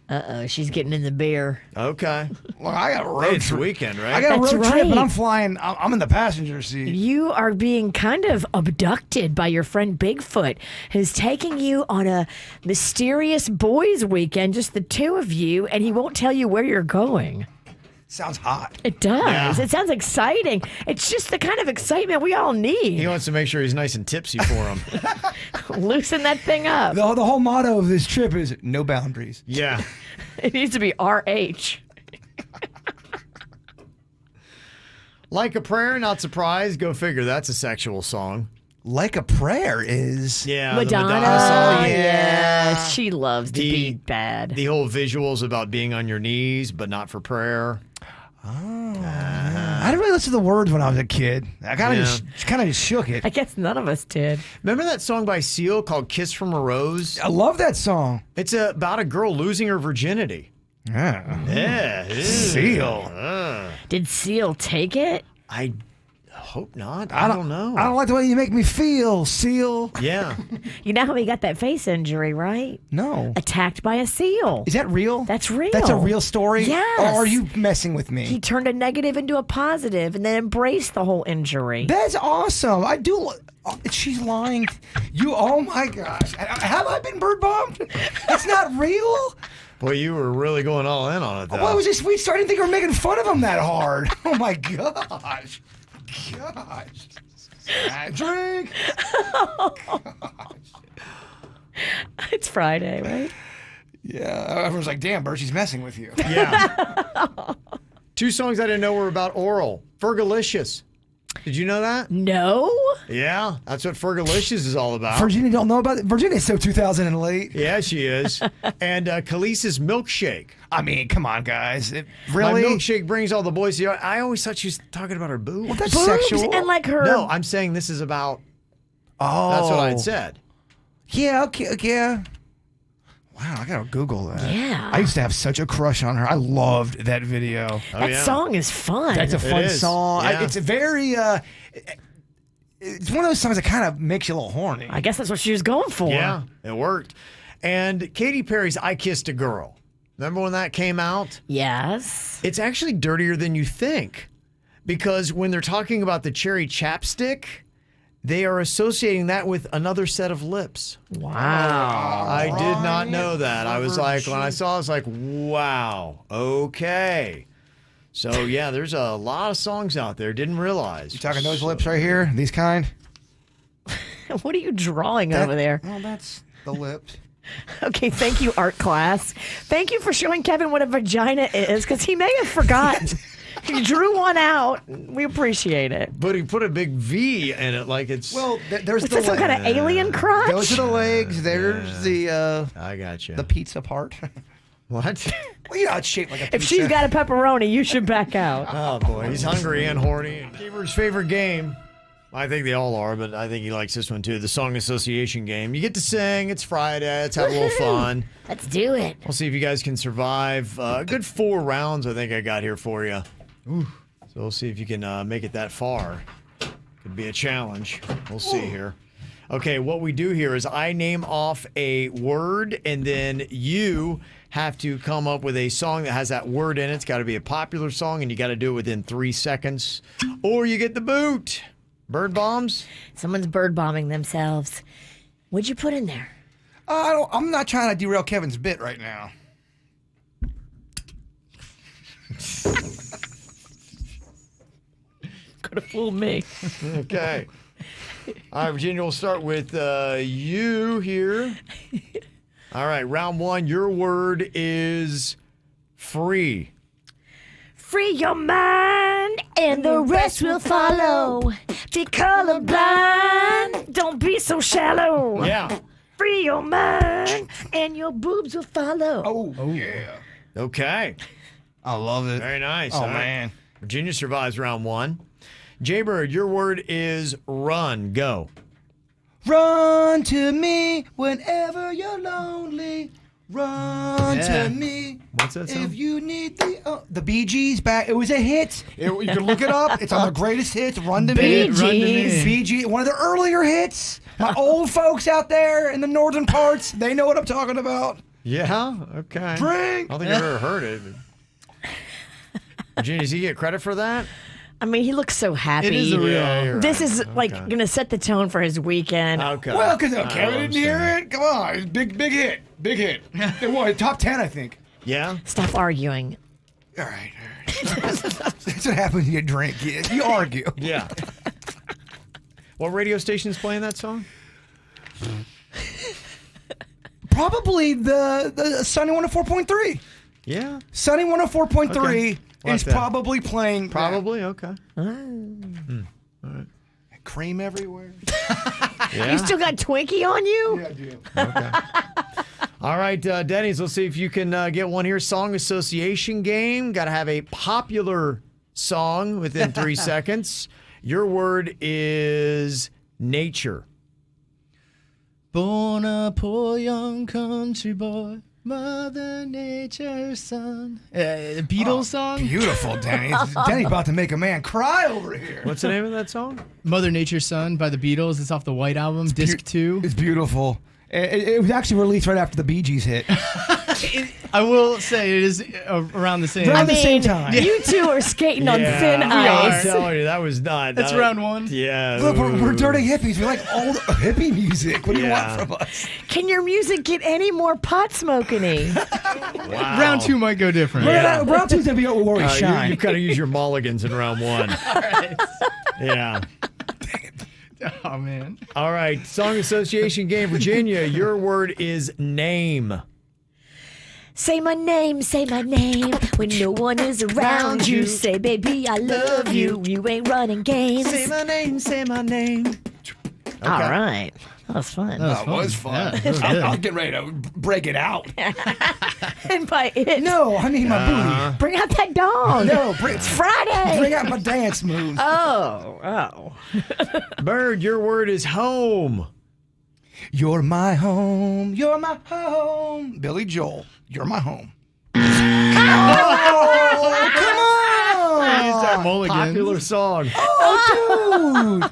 Uh-oh, she's getting in the beer. Okay. Well, I got a road Hey, it's trip. weekend, right? I got a That's road trip, right. and I'm flying. I'm in the passenger seat. You are being kind of abducted by your friend Bigfoot, who's taking you on a mysterious boys' weekend, just the two of you, and he won't tell you where you're going. Sounds hot. It does. Yeah. It sounds exciting. It's just the kind of excitement we all need. He wants to make sure he's nice and tipsy for him. Loosen that thing up. The whole motto of this trip is no boundaries. Yeah. It needs to be RH. Like a Prayer, Not Surprised. Go figure. That's a sexual song. Like a Prayer is. Yeah. the Madonna. song. Yes, she loves to be bad. The whole visuals about being on your knees, but not for prayer. I didn't really listen to the words when I was a kid. I kind of just shook it. I guess none of us did. Remember that song by Seal called Kiss from a Rose? I love that song. It's about a girl losing her virginity. Yeah. Yeah. Seal. Did Seal take it? I hope not. I don't know. I don't like the way you make me feel, Seal. Yeah. You know how he got that face injury, right? No. Attacked by a seal. Is that real? That's real. That's a real story? Yes. Or are you messing with me? He turned a negative into a positive and then embraced the whole injury. That's awesome. I do. She's lying. Oh my gosh. Have I been bird bombed? That's not real? Boy, you were really going all in on it, though. Well, it was just, I didn't think we were making fun of him that hard. Oh my gosh. Gosh. Drink. It's Friday, right? Yeah. Everyone's like, damn, Bert, she's messing with you. Yeah. Two songs I didn't know were about oral. Fergalicious. Did you know that? No. Yeah, that's what Fergalicious is all about. Virginia don't know about it. Virginia's so 2000 and late. Yeah, she is. And Khaleesi's Milkshake. I mean, come on, guys. Really? My milkshake brings all the boys here. I always thought she was talking about her boobs. Well, that's Boobs sexual. and like her. No, I'm saying this is about. Oh. That's what I'd said. Yeah, okay, yeah. Wow, I gotta Google that. Yeah. I used to have such a crush on her. I loved that video. That song is fun. That's a fun is. song. Yeah. It's a very. It's one of those songs that kind of makes you a little horny. I guess that's what she was going for. Yeah, it worked. And Katy Perry's I Kissed a Girl. Remember when that came out? Yes. It's actually dirtier than you think. Because when they're talking about the cherry chapstick, they are associating that with another set of lips. Wow. I did not know that. I was like, when I saw it, I was like, wow, okay. So, yeah, there's a lot of songs out there. Didn't realize. You talking those lips right here? These kind? What are you drawing over there? Well, that's the lips. Okay, thank you, art class. Thank you for showing Kevin what a vagina is, because he may have forgotten. He drew one out. We appreciate it. But he put a big V in it like it's... Well, there's Is the that some kind of alien crotch? Those are the legs. There's the I got you. the pizza part. What? Well, you know, it's shaped like a pizza. If she's got a pepperoni, you should back out. Oh, boy. He's hungry and horny. Gamer's favorite game. I think they all are, but I think he likes this one, too. The Song Association game. You get to sing. It's Friday. Let's have a little fun. Let's do it. We'll see if you guys can survive. A good 4 rounds, I think I got here for you. So we'll see if you can make it that far. Could be a challenge. We'll see here. Okay, what we do here is I name off a word, and then you have to come up with a song that has that word in it. It's got to be a popular song, and you got to do it within 3 seconds, or you get the boot. Bird bombs? Someone's bird bombing themselves. What'd you put in there? I'm not trying to derail Kevin's bit right now. Could have fooled me. Okay. All right, Virginia, we'll start with you here. All right, round 1. Your word is Free. Free your mind and the rest will follow. Be colorblind, don't be so shallow. Yeah. Free your mind and your boobs will follow. Oh yeah. Okay. I love it. Very nice. Oh, All right. man. Virginia survives round 1. Jbird, your word is run. Go. Run to me whenever you're lonely. Run to me. What's that song? If you need the Bee Gees back. It was a hit. You can look it up. It's on the greatest hits. Run to me. Bee Gees. Bee Gees. One of the earlier hits. My old folks out there in the northern parts, they know what I'm talking about. Yeah? Okay. Drink. I don't think I've ever heard it. Virginia, does he get credit for that? I mean, he looks so happy. It is a real. Yeah, you're This right. is like going to set the tone for his weekend. Okay. Well, because I Kevin didn't hear it. Come on. It's big hit. Big hit. It was top 10, I think. Yeah? Stop arguing. All right. That's what happens when you drink. You argue. Yeah. What radio station's playing that song? Probably the Sunny 104.3. Yeah. Sunny 104.3 Okay. is Like that. probably playing. Probably? Okay. Cream everywhere. Yeah. You still got Twinkie on you? Yeah, I do. All right, Dennys, let's see if you can get one here. Song association game. Got to have a popular song within 3 seconds. Your word is nature. Born a poor young country boy, Mother Nature's son. Beatles song? Beautiful, Danny. Danny about to make a man cry over here. What's the name of that song? Mother Nature's Son by the Beatles. It's off the White Album, Disc 2. It's beautiful. It was actually released right after the Bee Gees hit. I will say it is around the same. Around the same time. You two are skating on thin I'm ice. telling you, that was not. That's that, round 1. Yeah. Look, we're dirty hippies. We like old hippie music. What do you want from us? Can your music get any more pot smoking-y? Wow. Round 2 might go different. Round 2's going to be where we shine. You kind of use your mulligans in round 1. All right. Yeah. Oh, man. All right. Song association game. Virginia, your word is name. Say my name when no one is around you. Say, baby, I love you. You ain't running games. Say my name. All right. That was fun. That was fun. Yeah, I'll get ready to break it out. And by it, No, I need my booty. bring out that dog. No, It's Friday. bring out my dance moves. Oh. Bird, your word is home. You're my home. You're my home. Billy Joel, you're my home. Oh, come on. These are mulligans. Popular song. Oh, dude.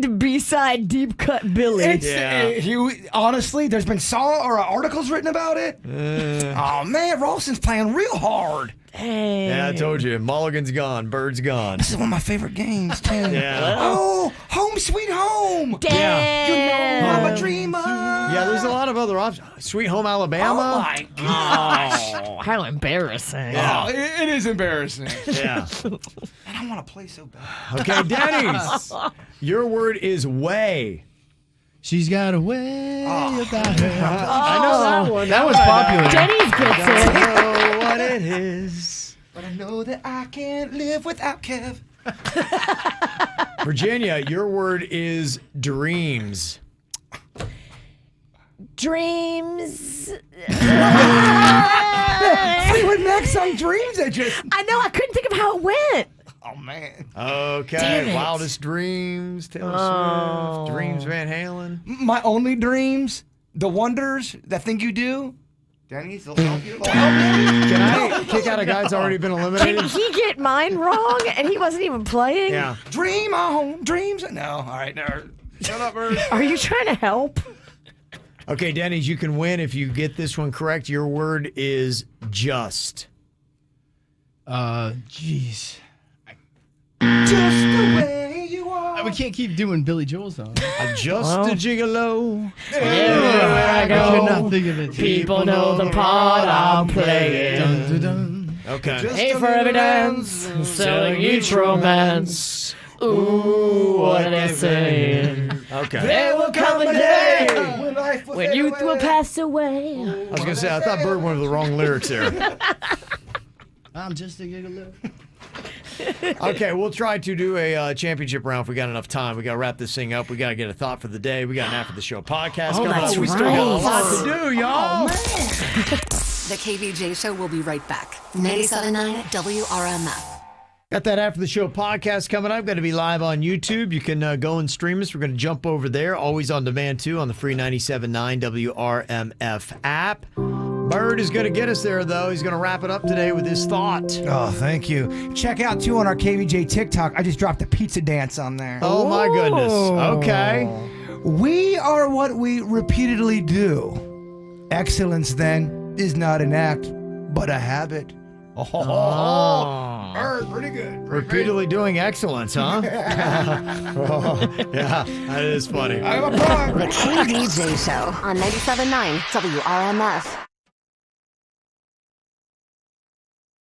The B-side deep cut Billy. It's, honestly, there's been song or articles written about it. Oh, man, Ralston's playing real hard. Dang. Yeah, I told you. Mulligan's gone. Bird's gone. This is one of my favorite games, too. Yeah. Oh, Home Sweet Home. Damn. You know I'm a dreamer. Yeah, there's a lot of other options. Sweet Home Alabama. Oh, my gosh. Oh, how embarrassing. Yeah. Oh, it is embarrassing. Yeah. And I want to play so bad. Okay, Dennys. Your word is way. She's got a way about her. I know that one. That was popular. Denny's gets I it. know what it is. But I know that I can't live without Kev. Virginia, your word is dreams. Dreams. Fleetwood Mac sung Dreams. I know. I couldn't think of how it went. Oh, man. Okay, Damn it. Wildest Dreams, Taylor Oh. Swift, Dreams Van Halen. My only dreams, the wonders, that thing you do. Denny's, they'll help you. Can I kick out a guy that's already been Can eliminated? he get mine wrong? And he wasn't even playing? Yeah. Dream on, dreams. No, all right, no. Shut up, Bird. Are you trying to help? Okay, Dennys, you can win if you get this one correct. Your word is just. Jeez. Just the way you are. We can't keep doing Billy Joel songs. Just a gigolo. Everywhere I I go, could not think of it. people know the part I'm playing. Dun, dun, dun. Okay. Hey for every dance, selling each romance. Ooh, what are they saying? Okay. There will come a day When I When youth will pass away. I was going to say, I thought Bird went with the wrong lyrics there. I'm just a gigolo. Okay, we'll try to do a championship round if we got enough time. We got to wrap this thing up. We got to get a thought for the day. We got an after the show podcast coming that's up. We still got a lot to do, y'all. The KVJ Show will be right back. 97.9 WRMF. Got that after the show podcast coming up. Going to be live on YouTube. You can go and stream us. We're going to jump over there. Always on demand, too, on the free 97.9 WRMF app. Bird is going to get us there, though. He's going to wrap it up today with his thought. Oh, thank you. Check out, too, on our KVJ TikTok. I just dropped a pizza dance on there. Oh, my goodness. Okay. We are what we repeatedly do. Excellence, then, is not an act, but a habit. Oh. Bird, pretty good. Repeatedly doing excellence, huh? Yeah, that is funny. I'm a pro. The KVJ Show on 97.9 WRMF.